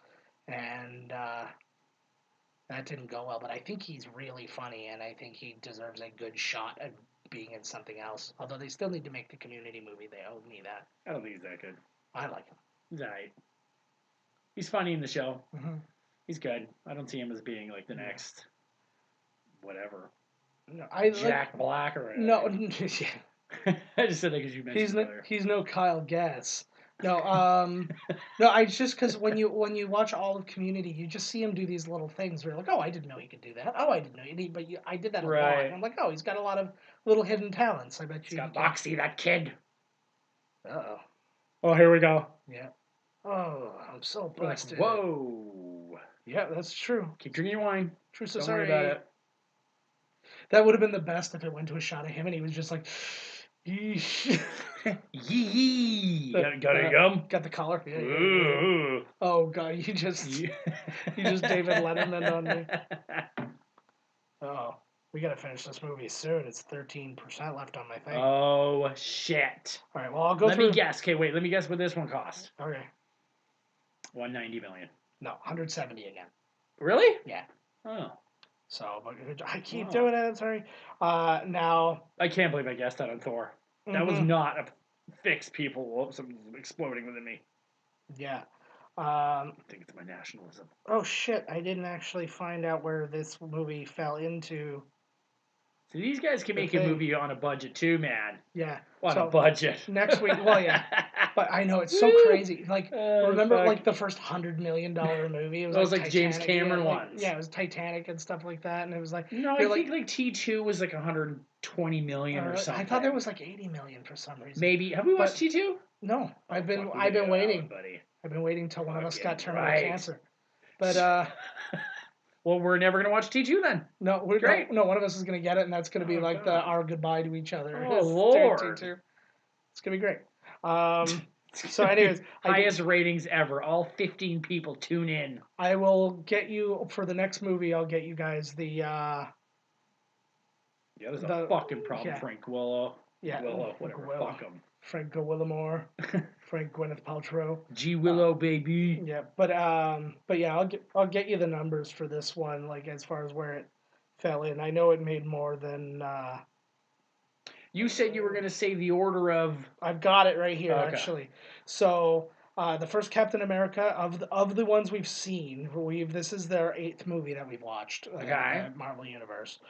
and that didn't go well. But I think he's really funny, and I think he deserves a good shot at being in something else. Although they still need to make the Community movie. They owe me that. I don't think he's that good. I like him. He's alright. He's funny in the show. Mm-hmm. He's good. I don't see him as being like the next whatever. No, Jack Black or anything. No, I just said that because you mentioned he's no Kyle Gass. No, no. I just because when you watch all of Community, you just see him do these little things where you're like, oh, I didn't know he could do that. Oh, I didn't know he did, but I did that a lot. And I'm like, oh, he's got a lot of little hidden talents. I bet you. He's got Boxy, that kid. Uh-oh. Oh, here we go. Yeah. Oh, I'm so busted. Whoa. Yeah, that's true. Keep drinking your wine. True Don't society. worry about it. That would have been the best if it went to a shot of him and he was just like, yeesh. Yee. Got a gum? Got the collar. Yeah. Oh god, you just David Letterman on me. Oh, we gotta finish this movie soon. It's 13% left on my thing. Oh shit! All right, well I'll go. Let me guess. Okay, wait. Let me guess what this one cost. Okay. 190 million. No, 170 again. Really? Yeah. Oh. So, but I keep doing it. Sorry. Now. I can't believe I guessed that on Thor. That was not a fixed people. Something's exploding within me. Yeah. I think it's my nationalism. Oh shit! I didn't actually find out where this movie fell into. So these guys can make a movie on a budget too, man. Yeah. On a budget. Next week, well, yeah. But I know it's so crazy. Like, remember, like the first $100 million movie? It was like James Cameron ones. Yeah, it was Titanic and stuff like that, and it was like. No, I think like T2 was like 120 million or something. I thought there was like 80 million for some reason. Maybe. Have we watched T2? No, I've been waiting. Buddy. I've been waiting till one of us got terminal cancer. But well, we're never gonna watch T2 then. No, we're great. No, one of us is gonna get it, and that's gonna be like our goodbye to each other. Oh Lord, T2. It's gonna be great. So, anyways, highest ratings ever. All 15 people tune in. I will get you for the next movie. I'll get you guys the. Yeah, there's a fucking problem, Frank Willow. Yeah, Willow, whatever. Fuck him. Frank Willamore, Frank Gwyneth Paltrow. G Willow, baby. Yeah, but yeah, I'll get you the numbers for this one, like as far as where it fell in. I know it made more than. You said you were going to say the order of. I've got it right here, Okay. actually. So the first Captain America of the ones we've seen, this is their 8th movie that we've watched. Okay. The Marvel Universe.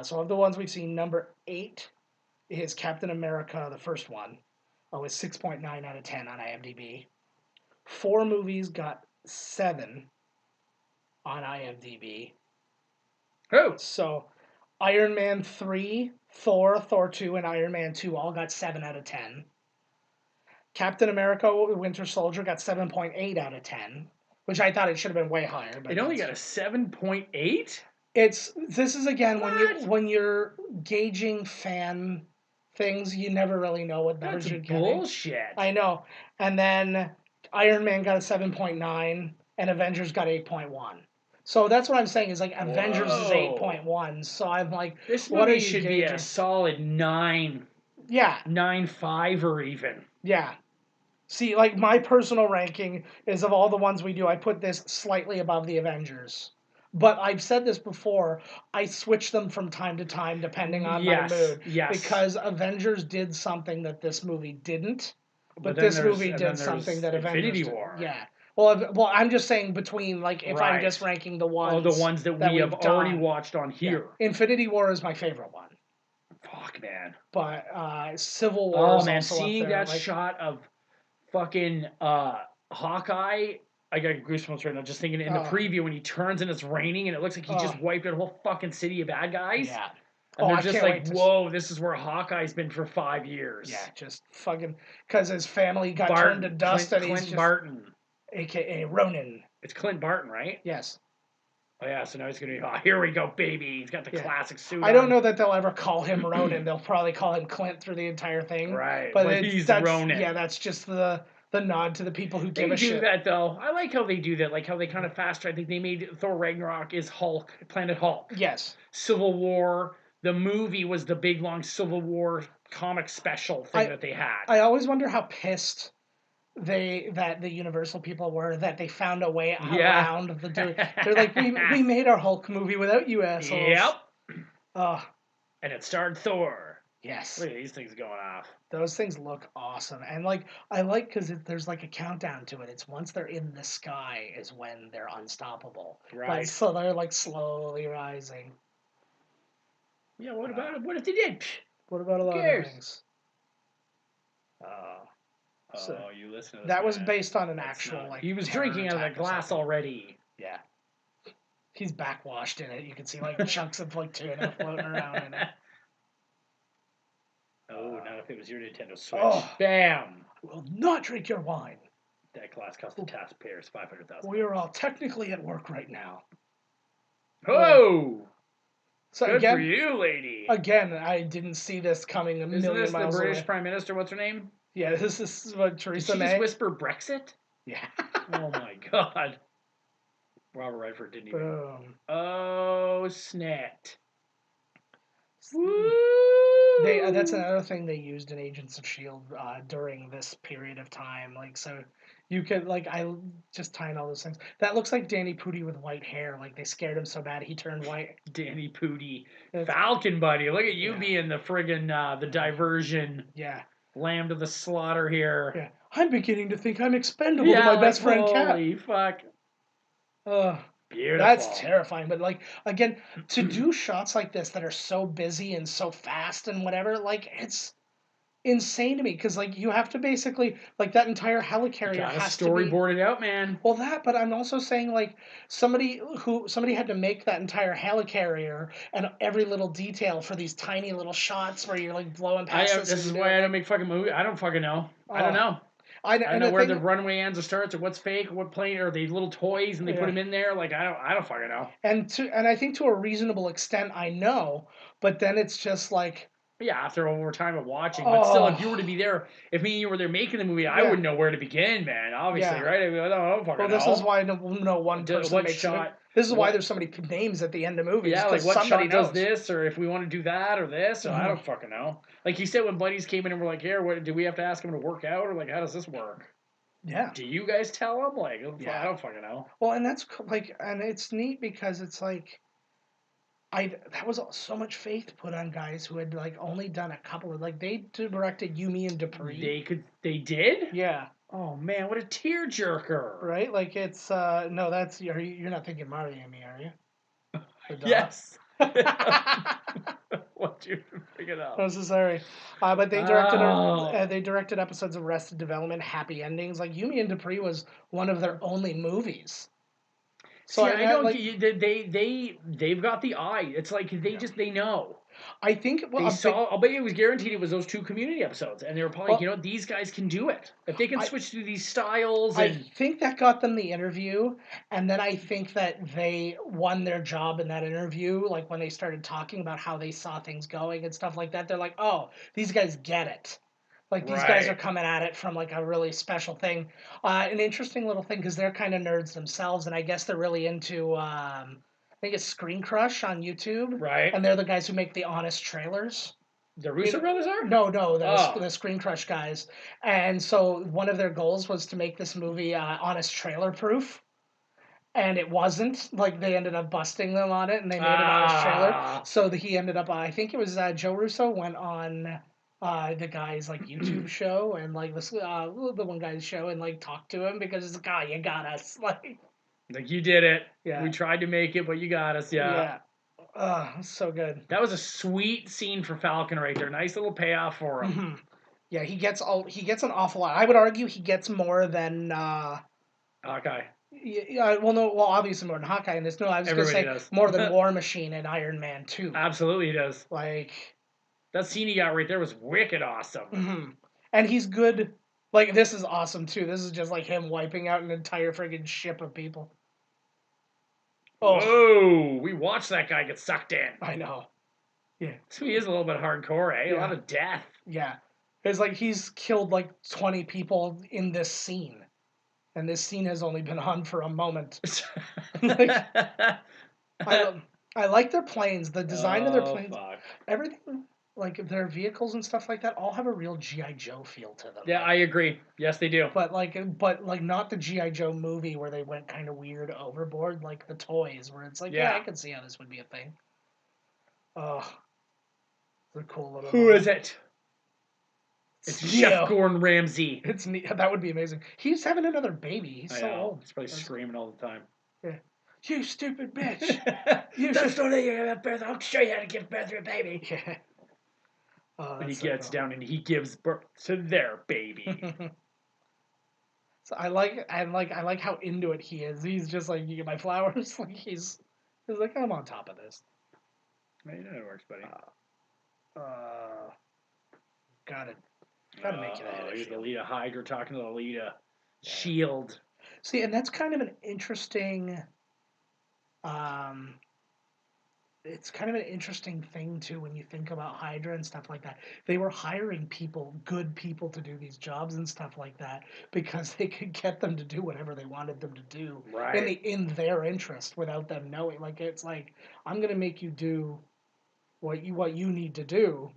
So of the ones we've seen, number 8 is Captain America, the first one. Oh, it's 6.9 out of 10 on IMDb. 4 movies got 7 on IMDb. Oh. So Iron Man 3, Thor 2, and Iron Man 2 all got 7 out of 10. Captain America Winter Soldier got 7.8 out of 10, which I thought it should have been way higher. But It only got a 7.8? This is again when you're gauging fan things, you never really know what numbers you're getting. Bullshit. I know. And then Iron Man got a 7.9 and Avengers got 8.1. So that's what I'm saying is like Avengers is 8.1. So I'm like, this what movie are you should be gauging? a solid 9. Yeah. 9.5 or even. Yeah. See, like my personal ranking is of all the ones we do, I put this slightly above the Avengers. But I've said this before, I switch them from time to time depending on my mood. Yes. Because Avengers did something that this movie didn't. But then this there's- movie and did then there's something that Avengers Infinity did. War. Yeah. Well, I'm just saying between, like, if I'm Right. just ranking the ones. Oh, the ones that we we've have already done. watched on here. Yeah. Infinity War is my favorite one. Fuck, man. But Civil War is man, also seeing up there. that like, shot of fucking Hawkeye, I got goosebumps right now just thinking in the preview when he turns and it's raining and it looks like he just wiped out a whole fucking city of bad guys. Yeah. And they're I just can't like, wait to whoa, this is where Hawkeye's been for 5 years. Yeah, just fucking because his family got turned to dust and he's Clint just Barton. AKA Ronin. It's Clint Barton, right? Yes. Oh yeah, so now he's gonna be. Oh, here we go, baby. He's got the classic suit. I don't know that they'll ever call him Ronin. They'll probably call him Clint through the entire thing. Right, But he's that's, Ronin. Yeah, that's just the nod to the people who give They a do shit. that though. I like how they do that. Like how they kind of fast track. I think they made Thor Ragnarok is Hulk, Planet Hulk. Yes. Civil War. The movie was the big long Civil War comic special thing that they had. I always wonder how pissed the Universal people were that they found a way around the. They're like, we made our Hulk movie without you assholes. Yep. And it starred Thor. Yes. Look at these things going off. Those things look awesome, and like I like because there's like a countdown to it. It's once they're in the sky is when they're unstoppable. Right. Like, so they're like slowly rising. Yeah. What about it? What if they did? What about a lot of things? So you listen to this. that was man. based on an That's actual not- like. He was terror drinking out of attack that or glass something. already. Yeah. He's backwashed in it. You can see like chunks of like tuna floating around in it. Oh, not if it was your Nintendo Switch. Oh. Bam! I will not drink your wine. That glass cost the taxpayers $500,000. We are all technically at work right now. Oh! So Good again, for you, lady. Again, I didn't see this coming a Isn't million this the miles British away. Prime Minister? What's her name? Yeah, this is what Did Theresa she May. just whisper Brexit? Yeah. Oh my god. Robert Redford didn't even. Boom. Oh, snap. That's another thing they used in Agents of S.H.I.E.L.D. During this period of time. Like, so you could, like, I just tying all those things. That looks like Danny Pudi with white hair. Like, they scared him so bad he turned white. Danny Pudi. Falcon buddy. Look at you Yeah. being the friggin' the diversion. Yeah. Lamb to the slaughter here. Yeah. I'm beginning to think I'm expendable to my best friend Cat. Holy fuck. Beautiful. That's terrifying. But like again, to do shots like this that are so busy and so fast and whatever, like it's insane to me because like you have to basically like that entire helicarrier Gotta has to be storyboard it out, man. well that, but I'm also saying like somebody had to make that entire helicarrier and every little detail for these tiny little shots where you're like blowing past. This is why I don't make fucking movies. I don't fucking know. I don't know. I don't know where the runway ends or starts, or what's fake, or what plane, or the little toys, and they put them in there. Like I don't fucking know. And I think to a reasonable extent, I know, but then it's just like. Yeah, after over time of watching, but still, if you were to be there, if me and you were there making the movie, I wouldn't know where to begin, man. Obviously, right? I don't fucking know. Well, this is why no one person what makes shot. This is why there's so many names at the end of movies. Yeah, like 'cause what somebody shot does knows. this, or if we want to do that or this, or I don't fucking know. Like he said when buddies came in and were like, "Here, what do we have to ask him to work out, or like how does this work?" Yeah. Do you guys tell him? Like, Yeah. I don't fucking know. Well, and that's like, and it's neat because it's like, that was so much faith put on guys who had like only done a couple of, like, they directed Yumi and Dupree. They did? Yeah. Oh man, what a tearjerker! Right? Like it's no, that's you're not thinking Marley and Me, are you? The dog? Yes. What you figured out? I'm so sorry, but they directed episodes of Arrested Development, happy endings. Like Yumi and Dupree was one of their only movies. So See, I don't. like, They've got the eye. It's like they know. I think They saw. I'll bet you it was guaranteed it was those 2 Community episodes, and they were probably like, these guys can do it if they can switch through these styles. I think that got them the interview, and then I think that they won their job in that interview. Like when they started talking about how they saw things going and stuff like that, they're like, "Oh, these guys get it." Like these guys are coming at it from like a really special thing, an interesting little thing because they're kind of nerds themselves, and I guess they're really into. I think it's Screen Crush on YouTube, Right. And they're the guys who make the Honest trailers. The Russo brothers are? No, the Screen Crush guys. And so one of their goals was to make this movie honest trailer proof. And it wasn't. Like, they ended up busting them on it, and they made an honest trailer. So he ended up, I think it was Joe Russo went on the guy's, like, YouTube show, and, like, the one guy's show, and, like, talked to him, because it's like, you got us. Like, you did it. Yeah. We tried to make it, but you got us, yeah. So good. That was a sweet scene for Falcon right there. Nice little payoff for him. Mm-hmm. Yeah, he gets an awful lot. I would argue he gets more than Hawkeye. Yeah, obviously more than Hawkeye in this. No, I was going to say more than War Machine and Iron Man 2. Absolutely he does. Like, that scene he got right there was wicked awesome. Mm-hmm. And he's good. Like, this is awesome too. This is just like him wiping out an entire friggin' ship of people. Oh. Whoa! We watched that guy get sucked in. I know. Yeah. So he is a little bit hardcore, eh? Yeah. A lot of death. Yeah. It's like he's killed like 20 people in this scene. And this scene has only been on for a moment. Like, I like their planes. The design of their planes. Fuck. Everything, like their vehicles and stuff like that, all have a real G.I. Joe feel to them. Yeah, like, I agree. Yes, they do. But not the G.I. Joe movie where they went kind of weird overboard, like the toys, where it's like, I can see how this would be a thing. Oh, they're cool little. Who is it? It's Chef Gordon Ramsay. It's that would be amazing. He's having another baby. He's so old. He's probably screaming all the time. Yeah. You stupid bitch. That's not how you give birth. I'll show you how to give birth to a baby. Yeah. And he gets down and he gives birth to their baby. So I like how into it he is. He's just like, you get my flowers. Like he's like, I'm on top of this. You know it works, buddy. Gotta make it ahead. Here's the Lita Hydra talking to the Lita Shield. See, and that's kind of an interesting. It's kind of an interesting thing too when you think about Hydra and stuff like that. They were hiring good people to do these jobs and stuff like that because they could get them to do whatever they wanted them to do in their interest without them knowing. Like it's like, I'm gonna make you do what you need to do.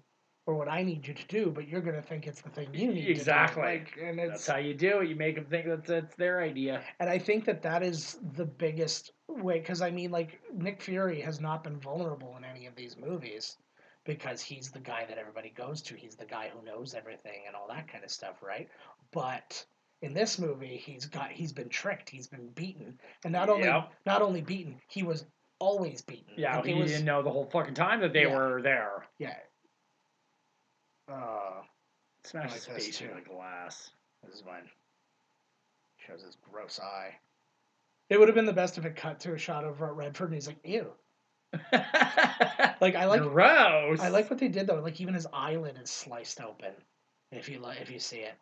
Or what I need you to do, but you're going to think it's the thing you need to do. Exactly. And that's how you do it. You make them think that's their idea. And I think that is the biggest way, because I mean, like, Nick Fury has not been vulnerable in any of these movies because he's the guy that everybody goes to. He's the guy who knows everything and all that kind of stuff, right? But in this movie, he's been tricked. He's been beaten. And not only beaten, he was always beaten. Yeah, he didn't know the whole fucking time that they were there. Yeah. Smash his face into the glass. This is mine. Shows his gross eye. It would have been the best if it cut to a shot of Redford and he's like, ew. Like I like gross. I like what they did though. Like even his eyelid is sliced open. If you see it.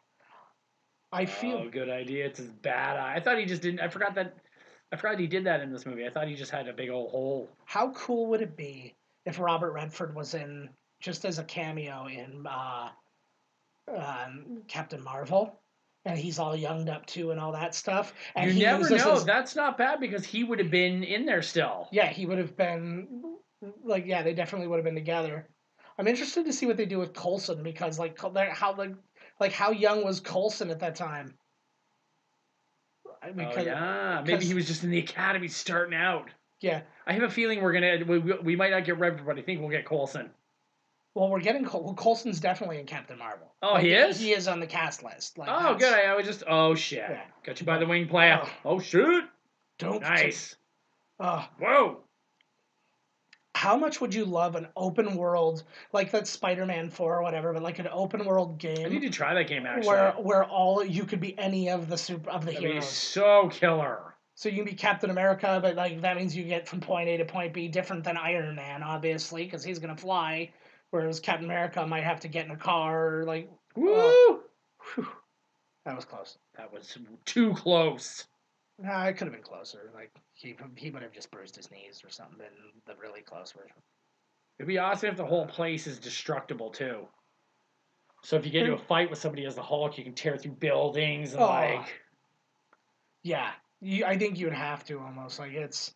I feel good idea. It's his bad eye. I thought he just didn't. I forgot he did that in this movie. I thought he just had a big old hole. How cool would it be if Robert Redford was in just as a cameo in Captain Marvel, and he's all younged up too and all that stuff. And You he never loses know. his- That's not bad because he would have been in there still. Yeah, he would have been like, yeah, they definitely would have been together. I'm interested to see what they do with Coulson because how young was Coulson at that time? Oh yeah, maybe he was just in the academy starting out. Yeah. I have a feeling we might not get Redford, but I think we'll get Coulson. Well, we're getting Coulson's definitely in Captain Marvel. Oh, he is? He is on the cast list. Like, Oh, good. I was just. Oh shit! Yeah. Got you by the wing, player. Oh shit! Don't. Nice. Whoa. How much would you love an open world like that Spider-Man 4 or whatever, but like an open world game? I need to try that game actually. Where all you could be any of the That'd heroes. be so killer. So you can be Captain America, but like that means you get from point A to point B, different than Iron Man, obviously, because he's gonna fly, whereas Captain America might have to get in a car. Like, woo! That was close. That was too close. Nah, it could have been closer. Like he would have just bruised his knees or something. Been the really close version. It'd be awesome if the whole place is destructible too. So if you get into a fight with somebody as the Hulk, you can tear through buildings and like. Yeah, I think you'd have to almost like it's.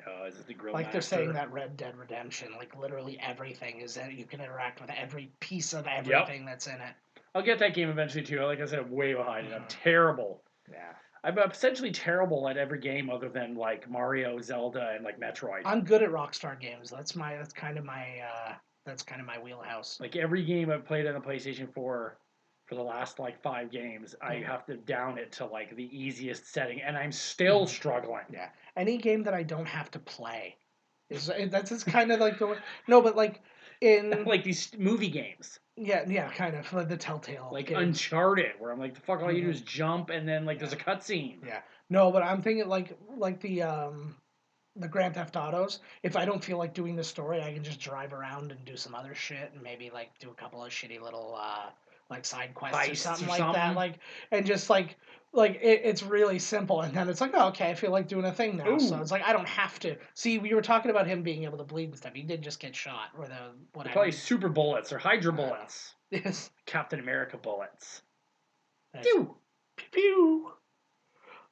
Oh, is it the grill like master? They're saying that Red Dead Redemption, like literally everything is that you can interact with every piece of everything that's in it. I'll get that game eventually too. Like I said, I'm way behind it. I'm terrible. Yeah. I'm essentially terrible at every game other than like Mario, Zelda, and like Metroid. I'm good at Rockstar games. That's kind of my wheelhouse. Like every game I've played on the PlayStation 4 for the last like 5 games, I have to down it to like the easiest setting, and I'm still struggling. Yeah. Any game that I don't have to play that's kind of like but like in like these movie games. Yeah, kind of like the Telltale. Like games. Uncharted, where I'm like, the fuck, all you do is jump, and then like there's a cutscene. Yeah. No, but I'm thinking like the Grand Theft Autos. If I don't feel like doing the story, I can just drive around and do some other shit, and maybe like do a couple of shitty little like side quests or something like that. Like and just like it's really simple, and then it's like, oh, okay, I feel like doing a thing now. Ooh. So it's like I don't have to. See, we were talking about him being able to bleed and stuff. He did just get shot, or probably super bullets or Hydra bullets. Yes. Captain America bullets. Pew pew pew.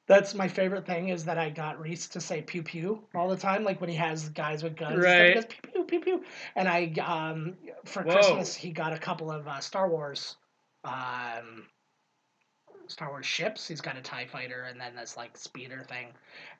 That's my favorite thing is that I got Reese to say pew pew all the time, like when he has guys with guns. Right. He goes pew pew pew pew. And I for Christmas he got a couple of Star Wars ships. He's got a TIE fighter and then this like speeder thing.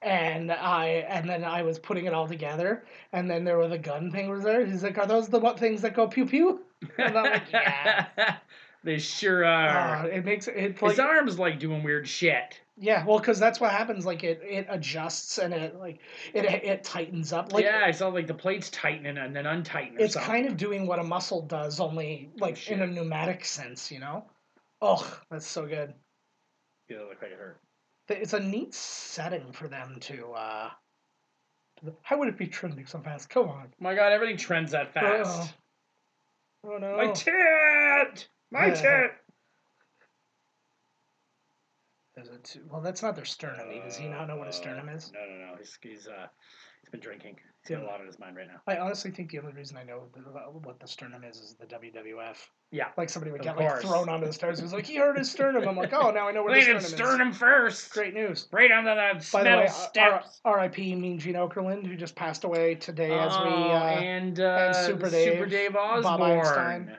And then I was putting it all together, and then there was a gun thing was there. He's like, are those the things that go pew pew? And I'm like, yeah. They sure are. It makes it like, his arm's like doing weird shit. Yeah, well, because that's what happens. Like it adjusts and it tightens up. Like, yeah, I saw like the plates tightening and then untightening. It's kind of doing what a muscle does, only like in a pneumatic sense. You know? Oh, that's so good. Yeah, it looked like it hurt. It's a neat setting for them to. How would it be trending so fast? Come on! My God, everything trends that fast. Oh no! My tit! My tit! Well, that's not their sternum. Does he not know what a sternum is? No. He's been drinking. He's got a lot on his mind right now. I honestly think the only reason I know what the sternum is the WWF. Yeah. Like somebody would get like thrown onto the stairs. It was like, he hurt his sternum. I'm like, oh, now I know where the sternum is. Sternum first. Great news. Right under the metal steps. R.I.P. Mean Gene Okerlund, who just passed away today and Super Dave Osborne. Bob Einstein.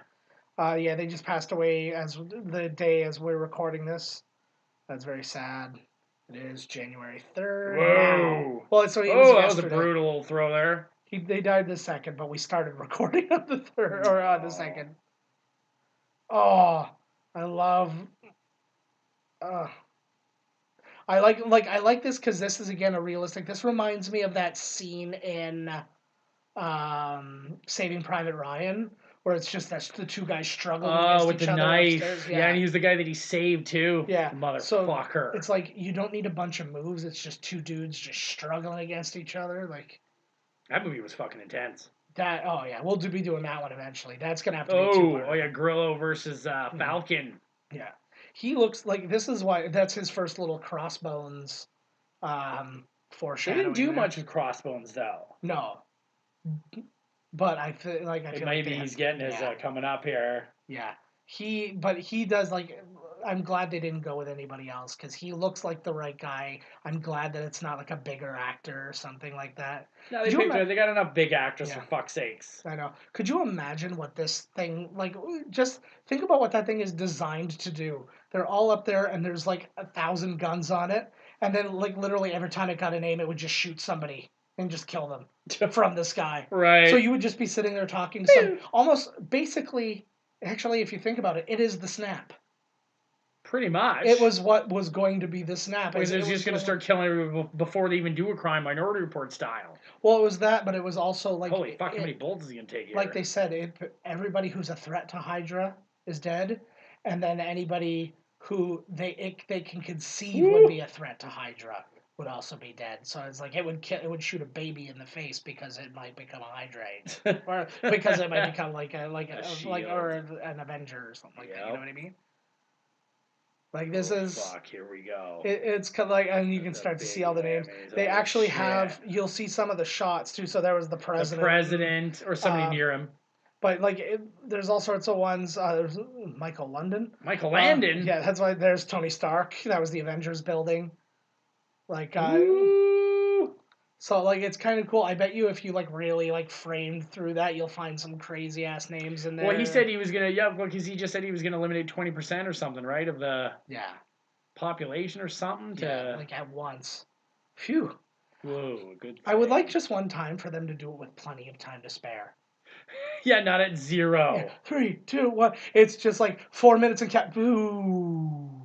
Yeah, they just passed away as the day as we're recording this. That's very sad. It is January 3rd. Whoa. Well, so that was a brutal little throw there. They died the 2nd, but we started recording on the 3rd or on the 2nd. Oh, I love. I like this because this is again a realistic. This reminds me of that scene in Saving Private Ryan, where it's just the two guys struggling against each other upstairs. Yeah, and he was the guy that he saved too. Yeah, motherfucker. So it's like you don't need a bunch of moves. It's just two dudes just struggling against each other. Like that movie was fucking intense. We'll be doing that one eventually. That's gonna have to be 2 parts. Oh yeah, Grillo versus Falcon. Yeah, he looks like this is why that's his first little Crossbones foreshadowing. They didn't do much with Crossbones though. No. But I feel maybe he's getting his coming up here. Yeah, he does like I'm glad they didn't go with anybody else because he looks like the right guy. I'm glad that it's not like a bigger actor or something like that. No, they got enough big actors for fuck's sakes. I know. Could you imagine what this thing like? Just think about what that thing is designed to do. They're all up there, and there's like 1,000 guns on it, and then like literally every time it got an aim, it would just shoot somebody and just kill them from the sky. Right. So you would just be sitting there talking to some almost basically. Actually, if you think about it, it is the snap. Pretty much. It was what was going to be the snap. Because they're just going to start killing everybody before they even do a crime, Minority Report style. Well, it was that, but it was also like... Holy fuck, how many bullets is he going to take here? Like they said, everybody who's a threat to Hydra is dead, and then anybody who they can conceive would be a threat to Hydra would also be dead. So it's like it would shoot a baby in the face because it might become a Hydrate, or because it might become like or an Avenger or something like that. You know what I mean? Like this is fuck. Here we go. It's kind of like, and you can start to see all the names. They actually have. You'll see some of the shots too. So there was the president, or somebody near him. But like, there's all sorts of ones. There's Michael London. Michael Landon. Yeah, that's why there's Tony Stark. That was the Avengers building. Like, so like it's kind of cool. I bet you if you like really like framed through that, you'll find some crazy ass names in there. Well, he said he was gonna because he just said he was gonna eliminate 20% or something, right, of the population or something. Like at once. Phew. Whoa, good. I would like just one time for them to do it with plenty of time to spare. Yeah, not at 0. Yeah. 3, 2, 1. It's just like 4 minutes and boo.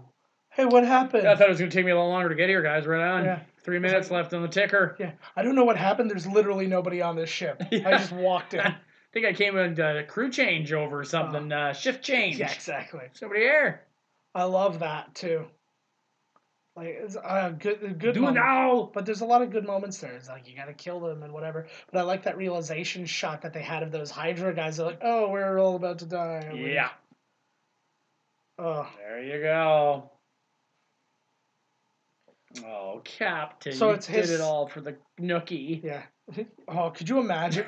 Hey, what happened? I thought it was going to take me a lot longer to get here, guys. Right on. Yeah. 3 minutes left on the ticker. Yeah. I don't know what happened. There's literally nobody on this ship. Yeah. I just walked in. I think I came in crew changeover or something. Shift change. Yeah, exactly. Somebody here. I love that, too. Like, it's good Do it moment. now! But there's a lot of good moments there. It's like, you gotta kill them and whatever. But I like that realization shot that they had of those Hydra guys. They're like, oh, we're all about to die. Yeah. Oh. There you go. Oh, Captain, so you it's did it all for the nookie. Yeah. Oh, could you imagine?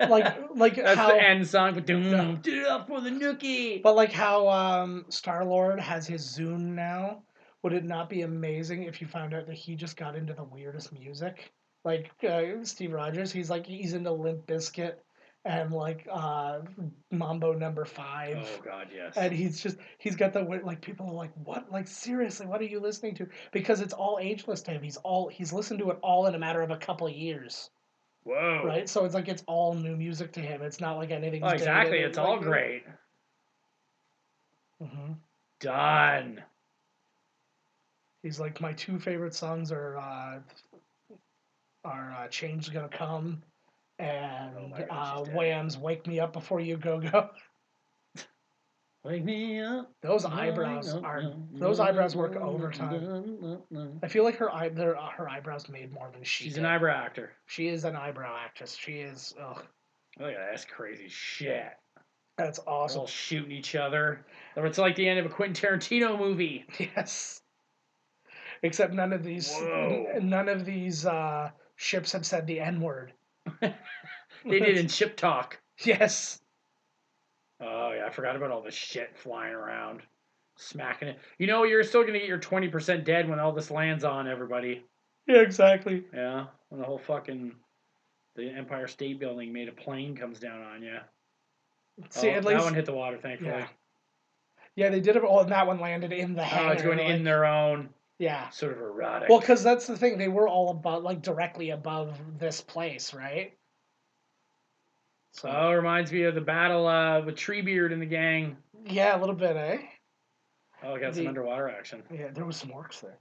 like that's how, the end song. But did it all for the nookie. But like how Star-Lord has his Zune now. Would it not be amazing if you found out that he just got into the weirdest music? Like Steve Rogers, he's into Limp Bizkit and like Mambo number 5. Oh God, yes. And he's got the like people are like, what? Like seriously, what are you listening to? Because it's all ageless to him. He's listened to it all in a matter of a couple of years. Whoa. Right? So it's like it's all new music to him. It's not like anything. Oh, exactly. It's all great. Mm-hmm. Done. He's like, my 2 favorite songs are Change Gonna Come and Wham's Wake Me Up Before You Go Go. Wake me up. Those eyebrows work overtime. I feel like her eyebrows made more than she did. She's an eyebrow actor. She is an eyebrow actress. She is, ugh. Look at that. That's crazy shit. That's awesome. They're all shooting each other. It's like the end of a Quentin Tarantino movie. Yes. Except none of these ships have said the N-word. They did in Ship Talk. Yes. Oh, yeah, I forgot about all this shit flying around. Smacking it. You know, you're still going to get your 20% dead when all this lands on everybody. Yeah, exactly. Yeah, when the whole fucking... The Empire State Building made a plane comes down on you. See, at least... That one hit the water, thankfully. Yeah, they did it all, and that one landed in the hangar. Oh, it's going in their own... Yeah. Sort of erotic. Well, because that's the thing. They were all above, like, directly above this place, right? So it reminds me of the battle with Treebeard and the gang. Yeah, a little bit, eh? Oh, I got some underwater action. Yeah, there was some orcs there.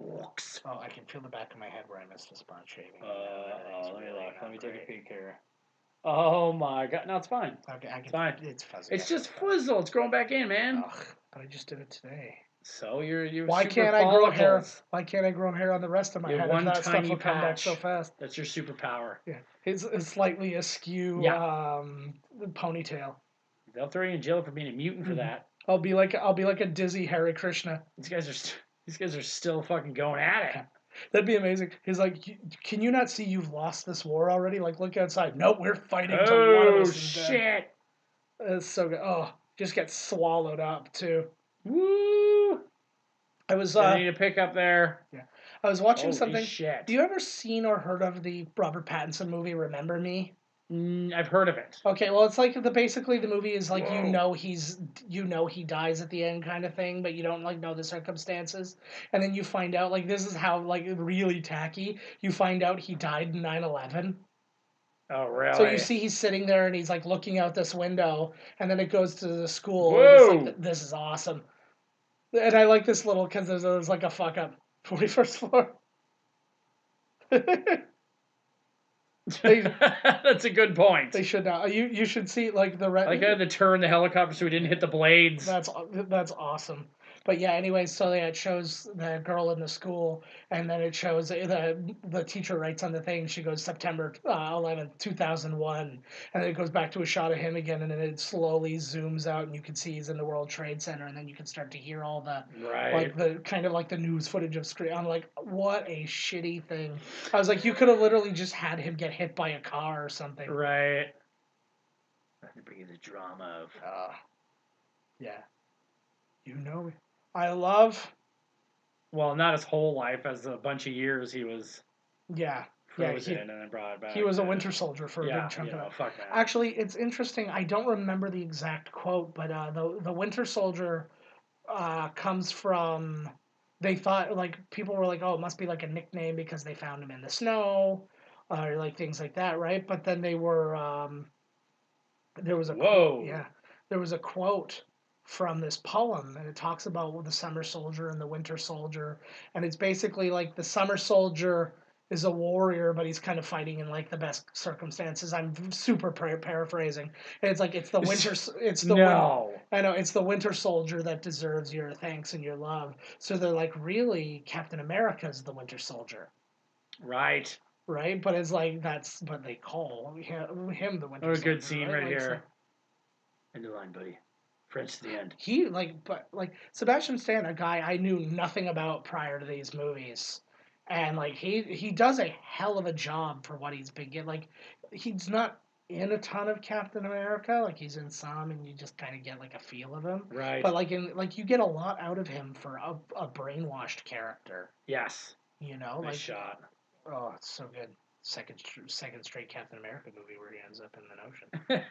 Orcs. Oh, I can feel the back of my head where I missed a spot shaving. Let me take a peek here. Oh my God! No, it's fine. Okay, it's fine. It's fuzzy. It's just Fwizzle. It's growing back in, man. Ugh, but I just did it today. So you're Why can't I grow hair? Why can't I grow hair on the rest of my head? One that tiny stuff will come back so fast. That's your superpower. Yeah, it's slightly askew. Ponytail. They'll throw you in jail for being a mutant for that. I'll be like a dizzy Hare Krishna. These guys are still fucking going at it. That'd be amazing. He's like, can you not see you've lost this war already? Like, look outside. Nope, we're fighting till one of us is dead. Shit! It's so good. Oh, just gets swallowed up too. Woo! I was I need to pick up there. I was watching Holy something. shit. Do you ever seen or heard of the Robert Pattinson movie Remember Me? I've heard of it. Okay, well, it's like basically the movie is like Whoa. he dies at the end kind of thing, but you don't like know the circumstances, and then you find out like this is how like really tacky. You find out he died in 9/11. Oh, really? So you see he's sitting there and he's like looking out this window, and then it goes to the school. And it's Whoa. like this is awesome, and I like this little because there's like a fuck up 41st floor. That's a good point. They should not. You should see like the red. I like how to turn the helicopter so we didn't hit the blades. That's awesome. But yeah, anyway, so yeah, it shows the girl in the school, and then it shows the teacher writes on the thing. She goes September 11th, 2001, and then it goes back to a shot of him again, and then it slowly zooms out, and you can see he's in the World Trade Center, and then you can start to hear all the like the kind of like the news footage of screen. I'm like, what a shitty thing. I was like, you could have literally just had him get hit by a car or something. Right. To bring you the drama of. Yeah. You know me. I love. Well, not his whole life, as a bunch of years he was frozen and then brought back. He was a Winter Soldier for a big chunk of that. Fuck that. Actually, it's interesting. I don't remember the exact quote, but the Winter Soldier comes from. They thought like people were like, oh, it must be like a nickname because they found him in the snow, or like things like that, right? But then they were there was a quote, there was a quote from this poem, and it talks about the summer soldier and the winter soldier, and it's basically like the summer soldier is a warrior, but he's kind of fighting in like the best circumstances. I'm super paraphrasing. And it's like it's the winter. It's the I know it's the winter soldier that deserves your thanks and your love. So they're like, really, Captain America's the winter soldier. Right. Right, but it's like that's what they call him the winter soldier. Oh, a good scene right like, here. End of line, buddy. French to the end. He but Sebastian Stan, a guy I knew nothing about prior to these movies, and like he does a hell of a job for what he's been getting. Like he's not in a ton of Captain America, like he's in some, and you just kind of get like a feel of him. Right. But you get a lot out of him for a brainwashed character. Yes. You know, nice shot. Oh, it's so good. Second straight Captain America movie where he ends up in the ocean.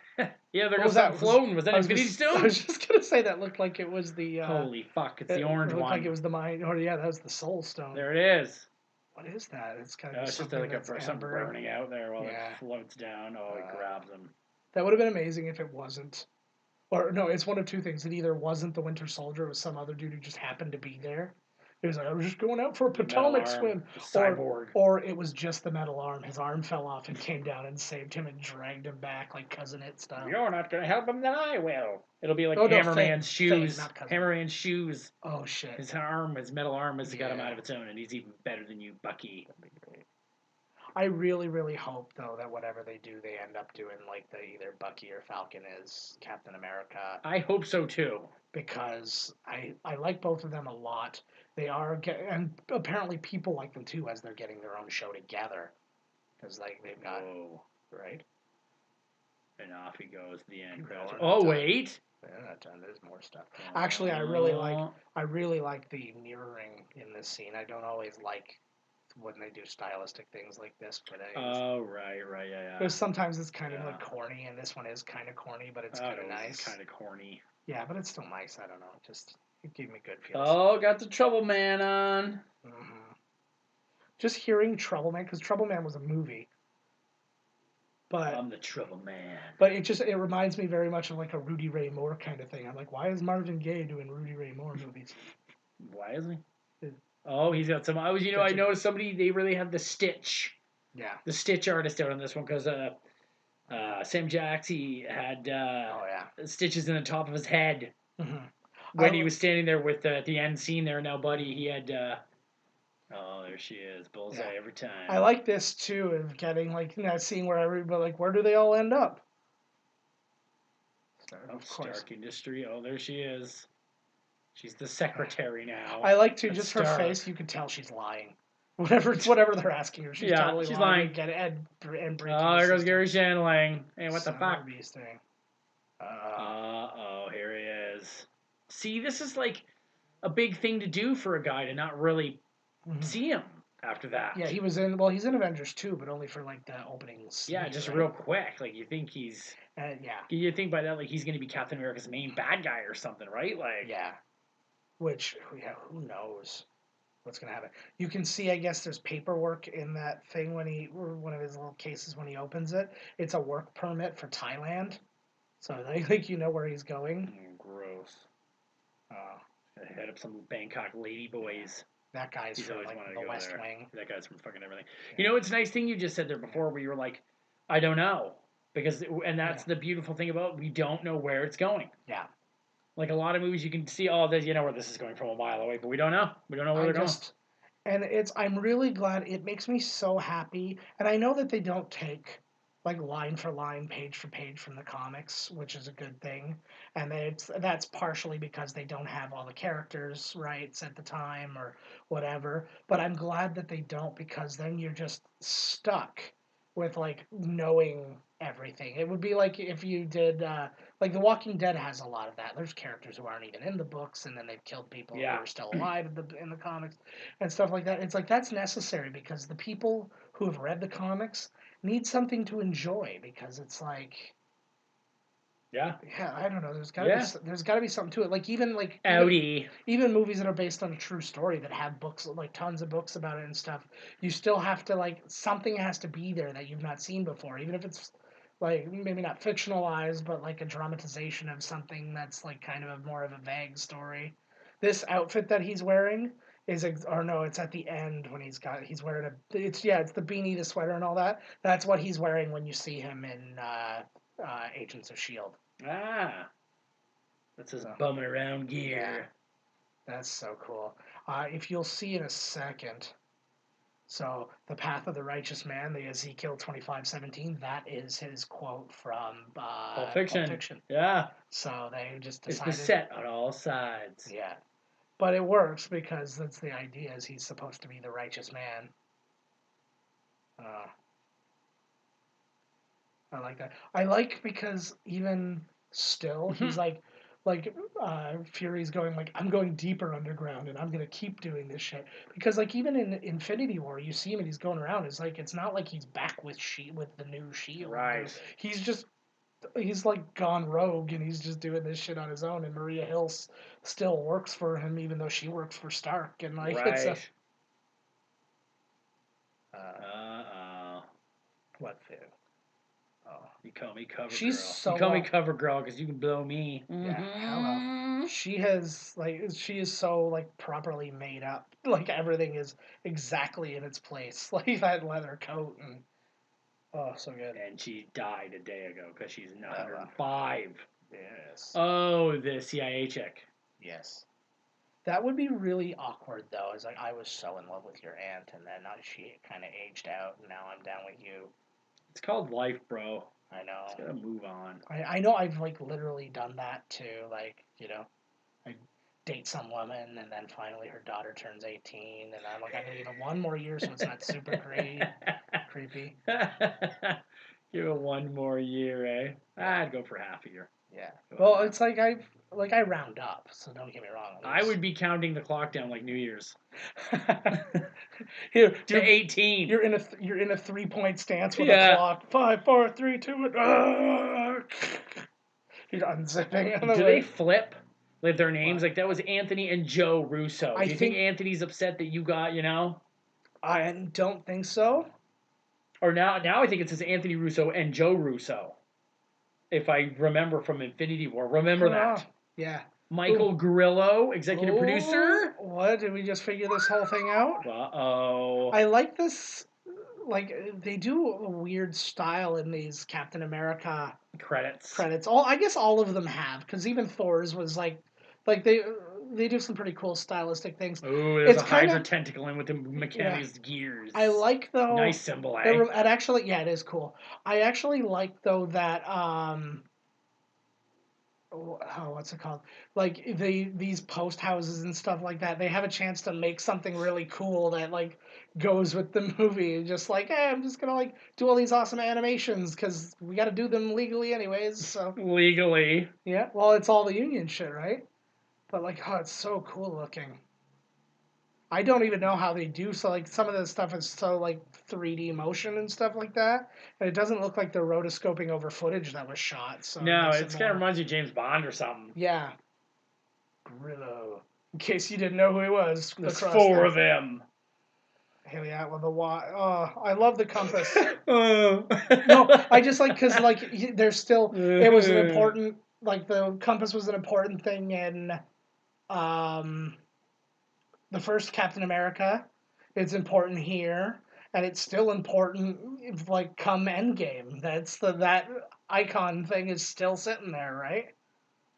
Yeah, there goes that floating. Was that Infinity Stone? I was just gonna say that looked like it was the. Holy fuck! It's the orange one. It looked like it was the mind. Oh yeah, that was the Soul Stone. There it is. What is that? It's kind of it's just like something burning out there while it floats down. Oh, he grabs him. That would have been amazing if it wasn't. Or no, it's one of two things. It either wasn't the Winter Soldier, it was some other dude who just happened to be there. He was like, I was just going out for a Potomac swim. Or it was just the metal arm. His arm fell off and came down and saved him and dragged him back like Cousin It style. You're not going to help him, then I will. It'll be like Hammerman's shoes. Hammerman's shoes. Oh, shit. His metal arm has got him out of its own, and he's even better than you, Bucky. I really, really hope, though, that whatever they do, they end up doing like either Bucky or Falcon is Captain America. I hope so, too. Because I like both of them a lot. They are, and apparently people like them too as they're getting their own show together. Because they've got, right? And off he goes at the end. Oh, wait. They're not done. There's more stuff. Actually, I really like the mirroring in this scene. I don't always like when they do stylistic things like this, but right, yeah. Because sometimes it's kind of like corny, and this one is kind of corny, but it's kind of nice. Kind of corny. Yeah, but it's still nice. I don't know. It gave me good feels. Oh, got the Trouble Man on. Mm-hmm. Just hearing Trouble Man, because Trouble Man was a movie. But I'm the Trouble Man. But it reminds me very much of like a Rudy Ray Moore kind of thing. I'm like, why is Marvin Gaye doing Rudy Ray Moore movies? Why is he? Oh, he's got some. I noticed they really had the Stitch. Yeah. The Stitch artist out on this one because Sam Jackson had stitches in the top of his head when he was standing there with the end scene there. Now, buddy, he had. Oh, there she is, bullseye every time. I like this too of getting seeing where everybody where do they all end up? Stark Industry. Oh, there she is. She's the secretary now. I like just her face. You can tell she's lying. Whatever they're asking her, she's totally lying. Get it and oh, there goes Gary Shandling. Hey, what the fuck? Thing. Uh-oh, here he is. See, this is like a big thing to do for a guy to not really see him after that. Yeah, he's in Avengers 2, but only for like the openings. Yeah, just real quick. Like you think yeah. You think by that like he's gonna be Captain America's main bad guy or something, right? Like Yeah. Which, yeah, who knows what's gonna happen? You can see, I guess, there's paperwork in that thing one of his little cases when he opens it. It's a work permit for Thailand, so they think you know where he's going. Gross. Head up some Bangkok lady boys. That guy's He's from always like wanted to the go West there. Wing. That guy's from fucking everything. You know, it's a nice thing you just said there before, where you were like, I don't know, and that's the beautiful thing about we don't know where it's going. Yeah. Like a lot of movies, you can see, you know where this is going from a mile away, but we don't know. We don't know where they're going. And I'm really glad. It makes me so happy. And I know that they don't take like line for line, page for page from the comics, which is a good thing. And that's partially because they don't have all the characters rights at the time or whatever. But I'm glad that they don't, because then you're just stuck with like knowing everything. It would be like if you did like The Walking Dead has a lot of that. There's characters who aren't even in the books, and then they've killed people who are still alive in the comics and stuff like that. It's like that's necessary because the people who have read the comics need something to enjoy, because it's like yeah, I don't know. There's got to be something to it. Like even movies that are based on a true story that have books, like tons of books about it and stuff. You still have to like something has to be there that you've not seen before, even if it's like maybe not fictionalized, but like a dramatization of something that's like kind of more of a vague story. This outfit that he's wearing it's at the end when he's wearing it's the beanie, the sweater, and all that. That's what he's wearing when you see him in Agents of S.H.I.E.L.D. That's his bumming around gear. Yeah, that's so cool. If you'll see in a second, so the path of the righteous man, the Ezekiel 25:17, that is his quote from Pulp Fiction. Pulp Fiction. Yeah. So they just decided. It's beset on all sides. Yeah. But it works because that's the idea, is he's supposed to be the righteous man. I like that. I like because even still, he's like Fury's going like, I'm going deeper underground and I'm gonna keep doing this shit. Because like even in Infinity War, you see him and he's going around. It's like it's not like he's back with the new Shield. Right. He's like gone rogue and he's just doing this shit on his own. And Maria Hill still works for him, even though she works for Stark. And like it's a what food? Oh, you call me cover she's girl. So you call me cover girl because you can blow me. Yeah, hello. She is so like properly made up. Like everything is exactly in its place. Like that leather coat and so good. And she died a day ago because she's 105. Yes. Oh, the CIA chick. Yes. That would be really awkward though. Is like I was so in love with your aunt, and then she kind of aged out, and now I'm down with you. It's called life, bro. I know. Just gotta move on. I know. I've like literally done that too. Like I date some woman, and then finally her daughter turns 18, and I'm like, I need one more year so it's not super creepy. Give it one more year, eh? I'd go for half a year. Yeah. Well, it's like I round up, so don't get me wrong. I would be counting the clock down like New Year's. Here, to 18. You're in a 3-point stance with a clock. 5, 4, 3, 2, you're unzipping. Do they flip? Like their names? Like that was Anthony and Joe Russo. Do you think Anthony's upset that you got, I don't think so. Or now I think it says Anthony Russo and Joe Russo. If I remember from Infinity War. Remember that. Yeah. Michael Grillo, executive producer. What? Did we just figure this whole thing out? Uh-oh. I like this. Like, they do a weird style in these Captain America credits. I guess all of them have, because even Thor's was like they do some pretty cool stylistic things. Ooh, there's a Hydra tentacle in with the mechanized gears. I like, though... Nice symbol, eh? It actually... Yeah, it is cool. I actually like, though, that... what's it called? Like these post houses and stuff like that. They have a chance to make something really cool that like goes with the movie. And just like, hey, I'm just gonna like do all these awesome animations because we got to do them legally anyways. So Legally. yeah, well, it's all the union shit, right? But like, oh, it's so cool looking. I don't even know how they do. So like, some of the stuff is so like 3D motion and stuff like that, and it doesn't look like they're rotoscoping over footage that was shot. So No, makes it's it kind of more... reminds you of James Bond or something. Yeah. Grillo. In case you didn't know who he was. There's across 4 there. of them. Hell yeah, well, the oh, I love the compass. No, No, I just like, because like there's still, it was an important, like the compass was an important thing in um the first Captain America. It's important here, and it's still important like come Endgame. That icon thing is still sitting there, right?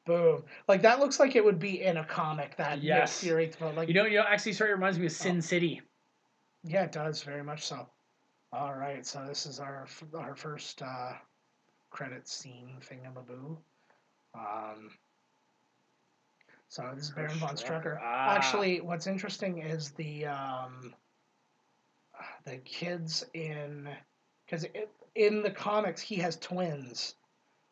Boom. Like that looks like it would be in a comic, that Nick Yes. Fury, like You know, actually, sorry, it reminds me of Sin City. yeah, it does very much so. All right, so this is our first credit scene thingamaboo. So this is Baron von Strucker. Actually, what's interesting is the kids because in the comics he has twins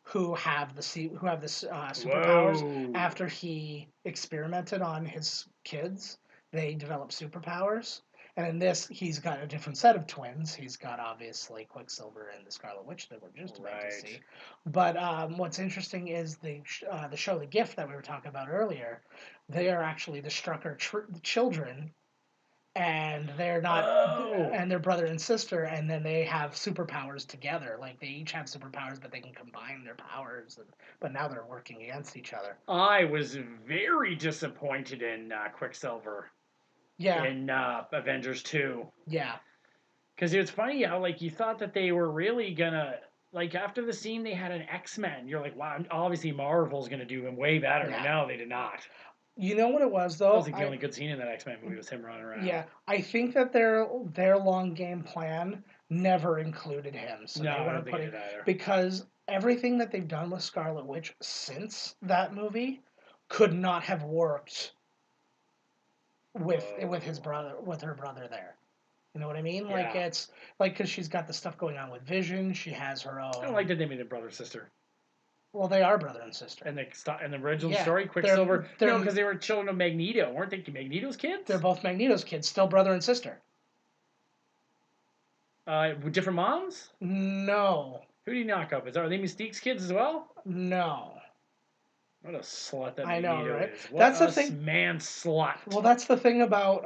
who have the superpowers. Whoa. After he experimented on his kids, they develop superpowers. And in this, he's got a different set of twins. He's got obviously Quicksilver and the Scarlet Witch that we're just about to see. But what's interesting is the show The Gift that we were talking about earlier. They are actually the Strucker children, and they're not, and they're brother and sister, and then they have superpowers together. Like they each have superpowers, but they can combine their powers. But now they're working against each other. I was very disappointed in Quicksilver. Yeah. In Avengers 2. Yeah. Because it's funny how like you thought that they were really gonna, like after the scene they had an X-Men. You're like, wow, obviously Marvel's gonna do him way better. Yeah. No, they did not. You know what it was though? That was like the only good scene in that X-Men movie was him running around. Yeah, I think that their long game plan never included him. So No, they I weren't don't think it putting, did either. because everything that they've done with Scarlet Witch since that movie could not have worked with her brother there. You know what I mean? Yeah. Like it's like, because she's got the stuff going on with Vision. She has her own. I don't like that they made it brother sister. Well, they are brother and sister. And the original Yeah, story, Quicksilver. they're- No, because they were children of Magneto, weren't they? Magneto's kids. They're both Magneto's kids, still brother and sister. With different moms. No. Who do you knock up? Are they Mystique's kids as well? No. What a slut that I know, Magneto right? is. What That's the a thing. man slut. Well, that's the thing about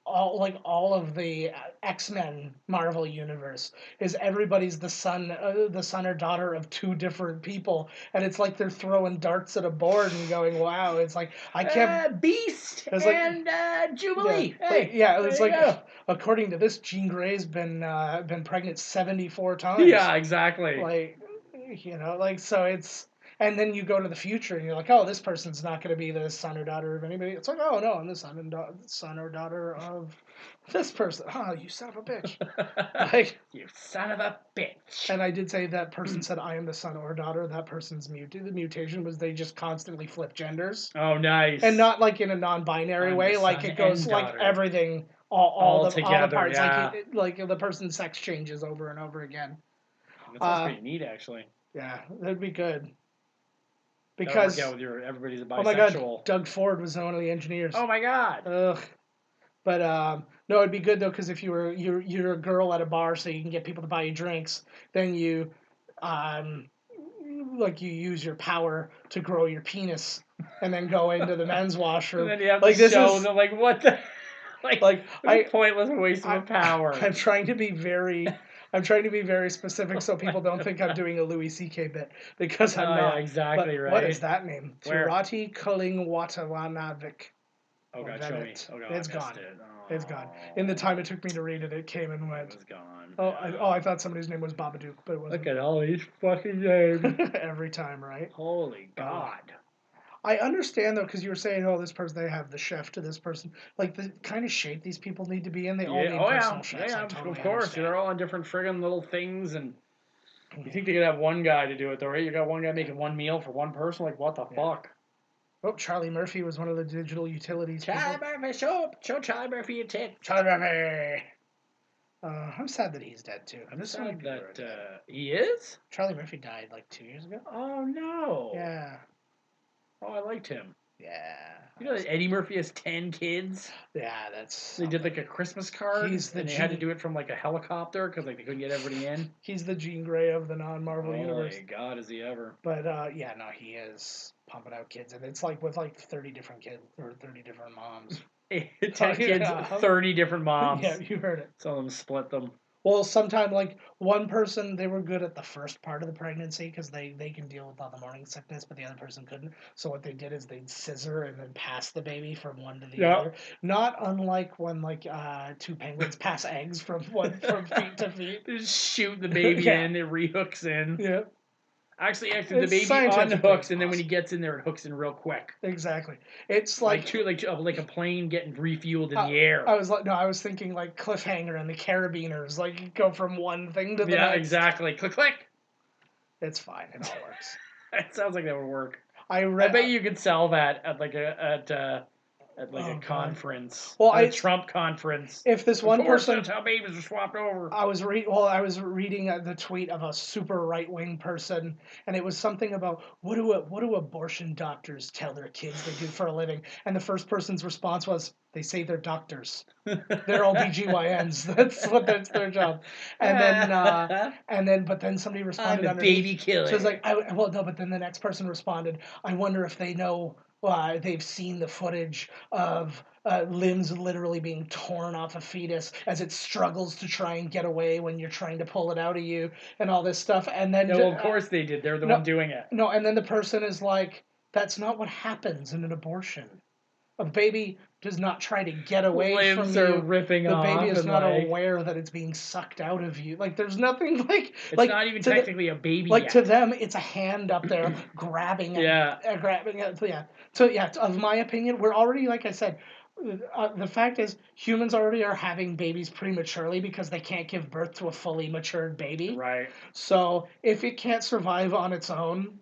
all of the X-Men Marvel universe is everybody's the son or daughter of two different people, and it's like they're throwing darts at a board and going, "Wow!" It's like I can't. Beast It's and Jubilee. Hey, it's like according to this, Jean Grey's been pregnant 74 times. Yeah, exactly. Like, so it's. And then you go to the future and you're like, oh, this person's not going to be the son or daughter of anybody. It's like, oh, no, I'm the son or daughter of this person. Oh, you son of a bitch. Like, you son of a bitch. And I did say that person said, I am the son or daughter. That person's muted. The mutation was they just constantly flip genders. Oh, nice. And not like in a non-binary way. Like it goes like everything, all the parts. Yeah. Like the person's sex changes over and over again. That sounds pretty neat, actually. Yeah, that'd be good. Because everybody's a bisexual. Oh my God, Doug Ford was one of the engineers. Oh my God. Ugh. But no, it'd be good though, because if you're a girl at a bar, so you can get people to buy you drinks, then you use your power to grow your penis, and then go into the men's washroom. And then you have to show them like what the pointless waste of power. I'm trying to be very. Specific so people don't think I'm doing a Louis C.K. bit, because I'm not. Yeah, exactly right. What is that name? Where? Tirati Kalingwatawanavik. Oh God, show me. Oh God, it's gone. It's gone. In the time it took me to read it, it came and went. It was gone. I thought somebody's name was Babadook, but it wasn't. Look at all these fucking names. Every time, right? Holy God. I understand though, because you were saying, oh, this person, they have the chef to this person, like the kind of shape these people need to be in. They all need personal chefs. Yeah, totally of course. understand. They're all on different friggin' little things, and you think they could have one guy to do it though, right? You got one guy making one meal for one person. Like what the fuck? Oh, Charlie Murphy was one of the digital utilities. Charlie people. Murphy, show Charlie Murphy your tit. Charlie Murphy. I'm sad that he's dead too. I'm There's so many sad people who are that dead. he is. Charlie Murphy died like 2 years ago. Oh no. Yeah. Oh, I liked him. Yeah. You know that Eddie Murphy has 10 kids? Yeah, that's. They did like a Christmas card, He's the and they had to do it from like a helicopter because like they couldn't get everybody in. He's the Jean Grey of the non-Marvel universe. Oh my God, is he ever? But yeah, no, he is pumping out kids, and it's like with like 30 different kids or 30 different moms. 10 kids, 30 different moms. Yeah, you heard it. Some of them split them. Well, sometime like one person, they were good at the first part of the pregnancy because they can deal with all the morning sickness, but the other person couldn't. So what they did is they'd scissor and then pass the baby from one to the other. Not unlike when like two penguins pass eggs from feet to feet. They just shoot the baby in, it rehooks in. Yeah. Actually, the It's baby scientifically unhooks, and then when he possible. gets in there, it hooks in real quick. Exactly. It's Like a plane getting refueled in the air. I was thinking like Cliffhanger and the Carabiners, like you go from one thing to the next. Yeah, exactly. Click, click. It's fine. It all works. It sounds like that would work. I bet you could sell that at like a God. conference. Well, a Trump conference. If this one person, That's how babies are swapped over. I was reading the tweet of a super right wing person, and it was something about what do abortion doctors tell their kids they do for a living, and the first person's response was they say they're doctors. They're OBGYNs. That's their job. And then but then somebody responded I'm the baby killer. So it's like but then the next person responded, I wonder if they know they've seen the footage of limbs literally being torn off a fetus as it struggles to try and get away when you're trying to pull it out of you and all this stuff. And then no, of course they did. They're the one doing it. No, and then the person is like, that's not what happens in an abortion. A baby does not try to get away Limbs from you. Are ripping the off. The baby is not like, aware that it's being sucked out of you. Like there's nothing like it's not even technically a baby. Like yet. to them, it's a hand up there grabbing it. Grabbing it. Yeah. So yeah, of my opinion, we're already, like I said, the fact is humans already are having babies prematurely because they can't give birth to a fully matured baby. Right. So if it can't survive on its own,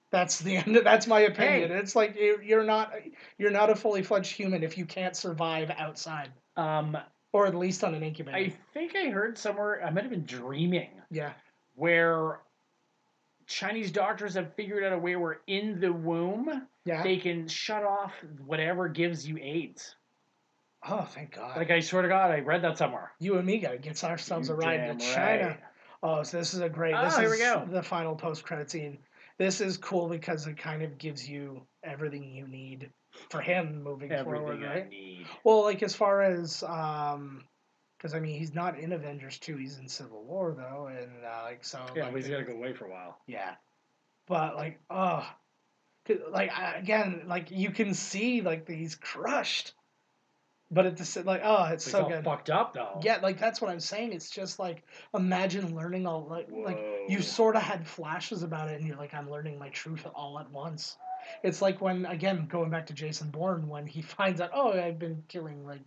that's the end. That's my opinion. Hey. It's like you're not a fully fledged human if you can't survive outside. Or at least on an incubator. I think I heard somewhere. I might have been dreaming. Yeah. Where Chinese doctors have figured out a way where in the womb they can shut off whatever gives you AIDS. Oh, thank God. Like, I swear to God, I read that somewhere. You and me got to get ourselves a ride to China. Right. Oh, so this is a great... here we go. The final post-credit scene. This is cool because it kind of gives you everything you need for him moving forward, right? Well, like, as far as... Because, I mean, he's not in Avengers 2. He's in Civil War, though, and, like, so... Yeah, like, but he's got to go away for a while. Yeah. But, like, like, again, like, you can see, like, he's crushed. But at the like, it's so good. Fucked up though. Yeah, like that's what I'm saying. It's just like imagine learning all like you sort of had flashes about it, and you're like, I'm learning my truth all at once. It's like when, again, going back to Jason Bourne, when he finds out, I've been killing like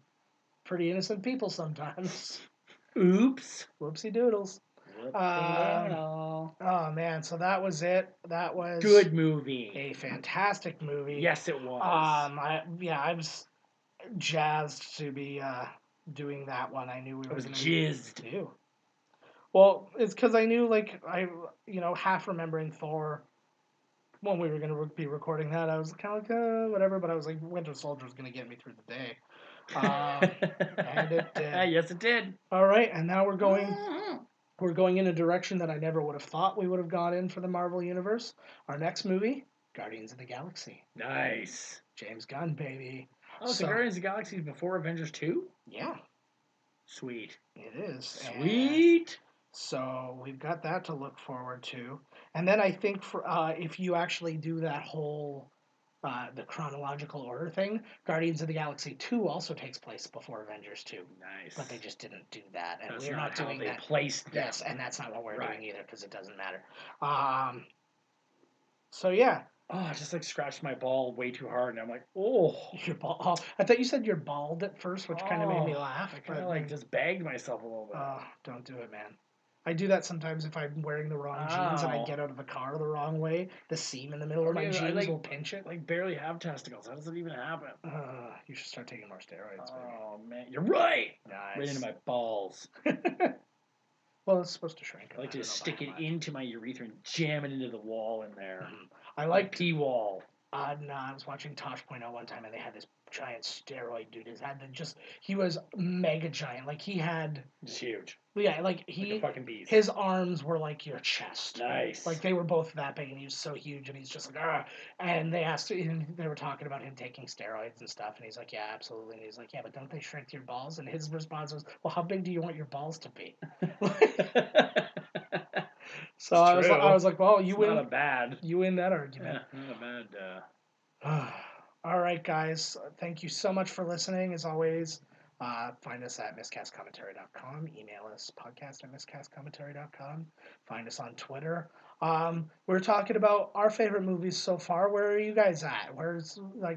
pretty innocent people sometimes. Oops. Whoopsie doodles. Oh man, so that was it. That was good movie. A fantastic movie. Yes, it was. I was jazzed to be doing that one. I knew we were jizzed. Well, it's because I knew, like, half remembering Thor when we were going to be recording that. I was kind of like, whatever, but I was like, Winter Soldier's going to get me through the day. And it did. Yes, it did. All right, and now we're going in a direction that I never would have thought we would have gone in for the Marvel Universe. Our next movie, Guardians of the Galaxy. Nice. James Gunn, baby. Oh, so Guardians of the Galaxy is before Avengers 2? Yeah. Sweet. It is. Sweet. And so we've got that to look forward to. And then I think for if you actually do that whole the chronological order thing, Guardians of the Galaxy 2 also takes place before Avengers 2. Nice. But they just didn't do that. And that's we're not doing how they that. Placed them. Yes, and that's not what we're doing either because it doesn't matter. So yeah. Oh, I just like scratched my ball way too hard, and I'm like, oh. Your ball. Oh, I thought you said you're bald at first, which kind of made me laugh. I kind of like just bagged myself a little bit. Oh, don't do it, man. I do that sometimes if I'm wearing the wrong jeans and I get out of the car the wrong way. The seam in the middle of my jeans will pinch it. Like barely have testicles. How does it even happen? You should start taking more steroids. Oh man, you're right. Nice. Right into my balls. Well, it's supposed to shrink. I like to stick it into my urethra and jam it into the wall in there. I like pee wall. No, I was watching Tosh.0 one time, and they had this giant steroid dude. He was mega giant. Like he had. It's huge. Yeah, like a fucking beast. His arms were like your chest. Nice. Like they were both that big, and he was so huge, and he's just like, ah. And they were talking about him taking steroids and stuff, and he's like, yeah, absolutely. And he's like, yeah, but don't they shrink your balls? And his response was, well, how big do you want your balls to be? So I was like, well, you win. Not a bad. You win that argument. Yeah, not a bad. All right, guys. Thank you so much for listening. As always, find us at miscastcommentary.com. Email us podcast@miscastcommentary.com. Find us on Twitter. We're talking about our favorite movies so far. Where are you guys at?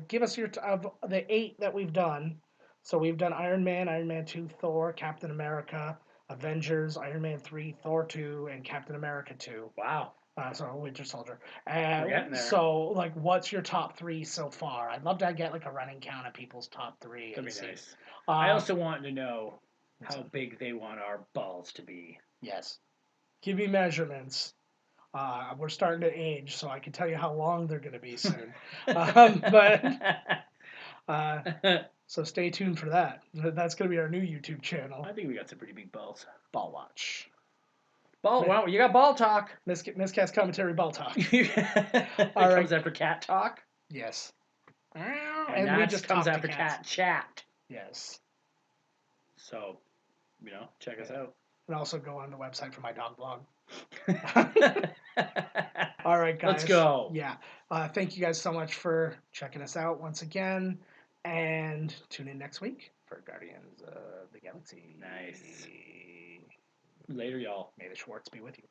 Give us your of the 8 that we've done. So we've done Iron Man, Iron Man 2, Thor, Captain America, Avengers, Iron Man 3, Thor 2, and Captain America 2. Wow. So Winter Soldier. We're getting there. So, what's your top 3 so far? I'd love to get a running count of people's top 3. That'd be nice. I also want to know how big they want our balls to be. Yes. Give me measurements. We're starting to age, so I can tell you how long they're going to be soon. So stay tuned for that. That's going to be our new YouTube channel. I think we got some pretty big balls. Ball watch. Well, you got ball talk. Miscast commentary ball talk. All right. Comes after cat talk. Yes. And we just comes after cat chat. Yes. So, check us out. And also go on the website for my dog blog. All right, guys. Let's go. Yeah. Thank you guys so much for checking us out once again. And tune in next week for Guardians of the Galaxy. Nice. Later, y'all. May the Schwartz be with you.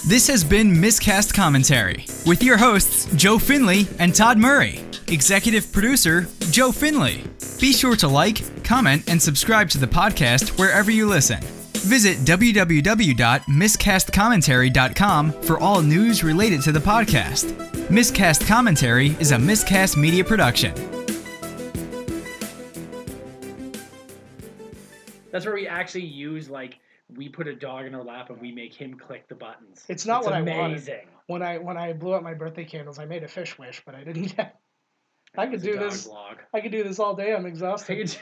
This has been Miscast Commentary with your hosts, Joe Finley and Todd Murray. Executive producer, Joe Finley. Be sure to like, comment, and subscribe to the podcast wherever you listen. Visit www.miscastcommentary.com for all news related to the podcast. Miscast Commentary is a Miscast Media production. That's where we actually use, we put a dog in our lap and we make him click the buttons. It's not what amazing. I wanted. When I blew up my birthday candles, I made a fish wish, but I didn't get. I could do this. I could do this all day. I'm exhausted.